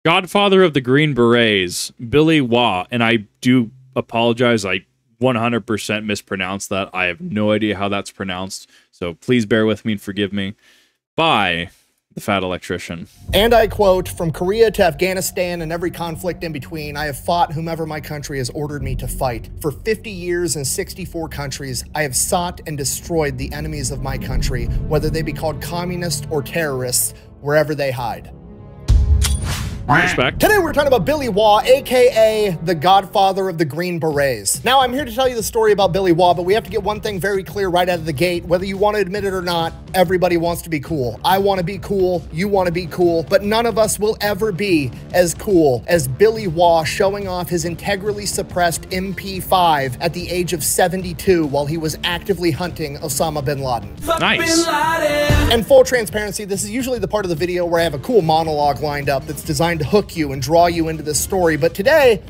Godfather of the Green Berets, Billy Waugh, and I do apologize, I 100% mispronounced that. I have no idea how that's pronounced, so please bear with me and forgive me. By the Fat Electrician. And I quote, "From Korea to Afghanistan and every conflict in between, I have fought whomever my country has ordered me to fight. For 50 years in 64 countries, I have sought and destroyed the enemies of my country, whether they be called communists or terrorists, wherever they hide." Respect. Today we're talking about Billy Waugh, aka the Godfather of the Green Berets. Now I'm here to tell you the story about Billy Waugh, but we have to get one thing very clear right out of the gate. Whether you want to admit it or not, everybody wants to be cool. I want to be cool, you want to be cool, but none of us will ever be as cool as Billy Waugh showing off his integrally suppressed MP5 at the age of 72 while he was actively hunting Osama bin Laden. Nice. And full transparency, this is usually the part of the video where I have a cool monologue lined up that's designed to hook you and draw you into this story, but today,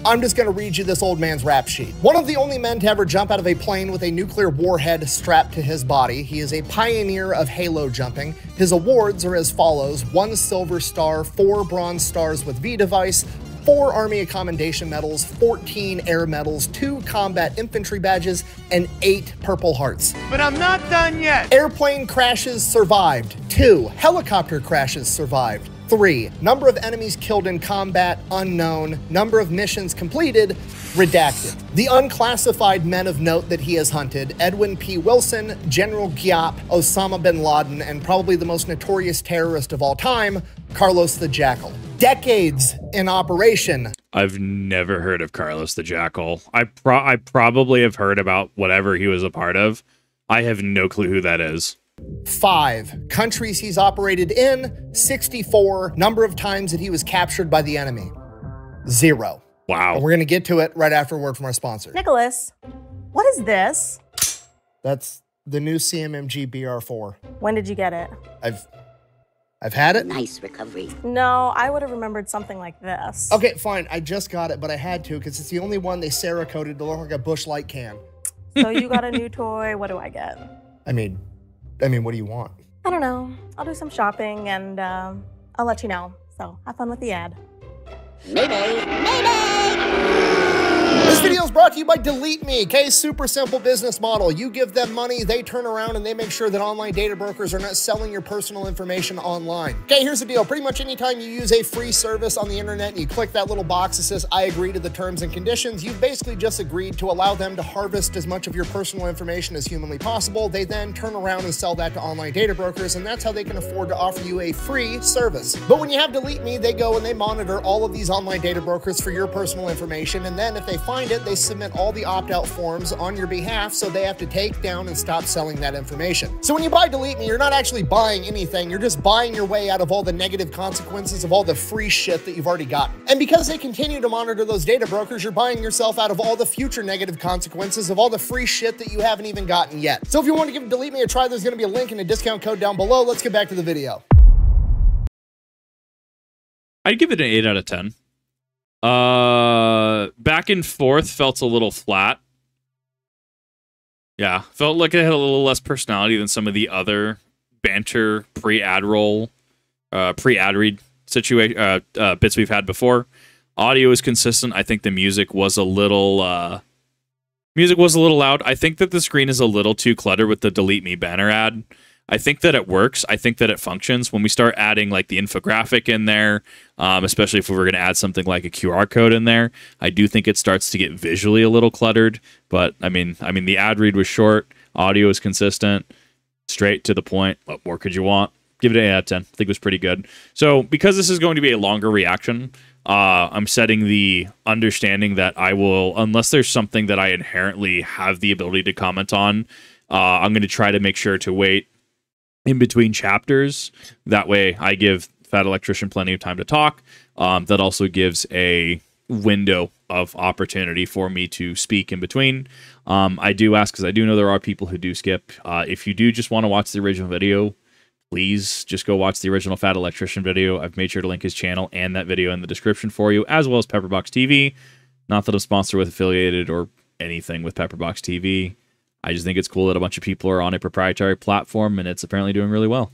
I'm just going to read you this old man's rap sheet. One of the only men to ever jump out of a plane with a nuclear warhead strapped to his body. He is a pioneer of halo jumping. His awards are as follows: 1 silver star, 4 bronze stars with V device, 4 Army Commendation medals, 14 air medals, 2 combat infantry badges, and 8 Purple Hearts. But I'm not done yet. Airplane crashes survived. 2 helicopter crashes survived. 3 number of enemies killed in combat unknown. Number of missions completed redacted. The unclassified men of note that he has hunted: Edwin P. Wilson, General Giap, Osama bin Laden, and probably the most notorious terrorist of all time, Carlos the Jackal. Decades in operation. I've never heard of Carlos the Jackal. I probably have heard about whatever he was a part of. I have no clue who that is. 5 countries he's operated in, 64 number of times that he was captured by the enemy, 0. Wow. And we're going to get to it right after a word from our sponsor. Nicholas, what is this? That's the new CMMG BR4. When did you get it? I've had it. Nice recovery. No, I would have remembered something like this. Okay, fine. I just got it, but I had to because it's the only one they Cerakoted to look like a Busch Light can. So you got a new toy. What do I get? I mean, what do you want? I don't know. I'll do some shopping and I'll let you know. So have fun with the ad. Mayday! Mayday! This video is brought to you by Delete Me, okay? Super simple business model. You give them money, they turn around and they make sure that online data brokers are not selling your personal information online. Okay, here's the deal. Pretty much anytime you use a free service on the internet and you click that little box that says, "I agree to the terms and conditions," you've basically just agreed to allow them to harvest as much of your personal information as humanly possible. They then turn around and sell that to online data brokers, and that's how they can afford to offer you a free service. But when you have Delete Me, they go and they monitor all of these online data brokers for your personal information, and then if they find it, they submit all the opt-out forms on your behalf, so they have to take down and stop selling that information. So when you buy Delete Me, you're not actually buying anything, you're just buying your way out of all the negative consequences of all the free shit that you've already gotten. And because they continue to monitor those data brokers, you're buying yourself out of all the future negative consequences of all the free shit that you haven't even gotten yet. So if you want to give Delete Me a try, there's going to be a link and a discount code down below. Let's get back to the video. I'd give it an 8 out of 10. Back and forth felt a little flat. Yeah, felt like it had a little less personality than some of the other banter pre-ad roll, pre-ad read situation bits we've had before. Audio is consistent. I think the music was a little loud. I think that the screen is a little too cluttered with the Delete Me banner ad. I think that it works. I think that it functions. When we start adding like the infographic in there, especially if we were going to add something like a QR code in there, I do think it starts to get visually a little cluttered. But I mean, the ad read was short. Audio is consistent, straight to the point. What more could you want? Give it an 8 out of 10. I think it was pretty good. So because this is going to be a longer reaction, I'm setting the understanding that I will, unless there's something that I inherently have the ability to comment on, I'm going to try to make sure to wait in between chapters. That way I give Fat Electrician plenty of time to talk. That also gives a window of opportunity for me to speak in between. I do ask, because I do know there are people who do skip. If you do just want to watch the original video, please just go watch the original Fat Electrician video. I've made sure to link his channel and that video in the description for you, as well as Pepperbox TV. Not that I'm sponsored with, affiliated, or anything with Pepperbox TV. I just think it's cool that a bunch of people are on a proprietary platform, and it's apparently doing really well.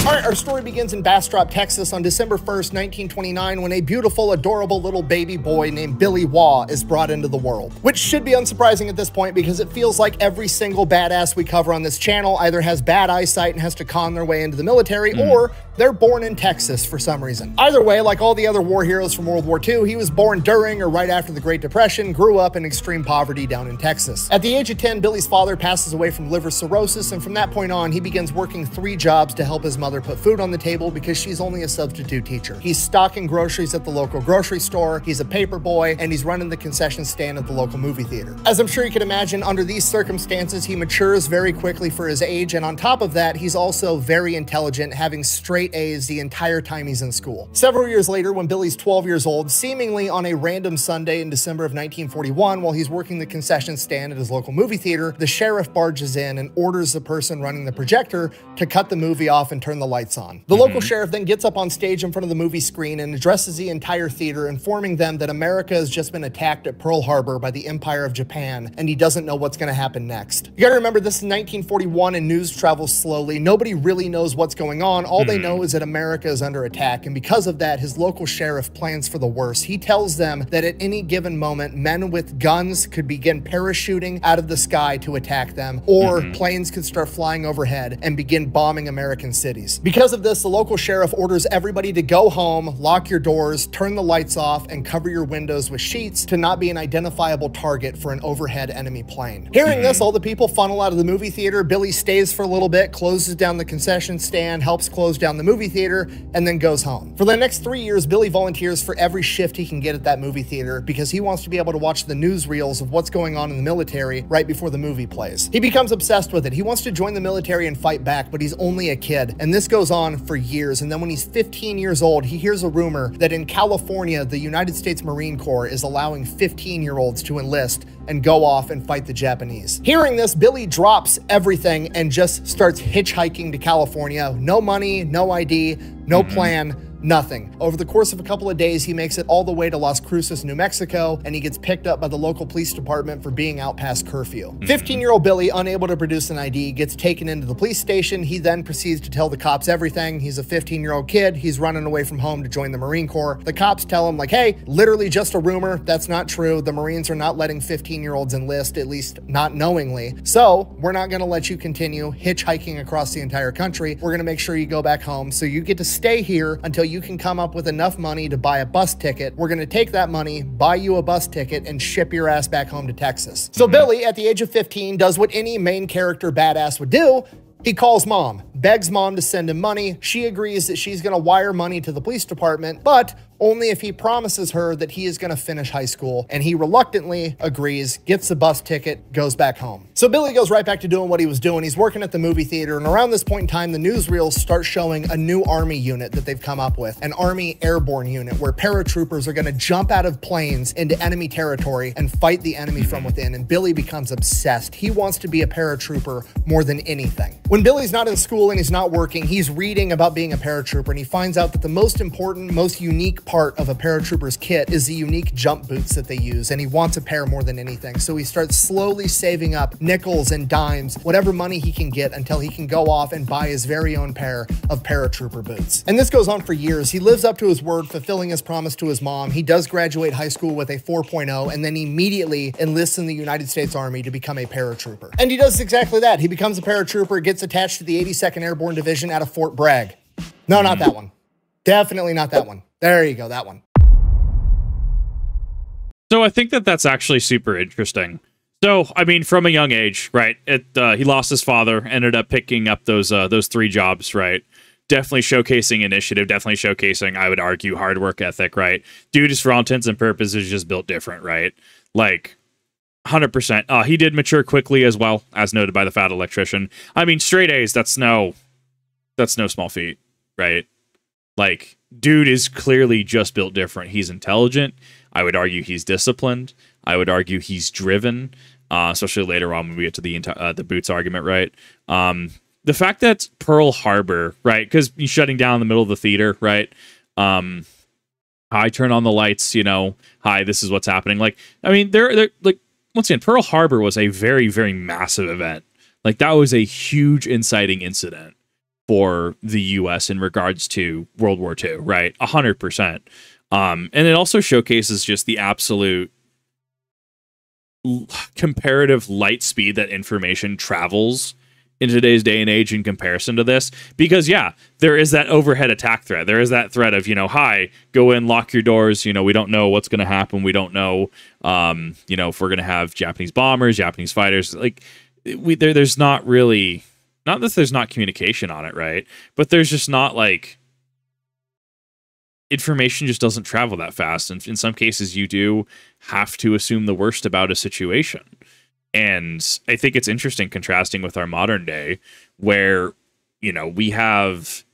All right, our story begins in Bastrop, Texas on December 1st, 1929, when a beautiful, adorable little baby boy named Billy Waugh is brought into the world. Which should be unsurprising at this point because it feels like every single badass we cover on this channel either has bad eyesight and has to con their way into the military, or they're born in Texas for some reason. Either way, like all the other war heroes from World War II, he was born during or right after the Great Depression, grew up in extreme poverty down in Texas. At the age of 10, Billy's father passes away from liver cirrhosis, and from that point on, he begins working 3 jobs to help his mother put food on the table because she's only a substitute teacher. He's stocking groceries at the local grocery store, he's a paper boy, and he's running the concession stand at the local movie theater. As I'm sure you can imagine, under these circumstances, he matures very quickly for his age, and on top of that, he's also very intelligent, having straight A's the entire time he's in school. Several years later, when Billy's 12 years old, seemingly on a random Sunday in December of 1941, while he's working the concession stand at his local movie theater, the sheriff barges in and orders the person running the projector to cut the movie off and turn the lights on. The local sheriff then gets up on stage in front of the movie screen and addresses the entire theater, informing them that America has just been attacked at Pearl Harbor by the Empire of Japan, and he doesn't know what's going to happen next. You gotta remember, this is 1941 and news travels slowly. Nobody really knows what's going on. All they know is that America is under attack, and because of that, his local sheriff plans for the worst. He tells them that at any given moment, men with guns could begin parachuting out of the sky to attack them, or planes could start flying overhead and begin bombing American cities. Because of this, the local sheriff orders everybody to go home, lock your doors, turn the lights off, and cover your windows with sheets to not be an identifiable target for an overhead enemy plane. Hearing this, all the people funnel out of the movie theater. Billy stays for a little bit, closes down the concession stand, helps close down the movie theater, and then goes home. For the next 3 years, Billy volunteers for every shift he can get at that movie theater because he wants to be able to watch the newsreels of what's going on in the military right before the movie plays. He becomes obsessed with it. He wants to join the military and fight back, but he's only a kid, and this goes on for years. And then when he's 15 years old, he hears a rumor that in California, the United States Marine Corps is allowing 15-year-olds to enlist and go off and fight the Japanese. Hearing this, Billy drops everything and just starts hitchhiking to California. No money, no ID, no plan, nothing. Over the course of a couple of days, he makes it all the way to Las Cruces, New Mexico, and he gets picked up by the local police department for being out past curfew. 15-year-old Billy, unable to produce an ID, gets taken into the police station. He then proceeds to tell the cops everything. He's a 15-year-old kid. He's running away from home to join the Marine Corps. The cops tell him, like, hey, literally just a rumor. That's not true. The Marines are not letting 15-year-olds enlist, at least not knowingly. So we're not going to let you continue hitchhiking across the entire country. We're going to make sure you go back home. So you get to stay here until you can come up with enough money to buy a bus ticket. We're going to take that money, buy you a bus ticket, and ship your ass back home to Texas. So Billy, at the age of 15, does what any main character badass would do. He calls mom, begs mom to send him money. She agrees that she's going to wire money to the police department, but only if he promises her that he is going to finish high school, and he reluctantly agrees, gets the bus ticket, goes back home. So Billy goes right back to doing what he was doing. He's working at the movie theater, and around this point in time, the newsreels start showing a new Army unit that they've come up with, an Army airborne unit where paratroopers are going to jump out of planes into enemy territory and fight the enemy from within, and Billy becomes obsessed. He wants to be a paratrooper more than anything. When Billy's not in school and he's not working, he's reading about being a paratrooper, and he finds out that the most important, most unique part of a paratrooper's kit is the unique jump boots that they use, and he wants a pair more than anything. So he starts slowly saving up nickels and dimes, whatever money he can get, until he can go off and buy his very own pair of paratrooper boots. And this goes on for years. He lives up to his word, fulfilling his promise to his mom. He does graduate high school with a 4.0 and then immediately enlists in the United States Army to become a paratrooper. And he does exactly that. He becomes a paratrooper, gets attached to the 82nd Airborne Division out of Fort Bragg. No, not that one. Definitely not that one. There you go, that one. So I think that that's actually super interesting. So, I mean, from a young age, right, he lost his father, ended up picking up those 3 jobs, right? Definitely showcasing initiative, definitely showcasing, I would argue, hard work ethic, right? Dude is, for all intents and purposes, just built different, right? Like, 100%. He did mature quickly as well, as noted by the Fat Electrician. I mean, straight A's, that's no small feat, right? Like, dude is clearly just built different. He's intelligent. I would argue he's disciplined. I would argue he's driven, especially later on when we get to the boots argument, right? The fact that Pearl Harbor, right, because he's shutting down in the middle of the theater, right? Hi, turn on the lights, you know. Hi, this is what's happening. Like, I mean, they're like, once again, Pearl Harbor was a very, very massive event. Like, that was a huge inciting incident. for the U.S. in regards to World War II, right? 100%. And it also showcases just the absolute comparative light speed that information travels in today's day and age in comparison to this. Because, yeah, there is that overhead attack threat. There is that threat of, you know, hi, go in, lock your doors. You know, we don't know what's going to happen. We don't know, you know, if we're going to have Japanese bombers, Japanese fighters. Like, there's not really, not that there's not communication on it, right? But there's just not, like, information just doesn't travel that fast. And in some cases, you do have to assume the worst about a situation. And I think it's interesting contrasting with our modern day where, you know, we have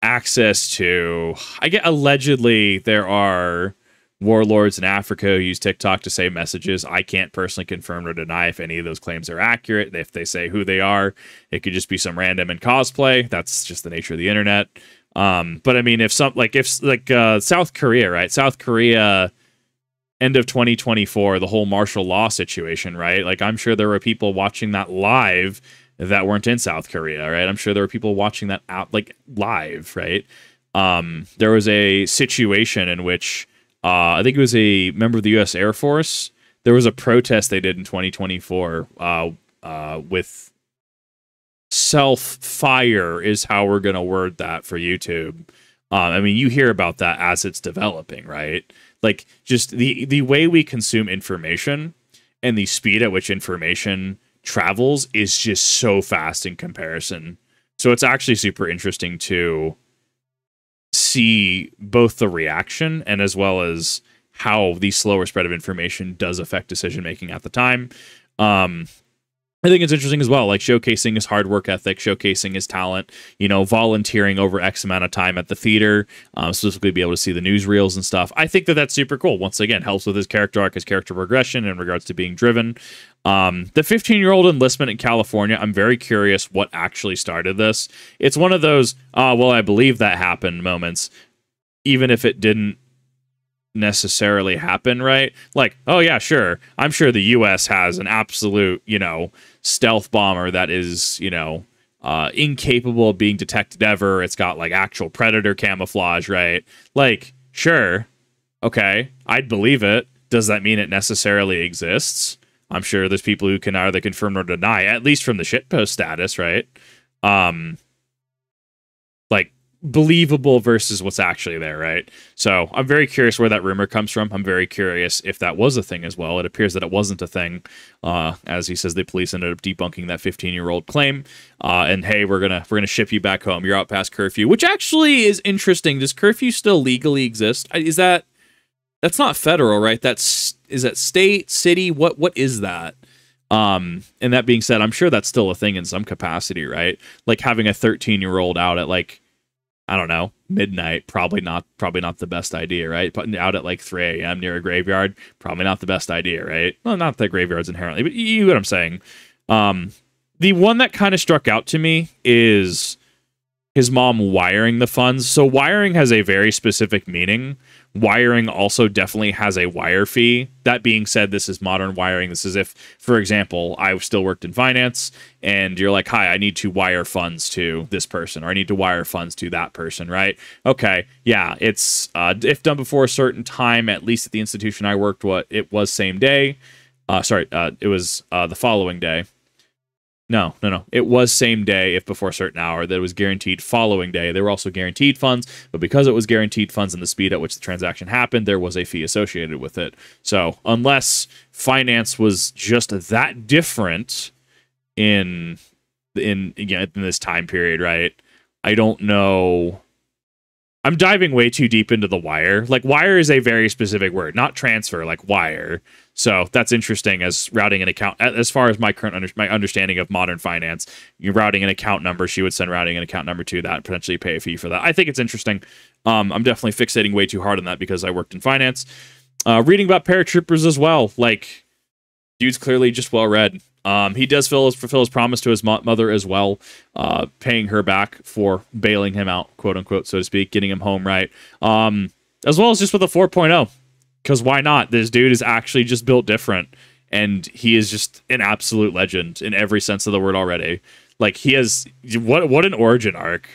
access to, allegedly there are warlords in Africa who use TikTok to say messages. I can't personally confirm or deny if any of those claims are accurate. If they say who they are, it could just be some random in cosplay. That's just the nature of the internet. But I mean, if South Korea, right? South Korea, end of 2024, the whole martial law situation, right? Like, I'm sure there were people watching that live that weren't in South Korea, right? I'm sure there were people watching that out, like, live, right? There was a situation in which I think it was a member of the U.S. Air Force. There was a protest they did in 2024 with self-fire is how we're going to word that for YouTube. I mean, you hear about that as it's developing, right? Like, just the way we consume information and the speed at which information travels is just so fast in comparison. So it's actually super interesting to see both the reaction and as well as how the slower spread of information does affect decision making at the time. I think it's interesting as well, like showcasing his hard work ethic, showcasing his talent, you know, volunteering over X amount of time at the theater, specifically be able to see the newsreels and stuff. I think that that's super cool. Once again, helps with his character arc, his character progression in regards to being driven. The 15-year-old enlistment in California, I'm very curious what actually started this. It's one of those, well, I believe that happened moments, even if it didn't necessarily happen, right? Like, oh yeah, sure, I'm sure the US has an absolute, you know, stealth bomber that is, you know, incapable of being detected ever. It's got like actual predator camouflage, right? Like, sure, okay, I'd believe it. Does that mean it necessarily exists? I'm sure there's people who can either confirm or deny, at least from the shitpost status, right? Like, believable versus what's actually there, right? So I'm very curious where that rumor comes from. I'm very curious if that was a thing as well. It appears that it wasn't a thing. As he says, the police ended up debunking that 15-year-old claim. And hey, we're gonna ship you back home. You're out past curfew, which actually is interesting. Does curfew still legally exist? That's not federal, right? Is that state, city? What is that? And that being said, I'm sure that's still a thing in some capacity, right? Like having a 13-year-old out at like, I don't know, midnight, probably not the best idea, right? Putting out at like 3 a.m. near a graveyard, probably not the best idea, right? Well, not that graveyards inherently, but you get what I'm saying. The one that kind of struck out to me is his mom wiring the funds. So wiring has a very specific meaning. Wiring also definitely has a wire fee. That being said, this is modern wiring. This is if, for example, I still worked in finance and you're like, hi, I need to wire funds to this person, or I need to wire funds to that person, right? Okay, yeah, it's if done before a certain time, at least at the institution I worked, it was same day. It was the following day. No. It was same day if before a certain hour. That was guaranteed following day. There were also guaranteed funds, but because it was guaranteed funds and the speed at which the transaction happened, there was a fee associated with it. So unless finance was just that different in this time period, right? I don't know. I'm diving way too deep into the wire. Like, wire is a very specific word, not transfer, like wire. So that's interesting as routing an account. As far as my current my understanding of modern finance, you're routing an account number. She would send routing an account number to that, potentially pay a fee for that. I think it's interesting. I'm definitely fixating way too hard on that because I worked in finance. Reading about paratroopers as well. Like, dude's clearly just well read. He does fulfill his promise to his mother as well, paying her back for bailing him out, quote unquote, so to speak, getting him home right. As well as just with a 4.0, because why not? This dude is actually just built different, and he is just an absolute legend in every sense of the word already. Like he has what an origin arc.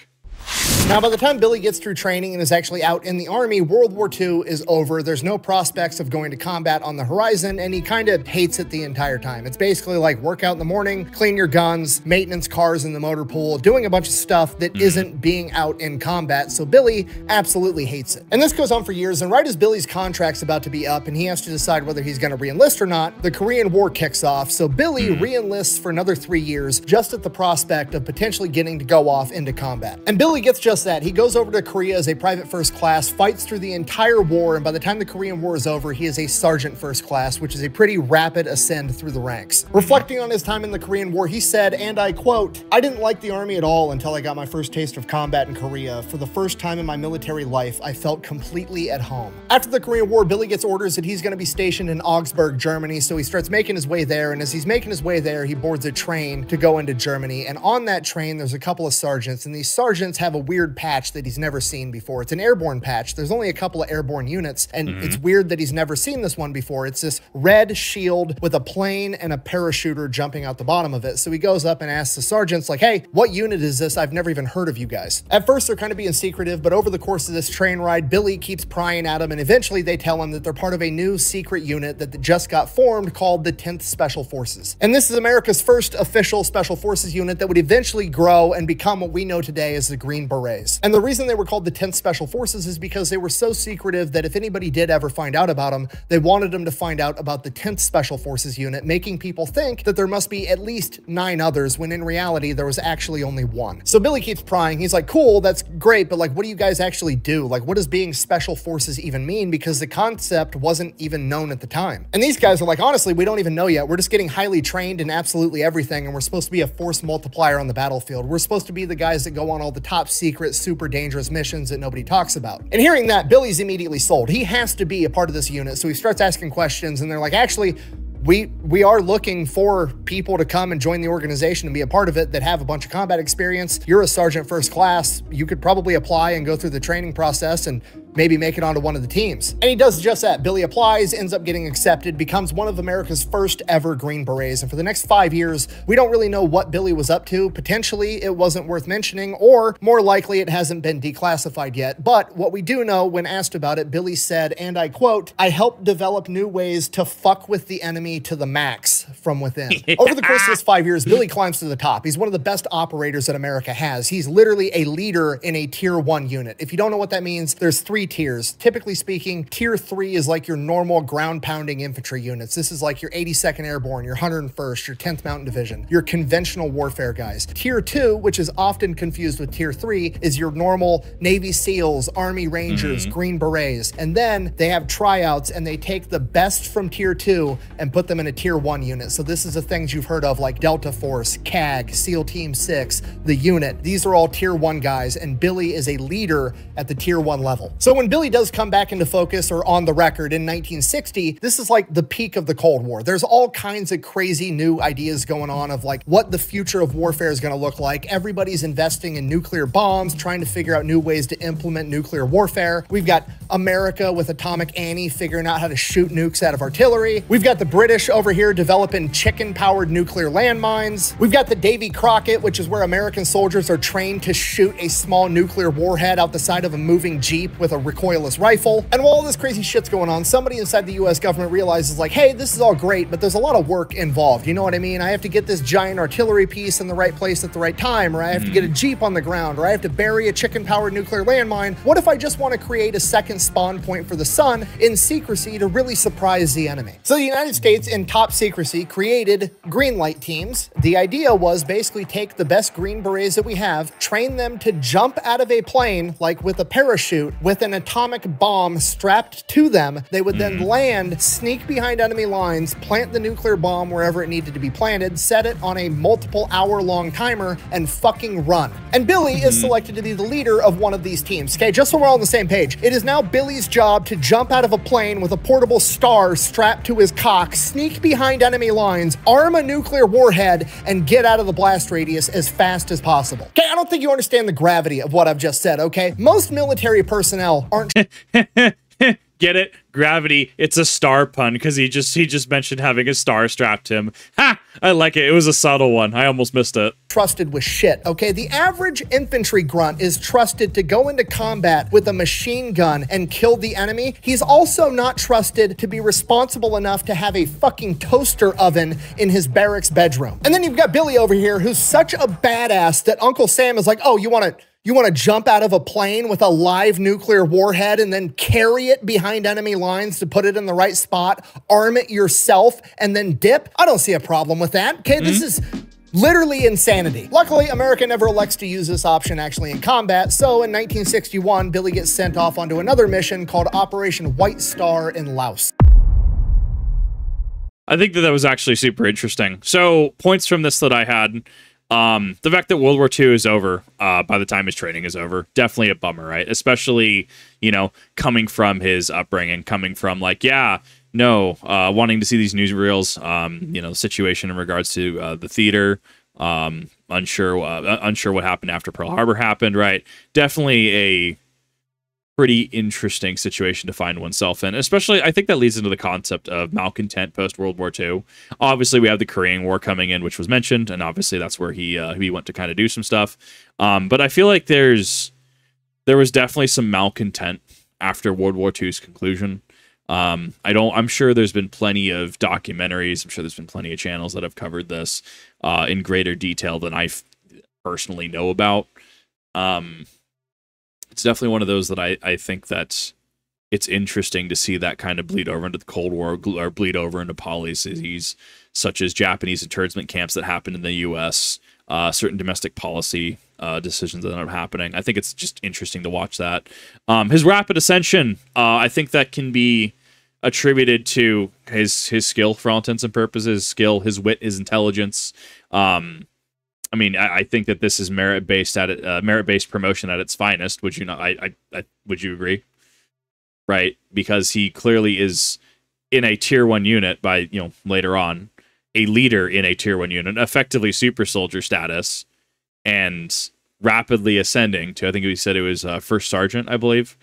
Now, by the time Billy gets through training and is actually out in the army, World War II is over. There's no prospects of going to combat on the horizon, and he kind of hates it the entire time. It's basically like work out in the morning, clean your guns, maintenance cars in the motor pool, doing a bunch of stuff that isn't being out in combat. So Billy absolutely hates it. And this goes on for years, and right as Billy's contract's about to be up and he has to decide whether he's going to re-enlist or not, the Korean War kicks off. So Billy re-enlists for another 3 years just at the prospect of potentially getting to go off into combat. And Billy gets just that. He goes over to Korea as a private first class, fights through the entire war, and by the time the Korean War is over, he is a sergeant first class, which is a pretty rapid ascend through the ranks. Reflecting on his time in the Korean War, he said, and I quote, "I didn't like the army at all until I got my first taste of combat in Korea. For the first time in my military life, I felt completely at home." After the Korean War, Billy gets orders that he's going to be stationed in Augsburg, Germany, so he starts making his way there, and as he's making his way there, he boards a train to go into Germany, and on that train, there's a couple of sergeants, and these sergeants have a weird patch that he's never seen before. It's an airborne patch. There's only a couple of airborne units, and it's weird that he's never seen this one before. It's this red shield with a plane and a parachuter jumping out the bottom of it. So he goes up and asks the sergeants, like, hey, what unit is this? I've never even heard of you guys. At first, they're kind of being secretive, but over the course of this train ride, Billy keeps prying at him, and eventually they tell him that they're part of a new secret unit that just got formed called the 10th Special Forces. And this is America's first official Special Forces unit that would eventually grow and become what we know today as the Green Berets. And the reason they were called the 10th Special Forces is because they were so secretive that if anybody did ever find out about them, they wanted them to find out about the 10th Special Forces unit, making people think that there must be at least 9 others, when in reality, there was actually only 1. So Billy keeps prying. He's like, cool, that's great, but like, what do you guys actually do? Like, what does being Special Forces even mean? Because the concept wasn't even known at the time. And these guys are like, honestly, we don't even know yet. We're just getting highly trained in absolutely everything, and we're supposed to be a force multiplier on the battlefield. We're supposed to be the guys that go on all the top secret, super dangerous missions that nobody talks about. And hearing that, Billy's immediately sold. He has to be a part of this unit. So he starts asking questions, and they're like, actually, we are looking for people to come and join the organization and be a part of it that have a bunch of combat experience. You're a sergeant first class. You could probably apply and go through the training process and maybe make it onto one of the teams. And he does just that. Billy applies, ends up getting accepted, becomes one of America's first ever Green Berets. And for the next 5 years, we don't really know what Billy was up to. Potentially, it wasn't worth mentioning, or more likely, it hasn't been declassified yet. But what we do know, when asked about it, Billy said, and I quote, "I helped develop new ways to fuck with the enemy to the max from within." Over the course of this 5 years, Billy climbs to the top. He's one of the best operators that America has. He's literally a leader in a tier 1 unit. If you don't know what that means, there's 3 tiers. Typically speaking, tier 3 is like your normal ground pounding infantry units. This is like your 82nd Airborne, your 101st, your 10th Mountain Division, your conventional warfare guys. Tier 2, which is often confused with tier 3, is your normal Navy SEALs, Army Rangers, Green Berets. And then they have tryouts, and they take the best from tier 2 and put them in a tier 1 unit. So this is the things you've heard of like Delta Force, CAG, SEAL Team 6, the unit. These are all tier 1 guys, and Billy is a leader at the tier 1 level. So when Billy does come back into focus or on the record in 1960, this is like the peak of the Cold War. There's all kinds of crazy new ideas going on of like what the future of warfare is going to look like. Everybody's investing in nuclear bombs, trying to figure out new ways to implement nuclear warfare. We've got America with Atomic Annie figuring out how to shoot nukes out of artillery. We've got the British over here developing chicken-powered nuclear landmines. We've got the Davy Crockett, which is where American soldiers are trained to shoot a small nuclear warhead out the side of a moving Jeep with a recoilless rifle. And while all this crazy shit's going on, somebody inside the US government realizes like, hey, this is all great, but there's a lot of work involved. You know what I mean? I have to get this giant artillery piece in the right place at the right time, or I have to get a Jeep on the ground, or I have to bury a chicken-powered nuclear landmine. What if I just want to create a second spawn point for the sun in secrecy to really surprise the enemy? So the United States, in top secrecy, created green light teams. The idea was basically take the best Green Berets that we have, train them to jump out of a plane, like with a parachute, with an atomic bomb strapped to them. They would then land, sneak behind enemy lines, plant the nuclear bomb wherever it needed to be planted, set it on a multiple hour-long timer, and fucking run. And Billy is selected to be the leader of one of these teams. Okay, just so we're all on the same page, it is now Billy's job to jump out of a plane with a portable star strapped to his cock, sneak behind enemy lines, arm a nuclear warhead, and get out of the blast radius as fast as possible. Okay, I don't think you understand the gravity of what I've just said, okay? Most military personnel aren't Get it? Gravity. It's a star pun because he just mentioned having a star strapped to him. Ha! I like it. It was a subtle one. I almost missed it. Trusted with shit, okay? The average infantry grunt is trusted to go into combat with a machine gun and kill the enemy. He's also not trusted to be responsible enough to have a fucking toaster oven in his barracks bedroom. And then you've got Billy over here, who's such a badass that Uncle Sam is like, oh, you want to jump out of a plane with a live nuclear warhead and then carry it behind enemy lines to put it in the right spot, arm it yourself, and then dip? I don't see a problem with that, okay? This is literally insanity. Luckily, America never elects to use this option actually in combat, so in 1961, Billy gets sent off onto another mission called Operation White Star in Laos. I think that was actually super interesting. So, points from this that I had. The fact that World War II is over by the time his training is over, definitely a bummer, right? Especially, you know, coming from his upbringing, coming from like, yeah, no, wanting to see these newsreels, you know, the situation in regards to the theater, unsure what happened after Pearl Harbor happened, right? Definitely a pretty interesting situation to find oneself in, especially I think that leads into the concept of malcontent post-World War II. Obviously, we have the Korean War coming in, which was mentioned, and obviously that's where he went to kind of do some stuff. But I feel like there was definitely some malcontent after World War II's conclusion. I'm sure there's been plenty of documentaries, I'm sure there's been plenty of channels that have covered this in greater detail than I personally know about. It's definitely one of those that I think that it's interesting to see that kind of bleed over into the Cold War or bleed over into policies such as Japanese internment camps that happened in the U.S., certain domestic policy decisions that end up happening. I think it's just interesting to watch that. His rapid ascension, I think that can be attributed to his skill for all intents and purposes, his wit, his intelligence. I mean, I think that this is merit-based promotion at its finest. Would you not? Would you agree? Right, because he clearly is in a tier 1 unit by, you know, later on, a leader in a tier 1 unit, effectively super soldier status, and rapidly ascending to, I think he said it was first sergeant, I believe.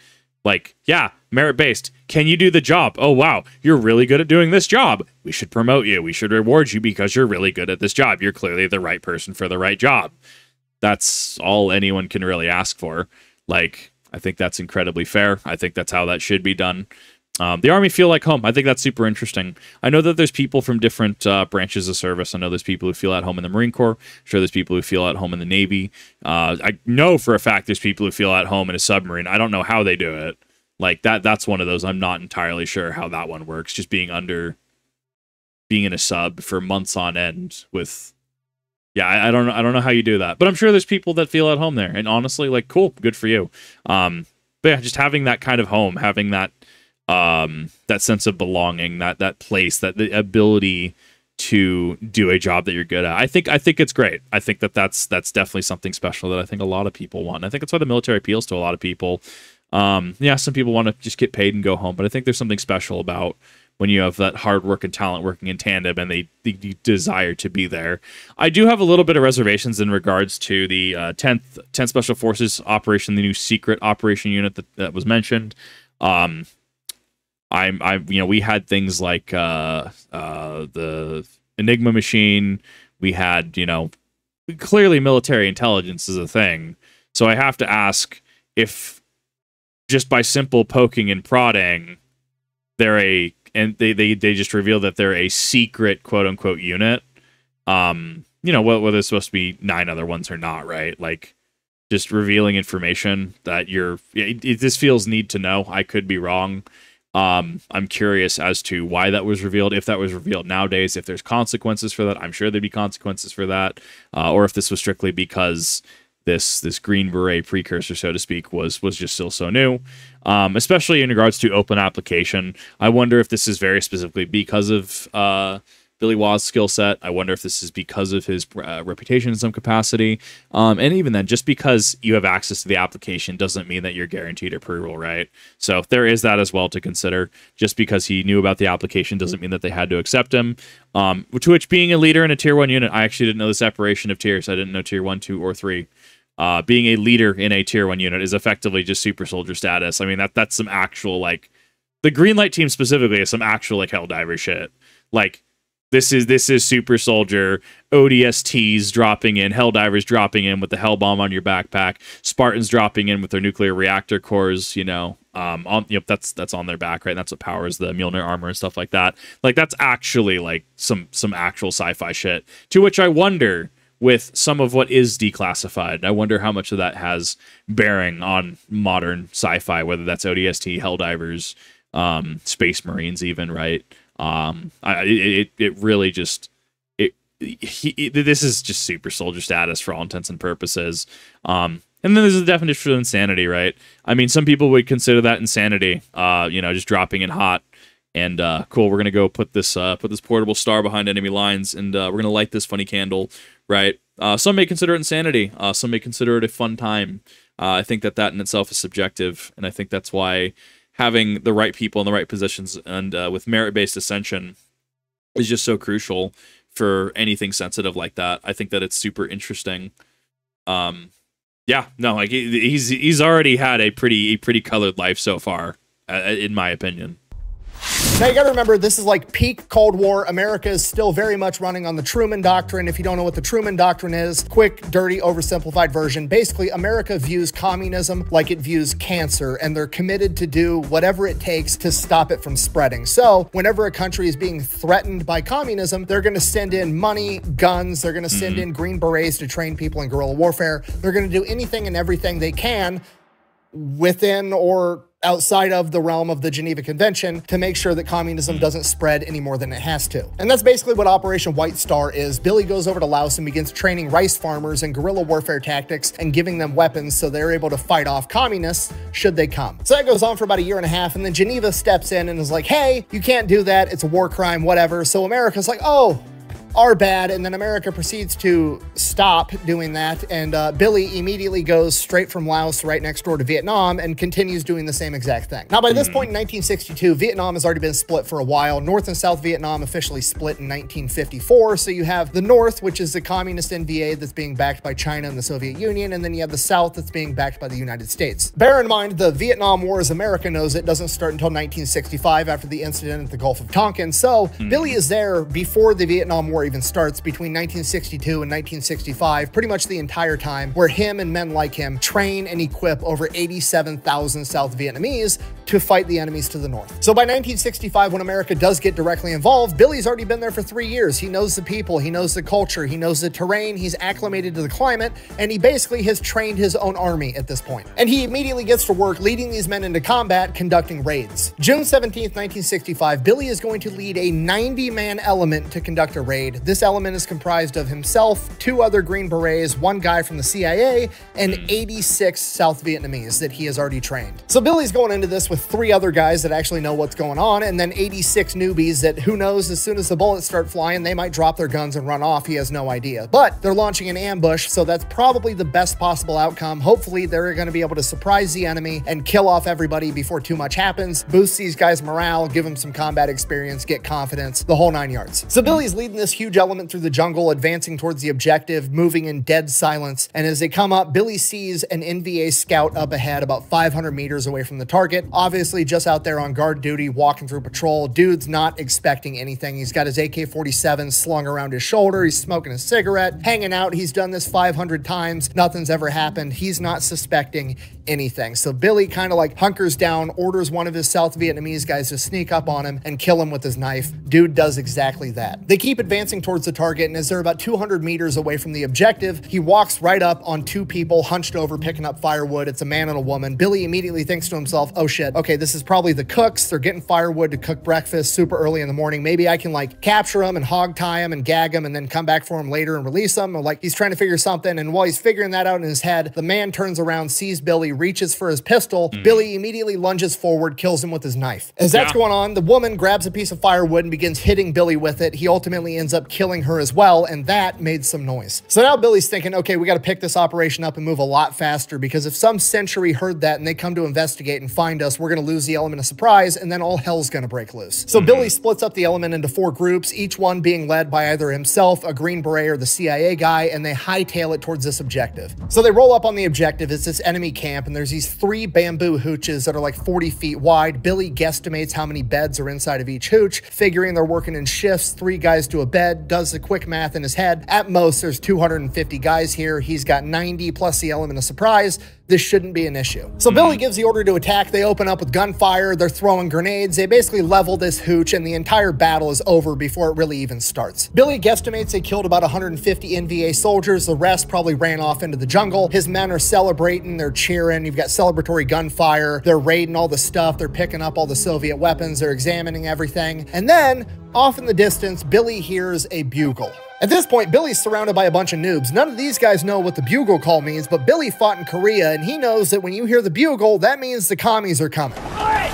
Like, yeah, merit-based. Can you do the job? Oh, wow, you're really good at doing this job. We should promote you. We should reward you because you're really good at this job. You're clearly the right person for the right job. That's all anyone can really ask for. Like, I think that's incredibly fair. I think that's how that should be done. The Army feel like home. I think that's super interesting. I know that there's people from different branches of service. I know there's people who feel at home in the Marine Corps. I'm sure there's people who feel at home in the Navy. I know for a fact there's people who feel at home in a submarine. I don't know how they do it. Like that's one of those. I'm not entirely sure how that one works. Just being in a sub for months on end with, yeah, I don't know how you do that. But I'm sure there's people that feel at home there. And honestly, like, cool, good for you. But yeah, just having that kind of home, having that sense of belonging, that place, that the ability to do a job that you're good at. I think it's great. I think that's definitely something special that I think a lot of people want. I think that's why the military appeals to a lot of people. Yeah, some people want to just get paid and go home, but I think there's something special about when you have that hard work and talent working in tandem and they desire to be there. I do have a little bit of reservations in regards to the 10th Special Forces operation, the new secret operation unit that was mentioned. You know, we had things like the Enigma machine. We had, you know, clearly military intelligence is a thing. So I have to ask if just by simple poking and prodding, they just reveal that they're a secret quote unquote unit. You know, whether there's supposed to be 9 other ones or not, right? Like just revealing information that this feels need to know. I could be wrong. I'm curious as to why that was revealed, if that was revealed nowadays, if there's consequences for that. I'm sure there'd be consequences for that, or if this was strictly because this Green Beret precursor, so to speak, was just still so new, especially in regards to open application. I wonder if this is very specifically because of Billy Waugh's skill set. I wonder if this is because of his reputation in some capacity. And even then, just because you have access to the application doesn't mean that you're guaranteed approval, right? So there is that as well to consider. Just because he knew about the application doesn't mean that they had to accept him. To which, being a leader in a tier 1 unit, I actually didn't know the separation of tiers. I didn't know tier 1, 2, or 3. Being a leader in a tier 1 unit is effectively just super soldier status. I mean, that's some actual, like, the green light team specifically is some actual like Helldiver shit. Like this is Super Soldier, ODSTs dropping in, Helldivers dropping in with the Hell Bomb on your backpack, Spartans dropping in with their nuclear reactor cores, that's on their back, right? And that's what powers the Mjolnir armor and stuff like that. Like that's actually like some actual sci-fi shit. To which I wonder, with some of what is declassified, I wonder how much of that has bearing on modern sci-fi, whether that's ODST, Helldivers, Space Marines, even, right? It really just this is just Super Soldier status for all intents and purposes. And then there's the definition of insanity, right? I mean, some people would consider that insanity, just dropping in hot. And cool, we're gonna go put this portable star behind enemy lines, and we're gonna light this funny candle, right? Some may consider it insanity. Some may consider it a fun time. I think that in itself is subjective, and I think that's why having the right people in the right positions and with merit-based ascension is just so crucial for anything sensitive like that. I think that it's super interesting. He's already had a pretty colored life so far, in my opinion. Now, you gotta remember, this is like peak Cold War. America is still very much running on the Truman Doctrine. If you don't know what the Truman Doctrine is, quick, dirty, oversimplified version. Basically, America views communism like it views cancer, and they're committed to do whatever it takes to stop it from spreading. So, whenever a country is being threatened by communism, they're gonna send in money, guns, they're gonna send in Green Berets to train people in guerrilla warfare. They're gonna do anything and everything they can within or outside of the realm of the Geneva Convention to make sure that communism doesn't spread any more than it has to. And that's basically what Operation White Star is. Billy goes over to Laos and begins training rice farmers in guerrilla warfare tactics and giving them weapons so they're able to fight off communists should they come. So that goes on for about 1.5 years, and then Geneva steps in and is like, hey, you can't do that. It's a war crime, whatever. So America's like, oh, are bad, and then America proceeds to stop doing that, and Billy immediately goes straight from Laos right next door to Vietnam and continues doing the same exact thing. Now, by this point in 1962, Vietnam has already been split for a while. North and South Vietnam officially split in 1954, so you have the North, which is the communist NVA that's being backed by China and the Soviet Union, and then you have the South that's being backed by the United States. Bear in mind, the Vietnam War, as America knows it, doesn't start until 1965 after the incident at the Gulf of Tonkin, so Billy is there before the Vietnam War even starts, between 1962 and 1965, pretty much the entire time, where him and men like him train and equip over 87,000 South Vietnamese to fight the enemies to the north. So by 1965, when America does get directly involved, Billy's already been there for 3 years. He knows the people, he knows the culture, he knows the terrain, he's acclimated to the climate, and he basically has trained his own army at this point. And he immediately gets to work leading these men into combat, conducting raids. June 17th, 1965, Billy is going to lead a 90-man element to conduct a raid. This element is comprised of himself, 2 other Green Berets, 1 guy from the CIA, and 86 South Vietnamese that he has already trained. So Billy's going into this with 3 other guys that actually know what's going on, and then 86 newbies that, who knows, as soon as the bullets start flying, they might drop their guns and run off. He has no idea. But they're launching an ambush, so that's probably the best possible outcome. Hopefully, they're going to be able to surprise the enemy and kill off everybody before too much happens, boost these guys' morale, give them some combat experience, get confidence, the whole 9 yards. So Billy's leading this huge element through the jungle, advancing towards the objective, moving in dead silence. And as they come up, Billy sees an NVA scout up ahead about 500 meters away from the target, obviously just out there on guard duty, walking through patrol. Dude's not expecting anything. He's got his AK-47 slung around his shoulder. He's smoking a cigarette, hanging out. He's done this 500 times. Nothing's ever happened. He's not suspecting anything. So Billy kind of like hunkers down, orders one of his South Vietnamese guys to sneak up on him and kill him with his knife. Dude does exactly that. They keep advancing towards the target, and as they're about 200 meters away from the objective, he walks right up on 2 people hunched over picking up firewood. It's a man and a woman. Billy immediately thinks to himself, oh shit, okay, this is probably the cooks. They're getting firewood to cook breakfast super early in the morning. Maybe I can like capture them and hog tie them and gag them and then come back for them later and release them. Or like he's trying to figure something, and while he's figuring that out in his head, the man turns around, sees Billy, reaches for his pistol. Billy immediately lunges forward, kills him with his knife. As that's going on, the woman grabs a piece of firewood and begins hitting Billy with it. He ultimately ends up up killing her as well, and that made some noise. So now Billy's thinking, okay, we got to pick this operation up and move a lot faster, because if some sentry heard that and they come to investigate and find us, we're going to lose the element of surprise, and then all hell's going to break loose. So Billy splits up the element into 4 groups, each one being led by either himself, a Green Beret, or the CIA guy, and they hightail it towards this objective. So they roll up on the objective. It's this enemy camp, and there's these 3 bamboo hooches that are like 40 feet wide. Billy guesstimates how many beds are inside of each hooch, figuring they're working in shifts, 3 guys to a bed, does the quick math in his head. At most, there's 250 guys here. He's got 90 plus the element of surprise. This shouldn't be an issue. So Billy gives the order to attack. They open up with gunfire. They're throwing grenades. They basically level this hooch, and the entire battle is over before it really even starts. Billy guesstimates they killed about 150 NVA soldiers. The rest probably ran off into the jungle. His men are celebrating. They're cheering. You've got celebratory gunfire. They're raiding all the stuff. They're picking up all the Soviet weapons. They're examining everything. And then, off in the distance, Billy hears a bugle. At this point, Billy's surrounded by a bunch of noobs. None of these guys know what the bugle call means, but Billy fought in Korea, and he knows that when you hear the bugle, that means the commies are coming. All right.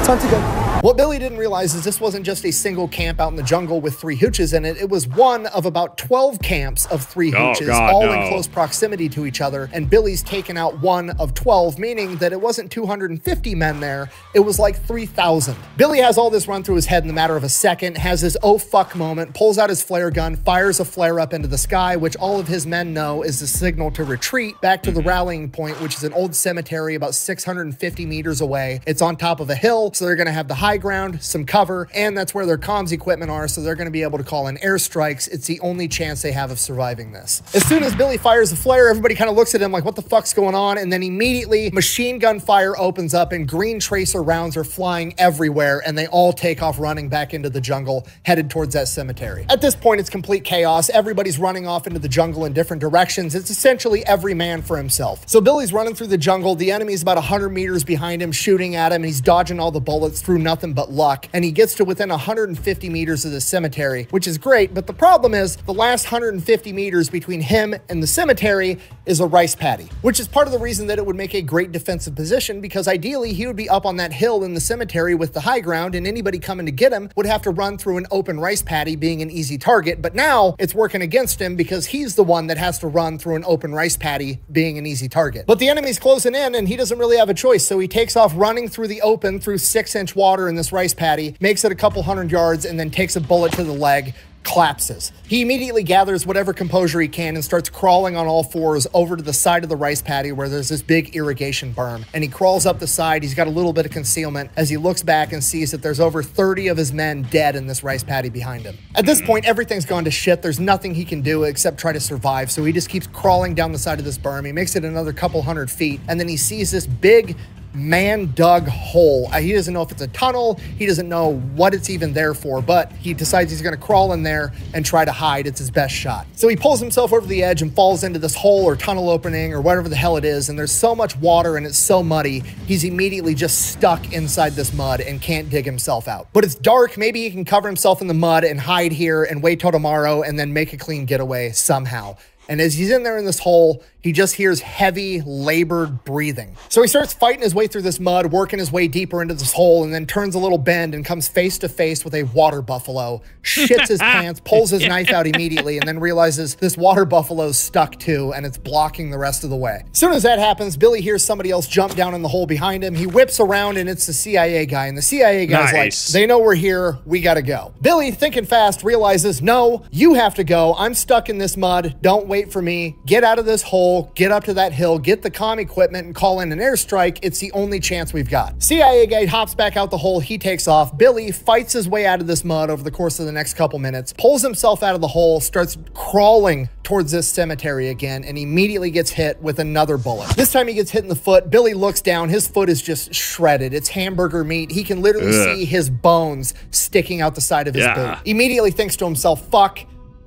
Time to go. What Billy didn't realize is this wasn't just a single camp out in the jungle with 3 hooches in it. It was one of about 12 camps of 3 hooches, all in close proximity to each other. And Billy's taken out one of 12, meaning that it wasn't 250 men there. It was like 3,000. Billy has all this run through his head in the matter of a second, has his oh fuck moment, pulls out his flare gun, fires a flare up into the sky, which all of his men know is the signal to retreat back to the rallying point, which is an old cemetery about 650 meters away. It's on top of a hill, so they're going to have the high ground, some cover, and that's where their comms equipment are, so they're going to be able to call in airstrikes. It's the only chance they have of surviving this. As soon as Billy fires the flare, everybody kind of looks at him like, what the fuck's going on? And then immediately machine gun fire opens up and green tracer rounds are flying everywhere, and they all take off running back into the jungle, headed towards that cemetery. At this point, it's complete chaos. Everybody's running off into the jungle in different directions. It's essentially every man for himself. So Billy's running through the jungle. The enemy's about 100 meters behind him, shooting at him, and he's dodging all the bullets through nothing but luck, and he gets to within 150 meters of the cemetery, which is great, but the problem is the last 150 meters between him and the cemetery is a rice paddy, which is part of the reason that it would make a great defensive position, because ideally he would be up on that hill in the cemetery with the high ground, and anybody coming to get him would have to run through an open rice paddy, being an easy target. But now it's working against him because he's the one that has to run through an open rice paddy, being an easy target. But the enemy's closing in, and he doesn't really have a choice, so he takes off running through the open through 6-inch water in this rice paddy, makes it a couple hundred yards, and then takes a bullet to the leg, collapses. He immediately gathers whatever composure he can and starts crawling on all fours over to the side of the rice paddy where there's this big irrigation berm. And he crawls up the side. He's got a little bit of concealment as he looks back and sees that there's over 30 of his men dead in this rice paddy behind him. At this point, everything's gone to shit. There's nothing he can do except try to survive. So he just keeps crawling down the side of this berm. He makes it another couple hundred feet, and then he sees this big man-dug hole. He doesn't know if it's a tunnel. He doesn't know what it's even there for, but he decides he's going to crawl in there and try to hide. It's his best shot. So he pulls himself over the edge and falls into this hole or tunnel opening or whatever the hell it is, and there's so much water and it's so muddy, he's immediately just stuck inside this mud and can't dig himself out. But it's dark. Maybe he can cover himself in the mud and hide here and wait till tomorrow and then make a clean getaway somehow. And as he's in there in this hole, he just hears heavy, labored breathing. So he starts fighting his way through this mud, working his way deeper into this hole, and then turns a little bend and comes face to face with a water buffalo, shits his pants, pulls his knife out immediately, and then realizes this water buffalo's stuck too, and it's blocking the rest of the way. As soon as that happens, Billy hears somebody else jump down in the hole behind him. He whips around, and it's the CIA guy, and the CIA guy's like, they know we're here, we gotta go. Billy, thinking fast, realizes, no, you have to go. I'm stuck in this mud. Don't wait for me. Get out of this hole. Get up to that hill, get the comm equipment, and call in an airstrike. It's the only chance we've got. CIA guy hops back out the hole. He takes off. Billy fights his way out of this mud over the course of the next couple minutes, pulls himself out of the hole, starts crawling towards this cemetery again, and immediately gets hit with another bullet. This time he gets hit in the foot. Billy looks down. His foot is just shredded. It's hamburger meat. He can literally see his bones sticking out the side of his boot. Immediately thinks to himself, fuck,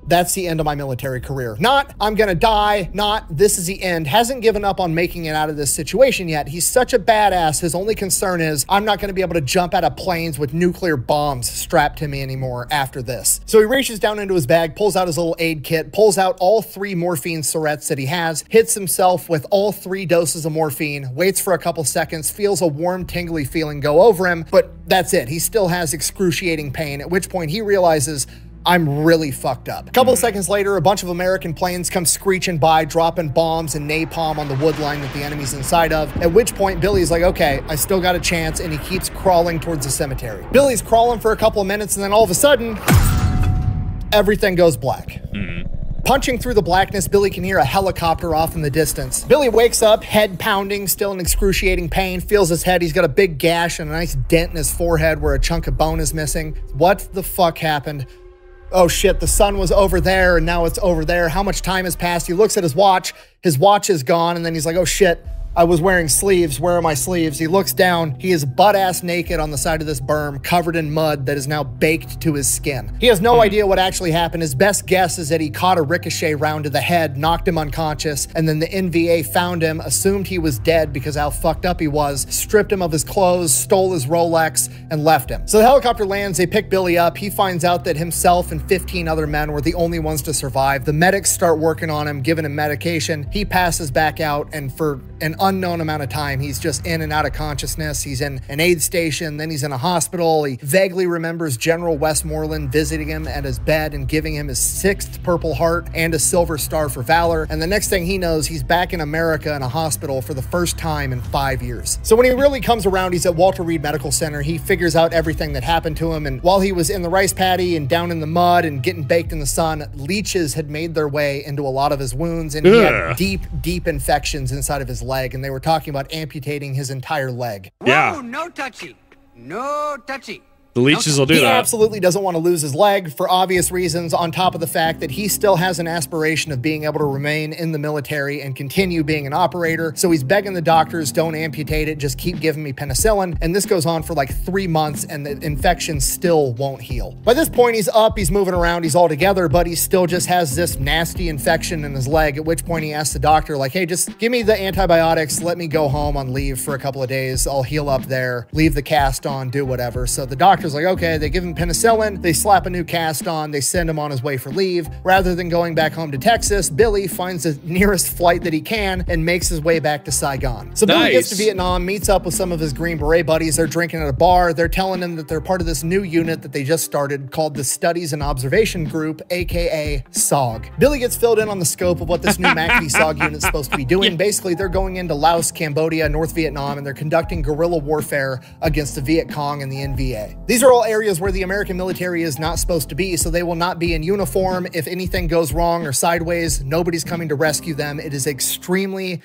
that's the end of my military career. Not, I'm gonna die, not, this is the end. Hasn't given up on making it out of this situation yet. He's such a badass. His only concern is, I'm not gonna be able to jump out of planes with nuclear bombs strapped to me anymore after this. So he reaches down into his bag, pulls out his little aid kit, pulls out all 3 morphine syrettes that he has, hits himself with all 3 doses of morphine, waits for a couple seconds, feels a warm, tingly feeling go over him, but that's it. He still has excruciating pain, at which point he realizes, I'm really fucked up. A couple of seconds later, a bunch of American planes come screeching by, dropping bombs and napalm on the wood line that the enemy's inside of, at which point Billy's like, okay, I still got a chance, and he keeps crawling towards the cemetery. Billy's crawling for a couple of minutes, and then all of a sudden, everything goes black. Punching through the blackness, Billy can hear a helicopter off in the distance. Billy wakes up, head pounding, still in excruciating pain, feels his head. He's got a big gash and a nice dent in his forehead where a chunk of bone is missing. What the fuck happened? Oh shit, the sun was over there and now it's over there. How much time has passed? He looks at his watch is gone, and then he's like, oh shit, I was wearing sleeves. Where are my sleeves? He looks down. He is butt-ass naked on the side of this berm, covered in mud that is now baked to his skin. He has no idea what actually happened. His best guess is that he caught a ricochet round to the head, knocked him unconscious, and then the NVA found him, assumed he was dead because how fucked up he was, stripped him of his clothes, stole his Rolex, and left him. So the helicopter lands, they pick Billy up. He finds out that himself and 15 other men were the only ones to survive. The medics start working on him, giving him medication. He passes back out, and for an unknown amount of time, he's just in and out of consciousness. He's in an aid station, then he's in a hospital. He vaguely remembers General Westmoreland visiting him at his bed and giving him his 6th Purple Heart and a Silver Star for Valor. And the next thing he knows, he's back in America in a hospital for the first time in 5 years. So when he really comes around, he's at Walter Reed Medical Center. He figures out everything that happened to him. And while he was in the rice paddy and down in the mud and getting baked in the sun, leeches had made their way into a lot of his wounds, and he had deep, deep infections inside of his leg. And they were talking about amputating his entire leg. Yeah. Whoa, no touchy. No touchy. The leeches will do He that. absolutely doesn't want to lose his leg for obvious reasons, on top of the fact that he still has an aspiration of being able to remain in the military and continue being an operator. So he's begging the doctors, don't amputate it, just keep giving me penicillin. And this goes on for like 3 months, and the infection still won't heal. By this point, he's up, he's moving around, he's all together, but he still just has this nasty infection in his leg, at which point he asks the doctor, like, hey, just give me the antibiotics, let me go home on leave for a couple of days, I'll heal up there, leave the cast on, do whatever. So the doctor's like, okay, they give him penicillin, they slap a new cast on, they send him on his way for leave. Rather than going back home to Texas, Billy finds the nearest flight that he can and makes his way back to Saigon. So Billy gets to Vietnam, meets up with some of his Green Beret buddies. They're drinking at a bar. They're telling him that they're part of this new unit that they just started called the Studies and Observation Group, aka SOG. Billy gets filled in on the scope of what this new MACV SOG unit's supposed to be doing. Basically, they're going into Laos, Cambodia, North Vietnam, and they're conducting guerrilla warfare against the Viet Cong and the NVA. These are all areas where the American military is not supposed to be, so they will not be in uniform. If anything goes wrong or sideways, nobody's coming to rescue them. It is extremely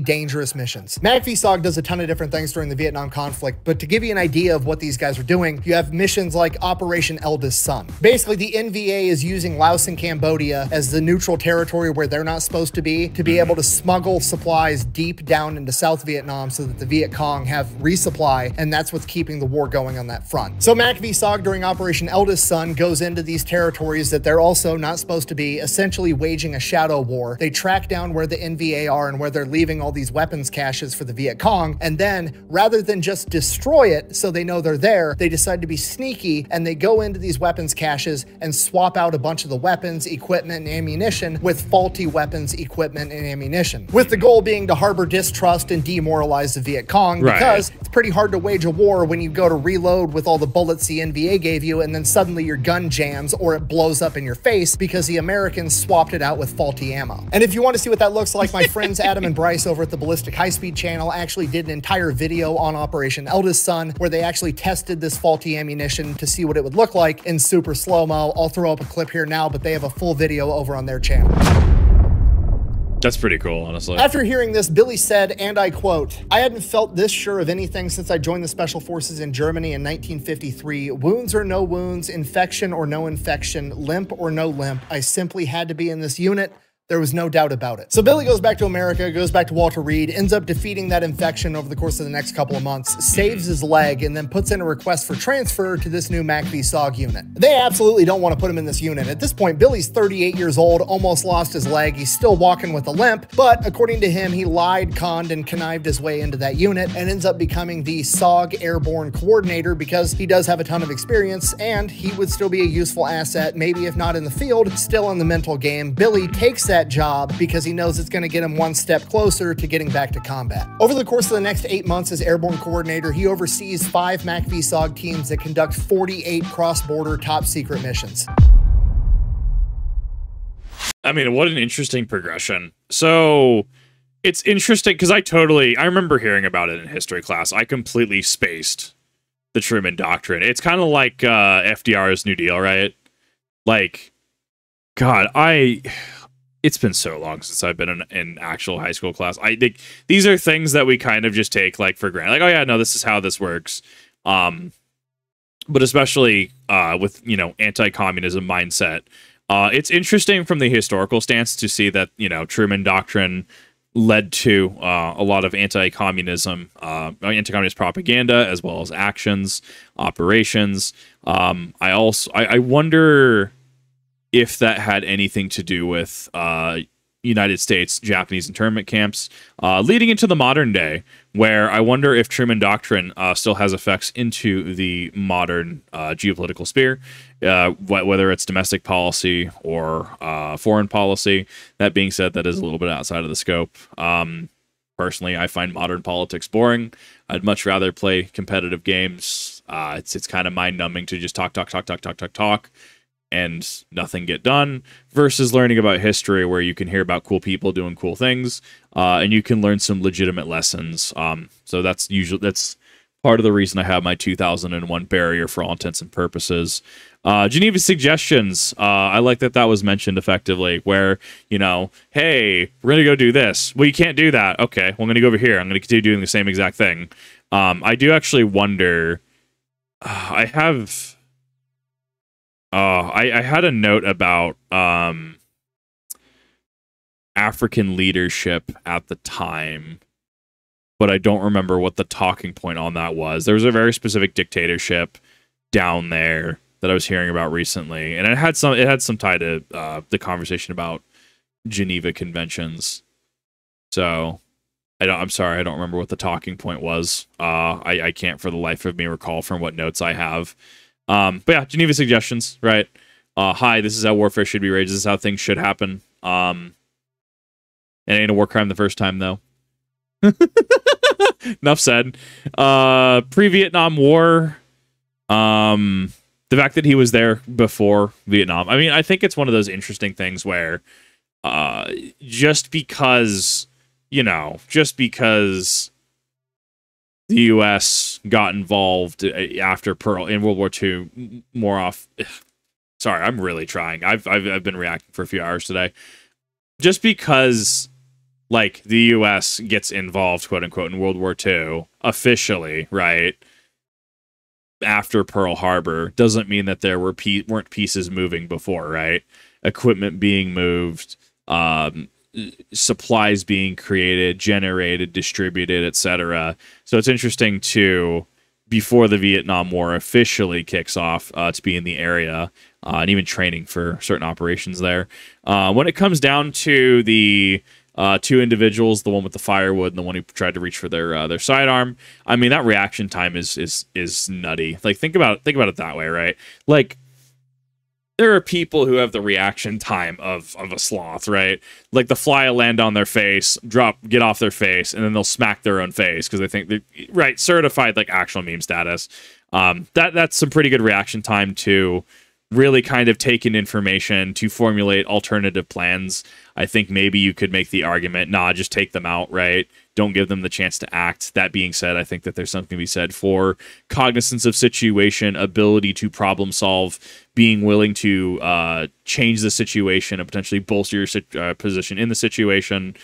dangerous missions. MACV SOG does a ton of different things during the Vietnam conflict, but to give you an idea of what these guys are doing, you have missions like Operation Eldest Son. Basically, the NVA is using Laos and Cambodia as the neutral territory where they're not supposed to be able to smuggle supplies deep down into South Vietnam so that the Viet Cong have resupply, and that's what's keeping the war going on that front. So MACV SOG during Operation Eldest Son goes into these territories that they're also not supposed to be, essentially waging a shadow war. They track down where the NVA are and where they're leaving all these weapons caches for the Viet Cong, and then rather than just destroy it so they know they're there, they decide to be sneaky, and they go into these weapons caches and swap out a bunch of the weapons, equipment, and ammunition with faulty weapons, equipment, and ammunition, with the goal being to harbor distrust and demoralize the Viet Cong, because it's pretty hard to wage a war when you go to reload with all the bullets the NVA gave you, and then suddenly your gun jams or it blows up in your face because the Americans swapped it out with faulty ammo. And if you want to see what that looks like, my friends Adam and Bryce over at the Ballistic High Speed channel actually did an entire video on Operation Eldest Son where they actually tested this faulty ammunition to see what it would look like in super slow-mo. I'll throw up a clip here now, but they have a full video over on their channel. That's pretty cool, honestly. After hearing this, Billy said, and I quote, "I hadn't felt this sure of anything since I joined the Special Forces in Germany in 1953. Wounds or no wounds, infection or no infection, limp or no limp. I simply had to be in this unit. There was no doubt about it. So Billy goes back to America, goes back to Walter Reed, ends up defeating that infection over the course of the next couple of months, saves his leg, and then puts in a request for transfer to this new MACV-SOG unit. They absolutely don't want to put him in this unit. At this point, Billy's 38 years old, almost lost his leg. He's still walking with a limp, but according to him, he lied, conned, and connived his way into that unit and ends up becoming the SOG Airborne Coordinator because he does have a ton of experience and he would still be a useful asset, maybe if not in the field, still in the mental game. Billy takes that job because he knows it's going to get him one step closer to getting back to combat. Over the course of the next 8 months as Airborne Coordinator, he oversees 5 MACV-SOG teams that conduct 48 cross-border top-secret missions. I mean, what an interesting progression. So it's interesting because I remember hearing about it in history class. I completely spaced the Truman Doctrine. It's kind of like FDR's New Deal, right? Like, God, it's been so long since I've been in actual high school class. I think these are things that we kind of just take like for granted. Like, oh yeah, no, this is how this works. But especially with, you know, anti-communism mindset, it's interesting from the historical stance to see that, you know, Truman Doctrine led to a lot of anti-communist propaganda as well as actions, operations. I wonder if that had anything to do with United States Japanese internment camps leading into the modern day, where I wonder if Truman Doctrine still has effects into the modern geopolitical sphere, whether it's domestic policy or foreign policy. That being said, that is a little bit outside of the scope. Personally, I find modern politics boring. I'd much rather play competitive games. It's kind of mind-numbing to just talk, and nothing get done, versus learning about history where you can hear about cool people doing cool things, and you can learn some legitimate lessons. So that's part of the reason I have my 2001 barrier for all intents and purposes. Geneva suggestions. I like that was mentioned effectively, where, you know, hey, we're going to go do this. Well, you can't do that. Okay, well, I'm going to go over here. I'm going to continue doing the same exact thing. I do actually wonder, I had a note about African leadership at the time, but I don't remember what the talking point on that was. There was a very specific dictatorship down there that I was hearing about recently, and it had some tie to the conversation about Geneva Conventions. So I'm sorry, I don't remember what the talking point was. I can't for the life of me recall from what notes I have. But yeah, Geneva suggestions, right? Hi, this is how warfare should be waged. This is how things should happen. It ain't a war crime the first time, though. Enough said. Pre-Vietnam War. The fact that he was there before Vietnam. I mean, I think it's one of those interesting things where just because the U.S. got involved after Pearl in World War II more off. Sorry, I'm really trying. I've been reacting for a few hours today. Just because, like, the U.S. gets involved, quote unquote, in World War II officially, right, after Pearl Harbor, doesn't mean that there weren't pieces moving before, right? Equipment being moved, supplies being created, generated, distributed, etc. So it's interesting to, before the Vietnam War officially kicks off, to be in the area and even training for certain operations there. When it comes down to the two individuals, the one with the firewood and the one who tried to reach for their sidearm, I mean, that reaction time is nutty. Like, think about it that way, right? Like, there are people who have the reaction time of a sloth, right? Like, the fly will land on their face, get off their face, and then they'll smack their own face because they think they're, right, certified, like, actual meme status. That's some pretty good reaction time to really kind of take in information to formulate alternative plans. I think maybe you could make the argument, nah, just take them out, right? Don't give them the chance to act. That being said, I think that there's something to be said for cognizance of situation, ability to problem solve, being willing to change the situation and potentially bolster your position in the situation.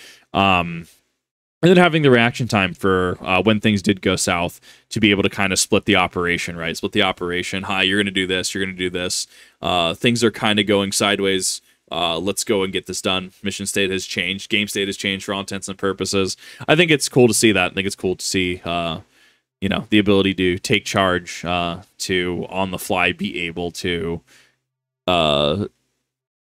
And then having the reaction time for when things did go south to be able to kind of split the operation, right? Split the operation. Hi, you're going to do this. You're going to do this. Things are kind of going sideways Let's go and get this done. Mission state has changed. Game state has changed for all intents and purposes. I think it's cool to see that. I think it's cool to see, you know, the ability to take charge, to on the fly be able to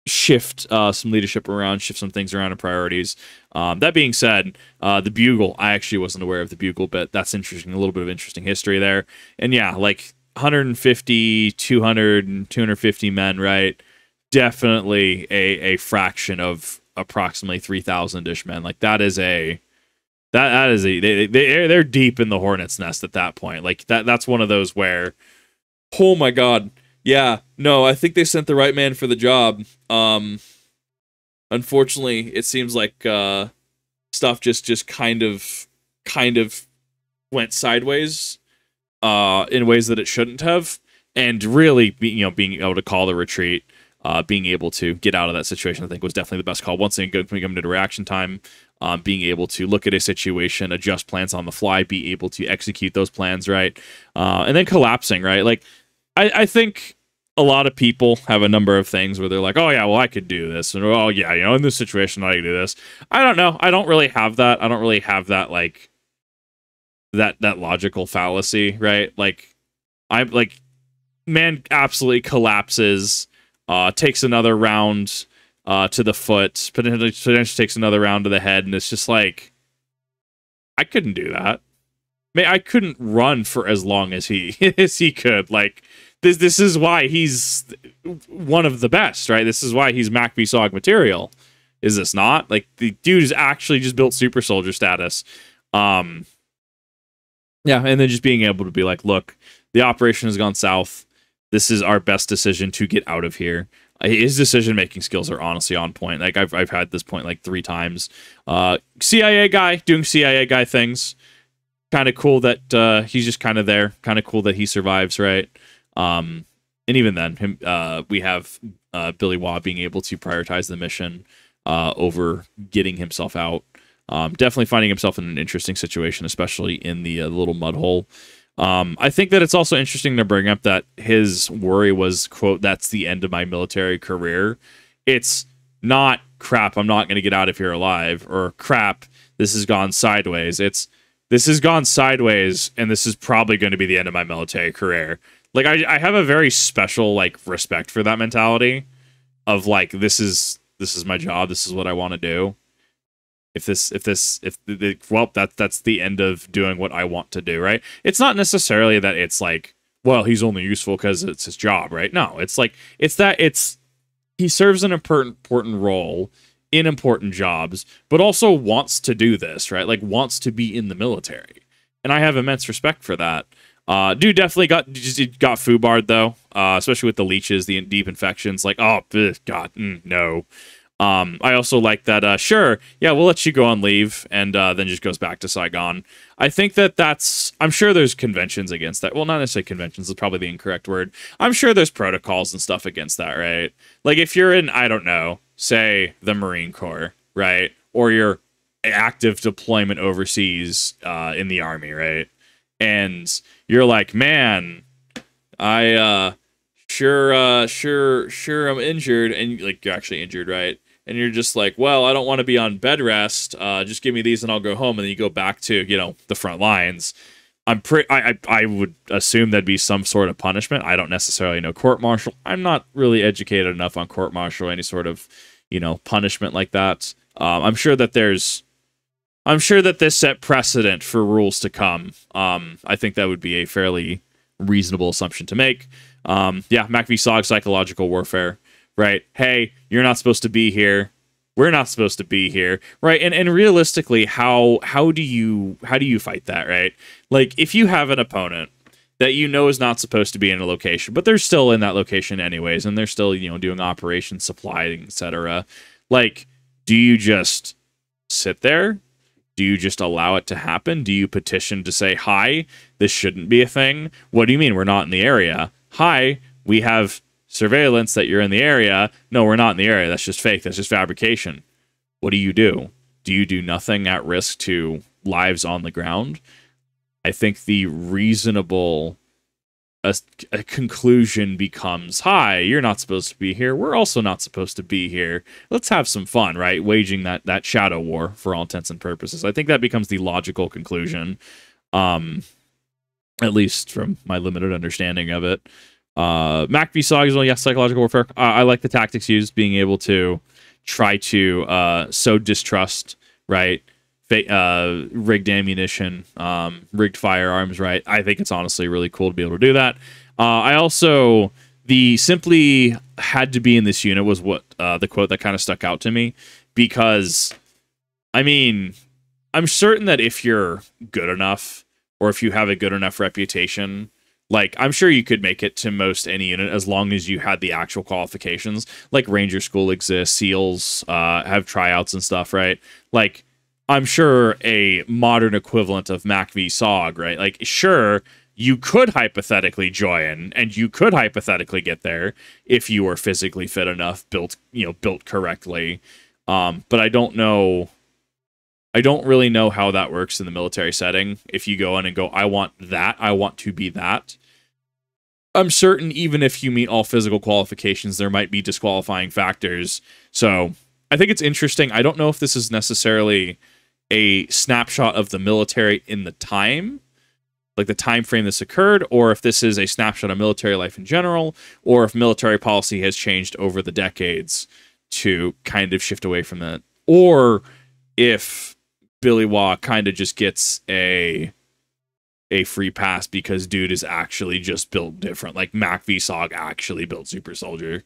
shift some leadership around, shift some things around in priorities. That being said, the Bugle, I actually wasn't aware of the Bugle, but that's interesting. A little bit of interesting history there. And yeah, like 150, 200, and 250 men, right? Definitely a fraction of approximately 3,000-ish men. Like that is a they're deep in the hornet's nest at that point. Like that's one of those where, oh my god, yeah, no, I think they sent the right man for the job. Unfortunately, it seems like stuff just kind of went sideways in ways that it shouldn't have, and really being able to call the retreat. Being able to get out of that situation, I think, was definitely the best call. Once again, coming to reaction time, being able to look at a situation, adjust plans on the fly, be able to execute those plans, right? And then collapsing, right? Like, I think a lot of people have a number of things where they're like, oh, yeah, well, I could do this. And, oh, yeah, you know, in this situation, I can do this. I don't know. I don't really have that. I don't really have that, like, that logical fallacy, right? Like, I'm like, man absolutely collapses, takes another round to the foot, potentially takes another round to the head, and it's just like, I couldn't do that. I couldn't run for as long as he could. Like, this is why he's one of the best, right? This is why he's MacVSOG material. Is this not? Like, the dude is actually just built super soldier status. Yeah, and then just being able to be like, look, the operation has gone south. This is our best decision to get out of here. His decision-making skills are honestly on point. Like, I've had this point like 3 times. CIA guy doing CIA guy things. Kind of cool that he's just kind of there. Kind of cool that he survives, right? And even then, we have Billy Waugh being able to prioritize the mission over getting himself out. Definitely finding himself in an interesting situation, especially in the little mud hole. I think that it's also interesting to bring up that his worry was, quote, that's the end of my military career. It's not, crap, I'm not going to get out of here alive, or crap, this has gone sideways. It's, this has gone sideways, and this is probably going to be the end of my military career. Like, I have a very special, like, respect for that mentality of, like, this is my job, this is what I want to do. Well, that's the end of doing what I want to do, right? It's not necessarily that it's like, well, he's only useful because it's his job, right? No, it's like, he serves an important role in important jobs, but also wants to do this, right? Like, wants to be in the military. And I have immense respect for that. Dude definitely got foobarred, though, especially with the leeches, the deep infections. Like, oh, God, no. I also like that, sure, yeah, we'll let you go on leave, and then just goes back to Saigon. I think that's, I'm sure there's conventions against that. Well, not necessarily conventions, is probably the incorrect word. I'm sure there's protocols and stuff against that, right? Like, if you're in, I don't know, say, the Marine Corps, right? Or you're active deployment overseas in the Army, right? And you're like, man, I sure I'm injured, and like, you're actually injured, right? And you're just like, well, I don't want to be on bed rest. Just give me these and I'll go home. And then you go back to, you know, the front lines. I would assume that'd be some sort of punishment. I don't necessarily know court-martial. I'm not really educated enough on court-martial, any sort of, you know, punishment like that. I'm sure that this set precedent for rules to come. I think that would be a fairly reasonable assumption to make. Yeah, MacVSOG psychological warfare, right? Hey, you're not supposed to be here. We're not supposed to be here, right? And realistically, how do you fight that, right? Like, if you have an opponent that you know is not supposed to be in a location, but they're still in that location anyways, and they're still, you know, doing operations, supplying, etc. Like, do you just sit there? Do you just allow it to happen? Do you petition to say, hi, this shouldn't be a thing? What do you mean we're not in the area? Hi, we have surveillance that you're in the area. No, we're not in the area. That's just fake. That's just fabrication. What do? Do you do nothing at risk to lives on the ground? I think the reasonable a conclusion becomes, hi, you're not supposed to be here. We're also not supposed to be here. Let's have some fun, right? Waging that shadow war for all intents and purposes. I think that becomes the logical conclusion, at least from my limited understanding of it. Mac v SOG as well, yes, psychological warfare. I like the tactics used, being able to try to sow distrust, right? Rigged ammunition, rigged firearms, right? I think it's honestly really cool to be able to do that. I also, the simply had to be in this unit was what the quote that kind of stuck out to me, because, I mean, I'm certain that if you're good enough, or if you have a good enough reputation, like, I'm sure you could make it to most any unit as long as you had the actual qualifications. Like, Ranger School exists, SEALs have tryouts and stuff, right? Like, I'm sure a modern equivalent of Mac v SOG, right? Like, sure, you could hypothetically join, and you could hypothetically get there if you were physically fit enough, built correctly. But I don't know. I don't really know how that works in the military setting. If you go in and go, I want that, I want to be that. I'm certain even if you meet all physical qualifications, there might be disqualifying factors. So I think it's interesting. I don't know if this is necessarily a snapshot of the military in the time, like the time frame this occurred, or if this is a snapshot of military life in general, or if military policy has changed over the decades to kind of shift away from that, or if Billy Waugh kind of just gets a free pass because dude is actually just built different. Like Mac v SOG actually built Super Soldier.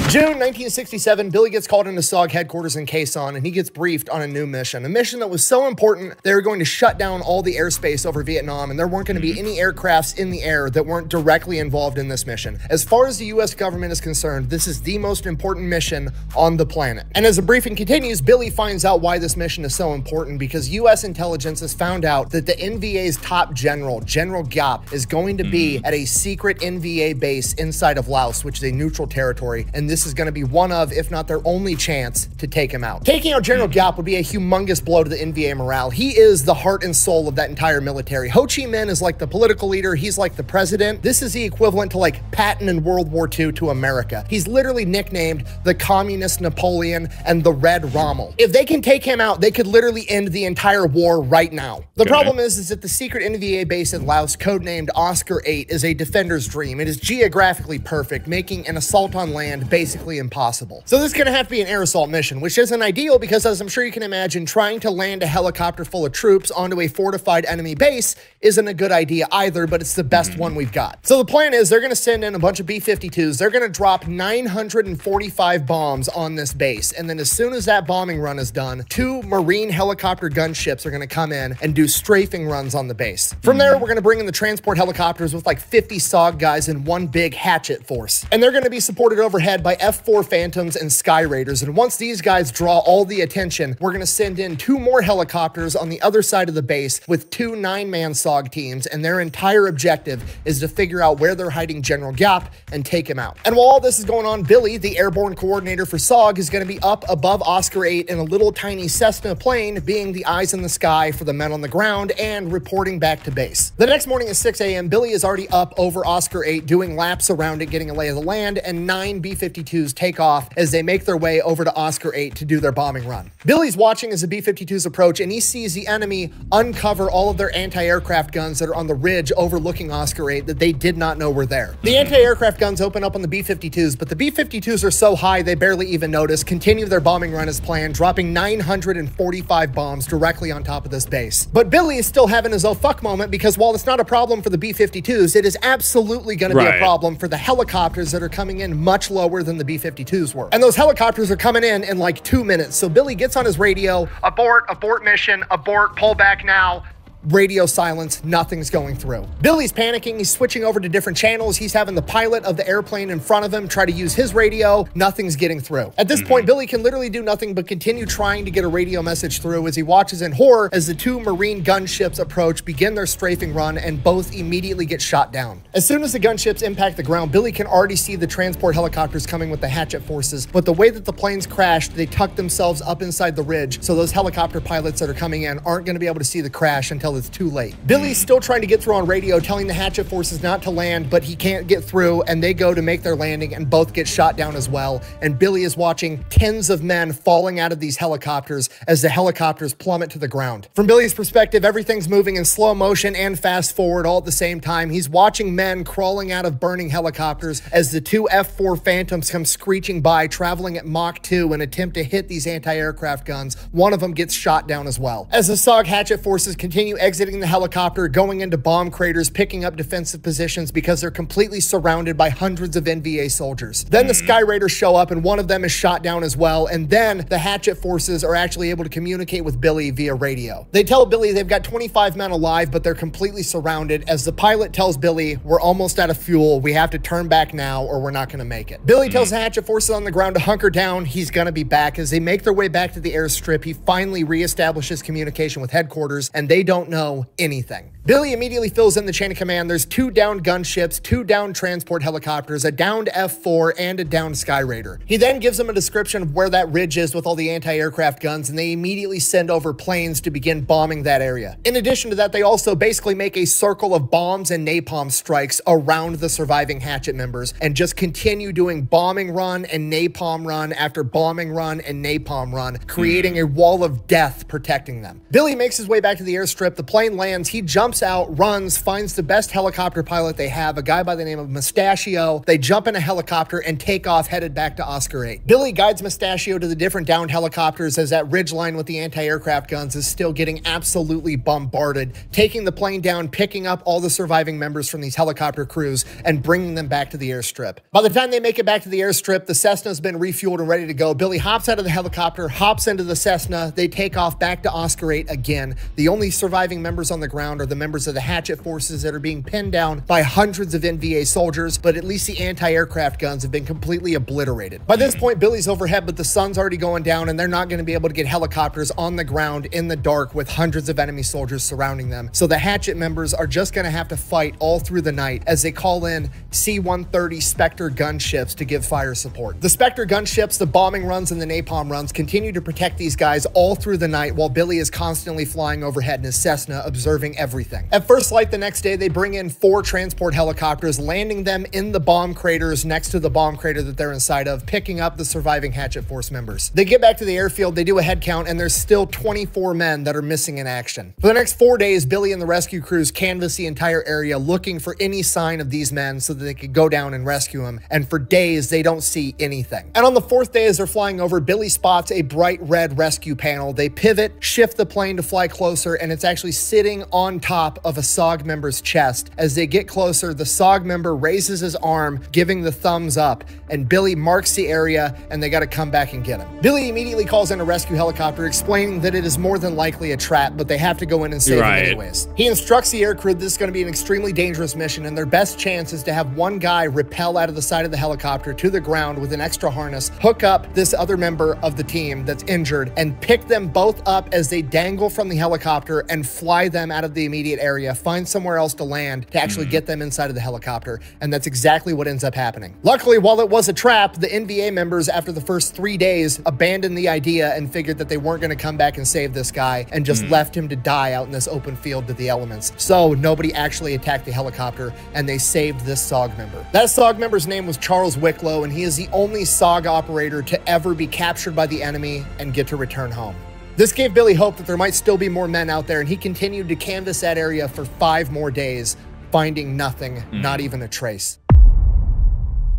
June 1967, Billy gets called into SOG headquarters in Quezon, and he gets briefed on a new mission. A mission that was so important, they were going to shut down all the airspace over Vietnam, and there weren't going to be any aircrafts in the air that weren't directly involved in this mission. As far as the US government is concerned, this is the most important mission on the planet. And as the briefing continues, Billy finds out why this mission is so important, because US intelligence has found out that the NVA's top general, General Giap, is going to be at a secret NVA base inside of Laos, which is a neutral territory, and this is going to be one of, if not their only chance to take him out. Taking out General Giap would be a humongous blow to the NVA morale. He is the heart and soul of that entire military. Ho Chi Minh is like the political leader. He's like the president. This is the equivalent to like Patton in World War II to America. He's literally nicknamed the Communist Napoleon and the Red Rommel. If they can take him out, they could literally end the entire war right now. The problem is that the secret NVA base in Laos, codenamed Oscar 8, is a defender's dream. It is geographically perfect, making an assault on land basically impossible. So this is going to have to be an air assault mission, which isn't ideal because, as I'm sure you can imagine, trying to land a helicopter full of troops onto a fortified enemy base isn't a good idea either, but it's the best one we've got. So the plan is they're going to send in a bunch of B-52s. They're going to drop 945 bombs on this base, and then as soon as that bombing run is done, 2 Marine helicopter gunships are going to come in and do strafing runs on the base. From there, we're going to bring in the transport helicopters with like 50 SOG guys in one big hatchet force, and they're going to be supported overhead by F-4 Phantoms and Sky Raiders. And once these guys draw all the attention, we're going to send in 2 more helicopters on the other side of the base with 2 9-man SOG teams, and their entire objective is to figure out where they're hiding General Giap and take him out. And while all this is going on, Billy, the airborne coordinator for SOG, is going to be up above Oscar 8 in a little tiny Cessna plane, being the eyes in the sky for the men on the ground and reporting back to base. The next morning at 6 a.m., Billy is already up over Oscar 8 doing laps around it, getting a lay of the land, and 9 B-52s take off as they make their way over to Oscar 8 to do their bombing run. Billy's watching as the B-52s approach, and he sees the enemy uncover all of their anti-aircraft guns that are on the ridge overlooking Oscar 8 that they did not know were there. The anti-aircraft guns open up on the B-52s, but the B-52s are so high they barely even notice, continue their bombing run as planned, dropping 945 bombs directly on top of this base. But Billy is still having his oh fuck moment, because while it's not a problem for the B-52s, it is absolutely going to be a problem for the helicopters that are coming in much lower than the B-52s were. And those helicopters are coming in like 2 minutes. So Billy gets on his radio, abort mission, abort, pull back now. Radio silence, nothing's going through. Billy's panicking, he's switching over to different channels, he's having the pilot of the airplane in front of him try to use his radio, nothing's getting through. At this point, Billy can literally do nothing but continue trying to get a radio message through as he watches in horror as the 2 Marine gunships approach, begin their strafing run, and both immediately get shot down. As soon as the gunships impact the ground, Billy can already see the transport helicopters coming with the hatchet forces, but the way that the planes crashed, they tucked themselves up inside the ridge, so those helicopter pilots that are coming in aren't going to be able to see the crash until until it's too late. Billy's still trying to get through on radio, telling the hatchet forces not to land, but he can't get through, and they go to make their landing and both get shot down as well. And Billy is watching tens of men falling out of these helicopters as the helicopters plummet to the ground. From Billy's perspective, everything's moving in slow motion and fast forward all at the same time. He's watching men crawling out of burning helicopters as the two F-4 Phantoms come screeching by, traveling at Mach 2 and attempt to hit these anti-aircraft guns. One of them gets shot down as well. As the SOG hatchet forces continue exiting the helicopter, going into bomb craters, picking up defensive positions because they're completely surrounded by hundreds of NVA soldiers. Then the Sky Raiders show up and one of them is shot down as well, and then the hatchet forces are actually able to communicate with Billy via radio. They tell Billy they've got 25 men alive, but they're completely surrounded as the pilot tells Billy, we're almost out of fuel, we have to turn back now or we're not going to make it. Billy tells the hatchet forces on the ground to hunker down, he's going to be back. As they make their way back to the airstrip, he finally reestablishes communication with headquarters and they don't know anything. Billy immediately fills in the chain of command. There's 2 downed gunships, 2 downed transport helicopters, a downed F-4, and a downed Sky Raider. He then gives them a description of where that ridge is with all the anti-aircraft guns, and they immediately send over planes to begin bombing that area. In addition to that, they also basically make a circle of bombs and napalm strikes around the surviving hatchet members and just continue doing bombing run and napalm run after bombing run and napalm run, creating a wall of death protecting them. Billy makes his way back to the airstrip. The plane lands. He jumps out, runs, finds the best helicopter pilot they have, a guy by the name of Mustachio. They jump in a helicopter and take off, headed back to Oscar 8. Billy guides Mustachio to the different downed helicopters as that ridge line with the anti-aircraft guns is still getting absolutely bombarded, taking the plane down, picking up all the surviving members from these helicopter crews and bringing them back to the airstrip. By the time they make it back to the airstrip, the Cessna's been refueled and ready to go. Billy hops out of the helicopter, hops into the Cessna. They take off back to Oscar 8 again. The only surviving members on the ground are the members of the hatchet forces that are being pinned down by hundreds of NVA soldiers, but at least the anti-aircraft guns have been completely obliterated. By this point, Billy's overhead, but the sun's already going down and they're not going to be able to get helicopters on the ground in the dark with hundreds of enemy soldiers surrounding them. So the hatchet members are just going to have to fight all through the night as they call in C-130 Spectre gunships to give fire support. The Spectre gunships, the bombing runs and the napalm runs continue to protect these guys all through the night while Billy is constantly flying overhead in his Cessna, observing everything. At first light the next day, they bring in 4 transport helicopters, landing them in the bomb craters next to the bomb crater that they're inside of, picking up the surviving hatchet force members. They get back to the airfield, they do a head count, and there's still 24 men that are missing in action. For the next 4 days, Billy and the rescue crews canvass the entire area looking for any sign of these men so that they could go down and rescue them, and for days they don't see anything. And on the 4th day, as they're flying over, Billy spots a bright red rescue panel. They pivot, shift the plane to fly closer, and it's actually sitting on top of a SOG member's chest. As they get closer, the SOG member raises his arm, giving the thumbs up, and Billy marks the area and they got to come back and get him. Billy immediately calls in a rescue helicopter, explaining that it is more than likely a trap, but they have to go in and save him anyways. He instructs the aircrew this is going to be an extremely dangerous mission, and their best chance is to have one guy rappel out of the side of the helicopter to the ground with an extra harness, hook up this other member of the team that's injured, and pick them both up as they dangle from the helicopter and fly them out of the immediate area, find somewhere else to land to actually get them inside of the helicopter, and that's exactly what ends up happening. Luckily, while it was a trap, the NVA members, after the first 3 days, abandoned the idea and figured that they weren't going to come back and save this guy and just left him to die out in this open field to the elements. So nobody actually attacked the helicopter and they saved this SOG member. That SOG member's name was Charles Wicklow, and he is the only SOG operator to ever be captured by the enemy and get to return home. This gave Billy hope that there might still be more men out there, and he continued to canvass that area for 5 more days, finding nothing, not even a trace.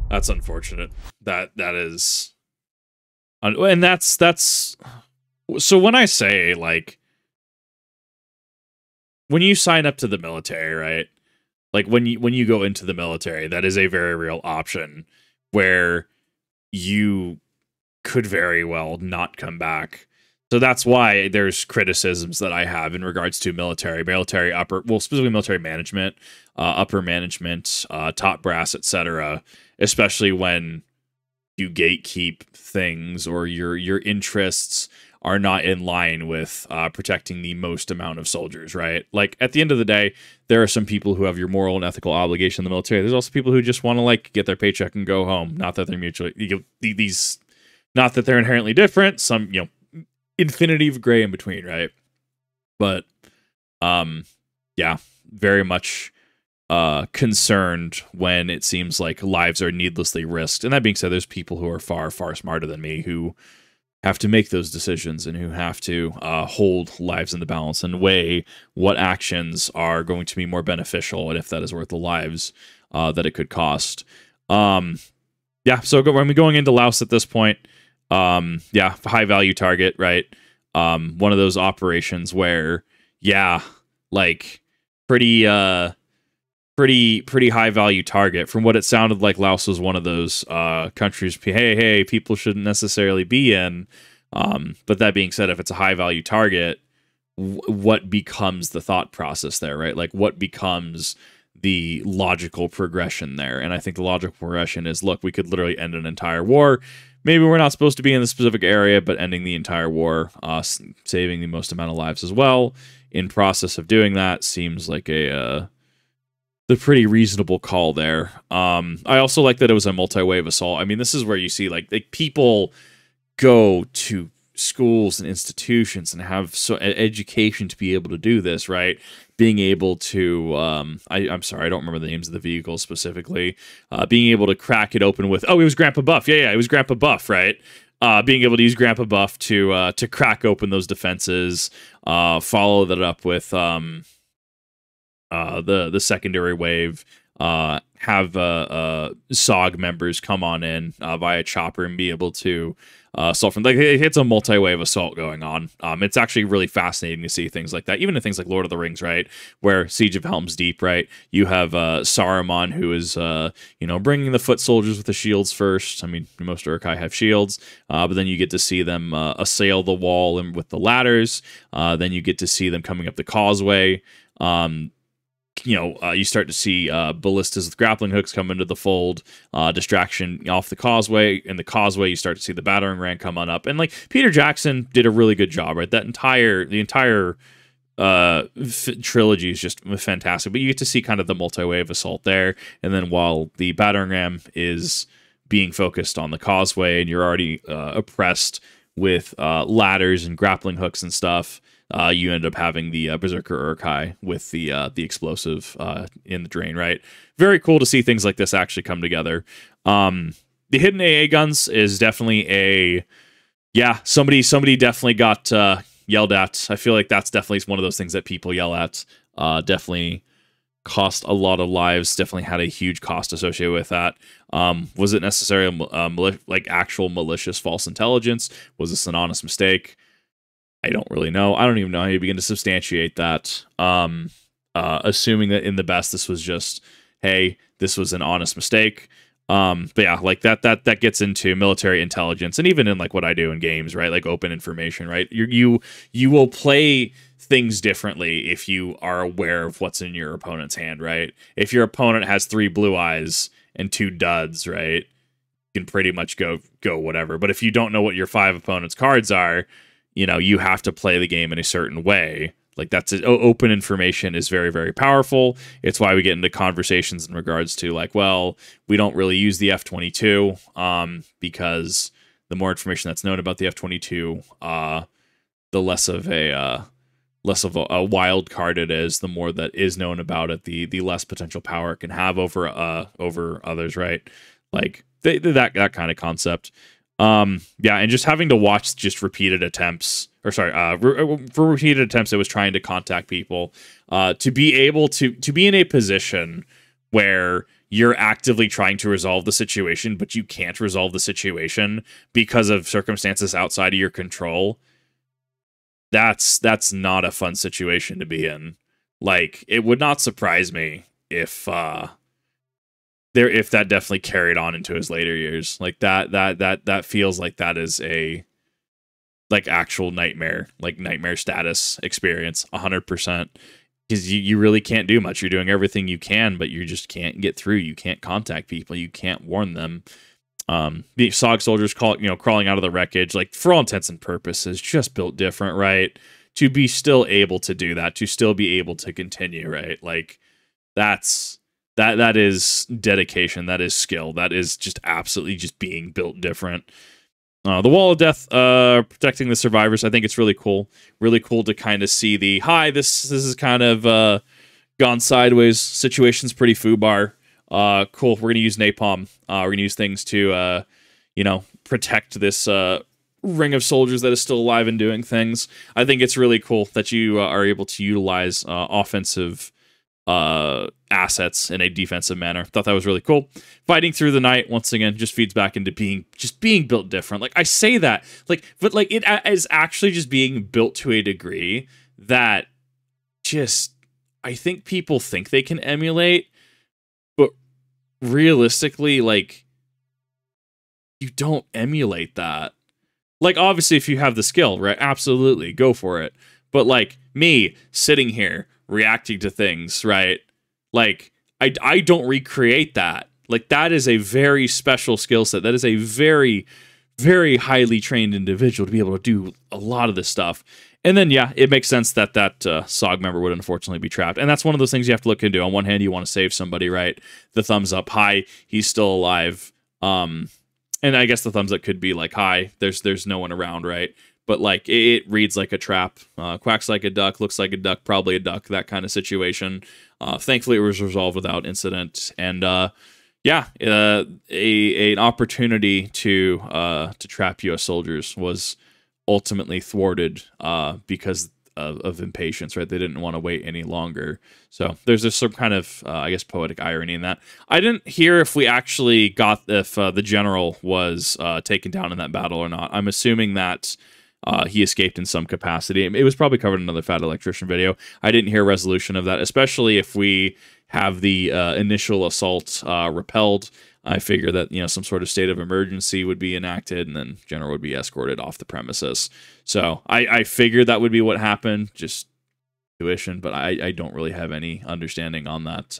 That's unfortunate. That is, and that's. So when I say, like, when you sign up to the military, right? Like when you go into the military, that is a very real option where you could very well not come back. So that's why there's criticisms that I have in regards to military upper, well, specifically military management, upper management, top brass, etc. Especially when you gatekeep things or your interests are not in line with protecting the most amount of soldiers, right? Like, at the end of the day, there are some people who have your moral and ethical obligation in the military. There's also people who just want to, like, get their paycheck and go home. Not that they're mutually, not that they're inherently different. Some, infinity of gray in between, right? But Yeah, very much concerned when it seems like lives are needlessly risked. And that being said, there's people who are far, far smarter than me who have to make those decisions and who have to hold lives in the balance and weigh what actions are going to be more beneficial and if that is worth the lives that it could cost. Yeah, so when we're going into Laos at this point, yeah, high value target, right? One of those operations where, yeah, like pretty high value target. From what it sounded like, Laos was one of those countries, hey, people shouldn't necessarily be in. But that being said, if it's a high value target, what becomes the thought process there, right? Like what becomes the logical progression there? And I think the logical progression is, look, we could literally end an entire war. Maybe we're not supposed to be in the specific area, but ending the entire war, saving the most amount of lives as well. In process of doing that seems like the pretty reasonable call there. I also like that it was a multi-wave assault. I mean, this is where you see like people go to schools and institutions and have education to be able to do this, right? Being able to, I'm sorry, I don't remember the names of the vehicles specifically. Being able to crack it open with, oh, it was Grandpa Buff. Yeah, it was Grandpa Buff, right? Being able to use Grandpa Buff to crack open those defenses, follow that up with the secondary wave, have SOG members come on in via chopper and be able to assault from, like, it's a multi-wave assault going on. It's actually really fascinating to see things like that, even in things like Lord of the Rings, right, where Siege of Helm's Deep, right, you have Saruman, who is bringing the foot soldiers with the shields first. I mean, most Uruk-hai have shields, but then you get to see them assail the wall and with the ladders. Then you get to see them coming up the causeway. You start to see ballistas with grappling hooks come into the fold, distraction off the causeway. In the causeway, you start to see the battering ram come on up. And like Peter Jackson did a really good job, right? The entire trilogy is just fantastic. But you get to see kind of the multi-wave assault there. And then while the battering ram is being focused on the causeway and you're already oppressed with ladders and grappling hooks and stuff, you end up having the Berserker Uruk-hai with the explosive in the drain, right? Very cool to see things like this actually come together. The hidden AA guns is definitely somebody definitely got yelled at. I feel like that's definitely one of those things that people yell at. Definitely cost a lot of lives, definitely had a huge cost associated with that. Was it necessarily actual malicious false intelligence? Was this an honest mistake? I don't really know. I don't even know how you begin to substantiate that. Assuming that in the best, this was just, hey, this was an honest mistake. But yeah, like that gets into military intelligence, and even in like what I do in games, right? Like open information, right? You will play things differently if you are aware of what's in your opponent's hand, right? If your opponent has 3 blue eyes and 2 duds, right, you can pretty much go whatever. But if you don't know what your 5 opponent's cards are, you have to play the game in a certain way. Like that's open information is very, very powerful. It's why we get into conversations in regards to like, well, we don't really use the F-22 because the more information that's known about the F-22, the less of a wild card it is. The more that is known about it, the less potential power it can have over others, right? Like that kind of concept. And just having to watch just repeated attempts, for repeated attempts, it was trying to contact people, to be able to be in a position where you're actively trying to resolve the situation, but you can't resolve the situation because of circumstances outside of your control. That's not a fun situation to be in. Like, it would not surprise me if that definitely carried on into his later years. Like that feels like that is a actual nightmare status experience, 100%. Because you really can't do much. You're doing everything you can, but you just can't get through. You can't contact people. You can't warn them. The SOG soldiers crawling out of the wreckage, like for all intents and purposes, just built different, right? To be still able to do that, to still be able to continue, right? Like that is dedication, that is skill, that is just absolutely just being built different. The Wall of Death, protecting the survivors. I think it's really cool. Really cool to kind of see the, hi, this is kind of gone sideways. Situation's pretty foobar. Cool. We're going to use napalm. We're going to use things to, you know, protect this ring of soldiers that is still alive and doing things. I think it's really cool that you are able to utilize offensive assets in a defensive manner. Thought that was really cool. Fighting through the night, once again, just feeds back into being built different. Like, I say that, like, but like it is actually just being built to a degree that just, I think people think they can emulate, but realistically, like, you don't emulate that. Like, obviously, if you have the skill, right? Absolutely, go for it. But like me sitting here reacting to things, right? Like, I don't recreate that. Like, that is a very special skill set. That is a very, very highly trained individual to be able to do a lot of this stuff. And then, yeah, it makes sense that SOG member would unfortunately be trapped. And that's one of those things you have to look into. On one hand, you want to save somebody, right? The thumbs up, hi, he's still alive. And I guess the thumbs up could be like, hi, there's no one around, right? But like, it reads like a trap, quacks like a duck, looks like a duck, probably a duck, that kind of situation. Thankfully, it was resolved without incident. And yeah, an opportunity to trap U.S. soldiers was ultimately thwarted because of impatience, right? They didn't want to wait any longer. So there's just some kind of, I guess, poetic irony in that. I didn't hear if we actually got, if the general was taken down in that battle or not. I'm assuming that he escaped in some capacity. It was probably covered in another Fat Electrician video. I didn't hear a resolution of that, especially if we have the initial assault repelled. I figure that, you know, some sort of state of emergency would be enacted, and then General would be escorted off the premises. So I figured that would be what happened, just tuition, but I don't really have any understanding on that,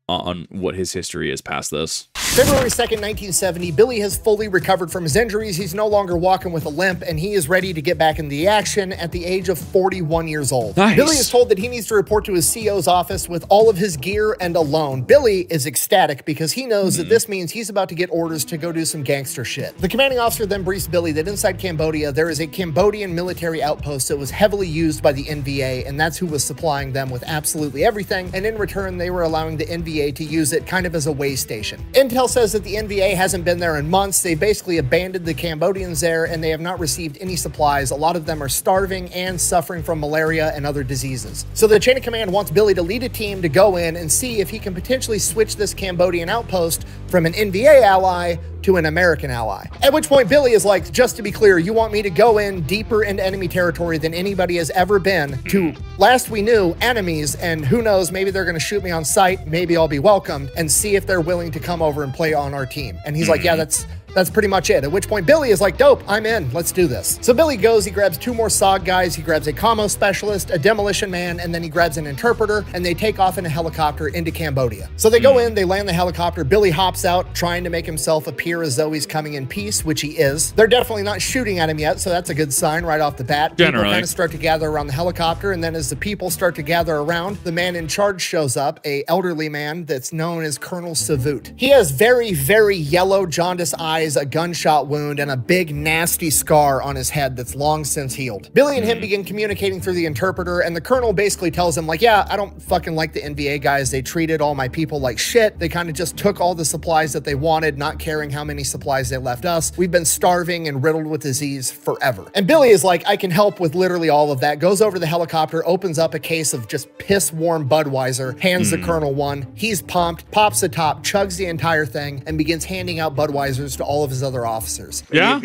on what his history is past this. February 2nd, 1970, Billy has fully recovered from his injuries. He's no longer walking with a limp, and he is ready to get back in the action at the age of 41 years old. Nice. Billy is told that he needs to report to his CO's office with all of his gear and alone. Billy is ecstatic because he knows that this means he's about to get orders to go do some gangster shit. The commanding officer then briefs Billy that inside Cambodia, there is a Cambodian military outpost that was heavily used by the NVA, and that's who was supplying them with absolutely everything, and in return, they were allowing the NVA to use it kind of as a way station. Intel says that the NVA hasn't been there in months. They basically abandoned the Cambodians there, and they have not received any supplies. A lot of them are starving and suffering from malaria and other diseases. So the chain of command wants Billy to lead a team to go in and see if he can potentially switch this Cambodian outpost from an NVA ally to an American ally. At which point Billy is like, just to be clear, you want me to go in deeper into enemy territory than anybody has ever been to, last we knew, enemies, and who knows, maybe they're gonna shoot me on sight, maybe I'll be welcomed, and see if they're willing to come over and play on our team. And he's like, yeah, that's pretty much it. At which point Billy is like, dope, I'm in, let's do this. So Billy goes, he grabs 2 more SOG guys, he grabs a commo specialist, a demolition man, and then he grabs an interpreter, and they take off in a helicopter into Cambodia. So they go in, they land the helicopter, Billy hops out, trying to make himself appear as though he's coming in peace, which he is. They're definitely not shooting at him yet, so that's a good sign right off the bat. Generally. People kind of start to gather around the helicopter, and then as the people start to gather around, the man in charge shows up, a elderly man that's known as Colonel Savut. He has very, very yellow jaundice eyes, a gunshot wound, and a big nasty scar on his head that's long since healed. Billy and him begin communicating through the interpreter, and the colonel basically tells him like, yeah, I don't fucking like the NVA guys. They treated all my people like shit. They kind of just took all the supplies that they wanted, not caring how many supplies they left us. We've been starving and riddled with disease forever. And Billy is like, I can help with literally all of that. Goes over to the helicopter, opens up a case of just piss warm Budweiser, hands the colonel one. He's pumped, pops the top, chugs the entire thing, and begins handing out Budweisers to all of his other officers. Yeah.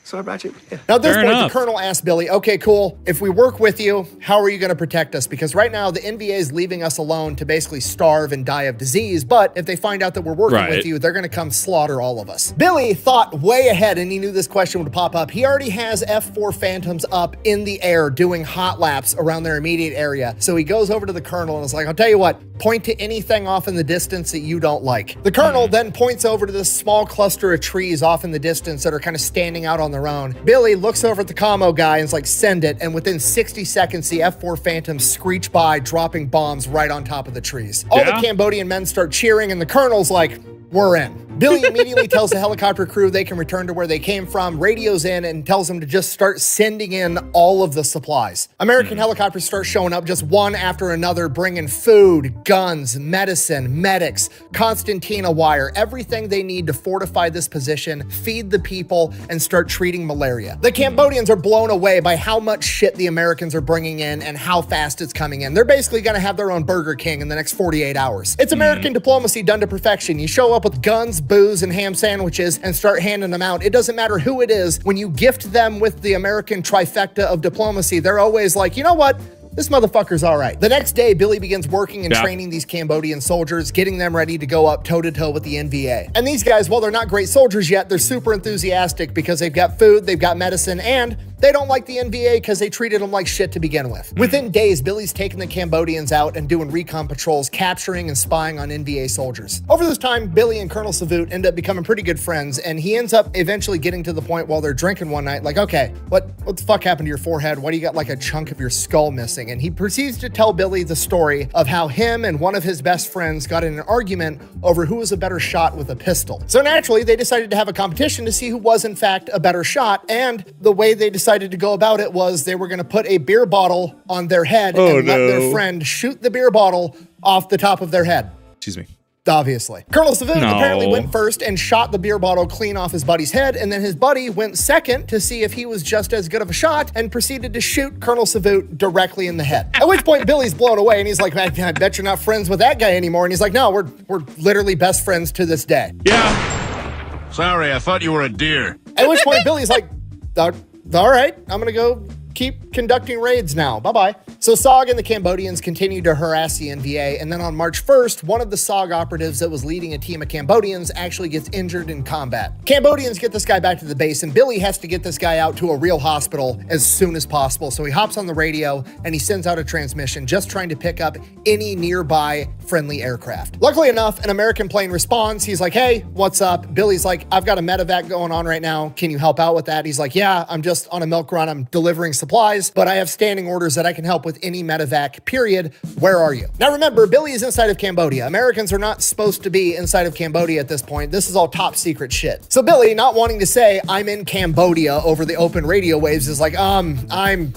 So I brought you. Yeah. Now at this Fair point, enough. the colonel asks Billy, okay, cool, if we work with you, how are you going to protect us? Because right now the NVA is leaving us alone to basically starve and die of disease, but if they find out that we're working with you, they're going to come slaughter all of us. Billy thought way ahead, and he knew this question would pop up. He already has F4 Phantoms up in the air doing hot laps around their immediate area. So he goes over to the colonel and is like, I'll tell you what, point to anything off in the distance that you don't like. The colonel then points over to this small cluster of trees off in the distance that are kind of standing out on their own. Billy looks over at the commo guy and is like, send it, and within 60 seconds, the F4 Phantoms screech by, dropping bombs right on top of the trees. All the Cambodian men start cheering, and the colonel's like, we're in. Billy immediately tells the helicopter crew they can return to where they came from, radios in, and tells them to just start sending in all of the supplies. American helicopters start showing up just one after another, bringing food, guns, medicine, medics, concertina wire, everything they need to fortify this position, feed the people, and start treating malaria. The Cambodians are blown away by how much shit the Americans are bringing in and how fast it's coming in. They're basically gonna have their own Burger King in the next 48 hours. It's American diplomacy done to perfection. You show up with guns, booze, and ham sandwiches and start handing them out. It doesn't matter who it is. When you gift them with the American trifecta of diplomacy, they're always like, you know what? This motherfucker's all right. The next day, Billy begins working and training these Cambodian soldiers, getting them ready to go up toe-to-toe with the NVA. And these guys, while they're not great soldiers yet, they're super enthusiastic because they've got food, they've got medicine, and they don't like the NVA because they treated them like shit to begin with. Within days, Billy's taking the Cambodians out and doing recon patrols, capturing and spying on NVA soldiers. Over this time, Billy and Colonel Savut end up becoming pretty good friends, and he ends up eventually getting to the point while they're drinking one night, like, okay, what the fuck happened to your forehead? Why do you got like a chunk of your skull missing? And he proceeds to tell Billy the story of how him and one of his best friends got in an argument over who was a better shot with a pistol. So naturally, they decided to have a competition to see who was in fact a better shot, and the way they decided to go about it was they were going to put a beer bottle on their head and let their friend shoot the beer bottle off the top of their head. Excuse me. Obviously. Colonel Savut apparently went first and shot the beer bottle clean off his buddy's head, and then his buddy went second to see if he was just as good of a shot and proceeded to shoot Colonel Savut directly in the head. At which point Billy's blown away and he's like, man, I bet you're not friends with that guy anymore. And he's like, no, we're literally best friends to this day. Yeah. Sorry, I thought you were a deer. At which point Billy's like, all right, I'm gonna go keep conducting raids now. Bye-bye. So SOG and the Cambodians continued to harass the NVA, and then on March 1st, one of the SOG operatives that was leading a team of Cambodians actually gets injured in combat. Cambodians get this guy back to the base, and Billy has to get this guy out to a real hospital as soon as possible. So he hops on the radio and he sends out a transmission just trying to pick up any nearby friendly aircraft. Luckily enough, an American plane responds. He's like, hey, what's up? Billy's like, I've got a medevac going on right now. Can you help out with that? He's like, yeah, I'm just on a milk run. I'm delivering supplies, but I have standing orders that I can help with any medevac, period. Where are you? Now remember, Billy is inside of Cambodia. Americans are not supposed to be inside of Cambodia at this point. This is all top secret shit. So Billy, not wanting to say I'm in Cambodia over the open radio waves, is like, I'm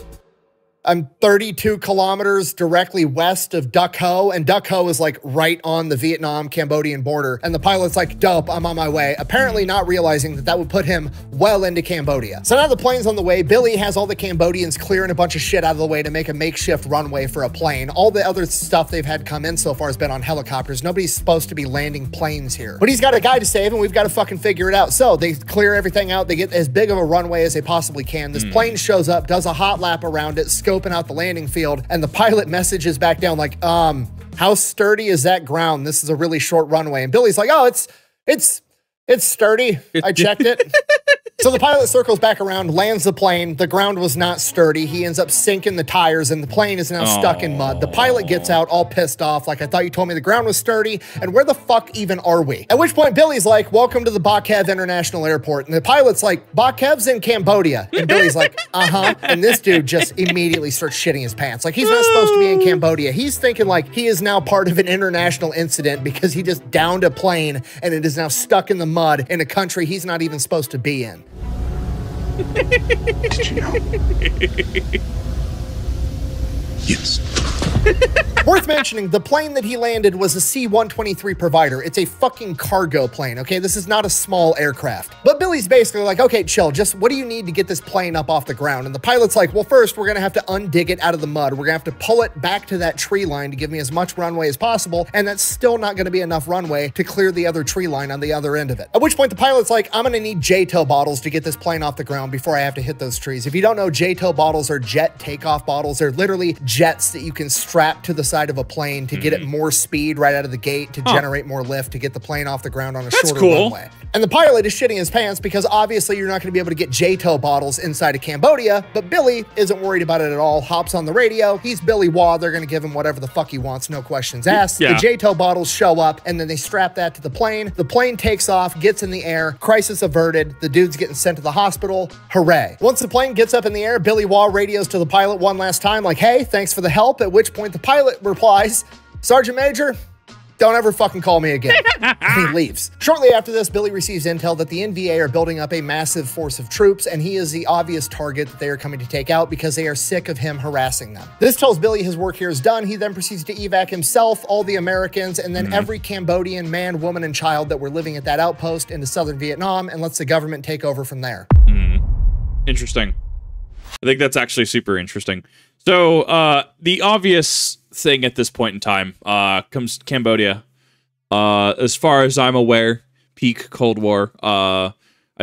32 kilometers directly west of Duck Ho, and Duck Ho is like right on the Vietnam-Cambodian border. And the pilot's like, dope, I'm on my way. Apparently not realizing that that would put him well into Cambodia. So now the plane's on the way. Billy has all the Cambodians clearing a bunch of shit out of the way to make a makeshift runway for a plane. All the other stuff they've had come in so far has been on helicopters. Nobody's supposed to be landing planes here. But he's got a guy to save, and we've got to fucking figure it out. So they clear everything out. They get as big of a runway as they possibly can. This plane shows up, does a hot lap around it, scoping out the landing field, and the pilot messages back down like, how sturdy is that ground? This is a really short runway. And Billy's like, oh, it's sturdy. I checked it. So the pilot circles back around, lands the plane. The ground was not sturdy. He ends up sinking the tires, and the plane is now stuck in mud. The pilot gets out all pissed off, like, I thought you told me the ground was sturdy, and where the fuck even are we? At which point Billy's like, welcome to the Bakhev International Airport. And the pilot's like, Bakhev's in Cambodia. And Billy's like, uh-huh. And this dude just immediately starts shitting his pants. Like, he's not supposed to be in Cambodia. He's thinking like he is now part of an international incident because he just downed a plane and it is now stuck in the mud in a country he's not even supposed to be in. Did you know? Yes. Worth mentioning, the plane that he landed was a C-123 Provider. It's a fucking cargo plane, okay? This is not a small aircraft. But Billy's basically like, okay, chill, just what do you need to get this plane up off the ground? And the pilot's like, well, first, we're gonna have to undig it out of the mud. We're gonna have to pull it back to that tree line to give me as much runway as possible, and that's still not gonna be enough runway to clear the other tree line on the other end of it. At which point, the pilot's like, I'm gonna need J-tow bottles to get this plane off the ground before I have to hit those trees. If you don't know, J-tow bottles are jet takeoff bottles. They're literally jets that you can strap to the side of a plane to get it more speed right out of the gate to generate more lift to get the plane off the ground on a shorter runway. And the pilot is shitting his pants because obviously you're not going to be able to get J-tow bottles inside of Cambodia, but Billy isn't worried about it at all, hops on the radio. He's Billy Waugh. They're going to give him whatever the fuck he wants, no questions asked. The J-tow bottles show up, and then they strap that to the plane. The plane takes off, gets in the air, crisis averted. The dude's getting sent to the hospital. Hooray. Once the plane gets up in the air, Billy Waugh radios to the pilot one last time like, hey, thanks for the help, at which point the pilot replies, Sergeant Major, Don't ever fucking call me again. And he leaves. Shortly after this, Billy receives intel that the NVA are building up a massive force of troops, and he is the obvious target that they are coming to take out because they are sick of him harassing them. This tells Billy his work here is done. He then proceeds to evac himself, all the Americans, and then every Cambodian man, woman, and child that were living at that outpost into southern Vietnam, and lets the government take over from there. Interesting. I think that's actually super interesting. So, the obvious thing at this point in time comes Cambodia. As far as I'm aware, peak Cold War. I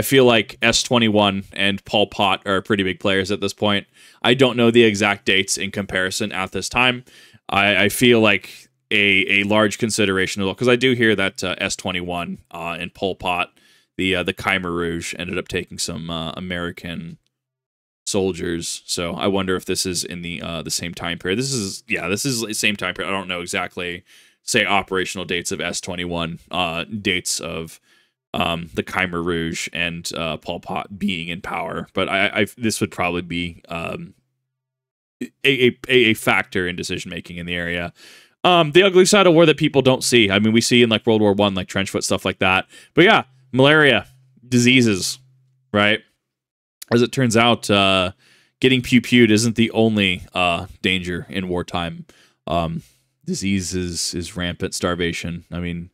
feel like S-21 and Pol Pot are pretty big players at this point. I don't know the exact dates in comparison at this time. I feel like a large consideration as well, because I do hear that S-21 and Pol Pot, the Khmer Rouge, ended up taking some American soldiers. So I wonder if this is in the same time period. This is the same time period. I don't know exactly, say, operational dates of S-21, dates of the Khmer Rouge and Pol Pot being in power, but this would probably be a factor in decision making in the area. The ugly side of war that people don't see. I mean, we see in like World War I, like trench foot, stuff like that. But yeah, malaria, diseases, right? As it turns out, getting pew-pewed isn't the only danger in wartime. Disease is rampant, starvation. I mean,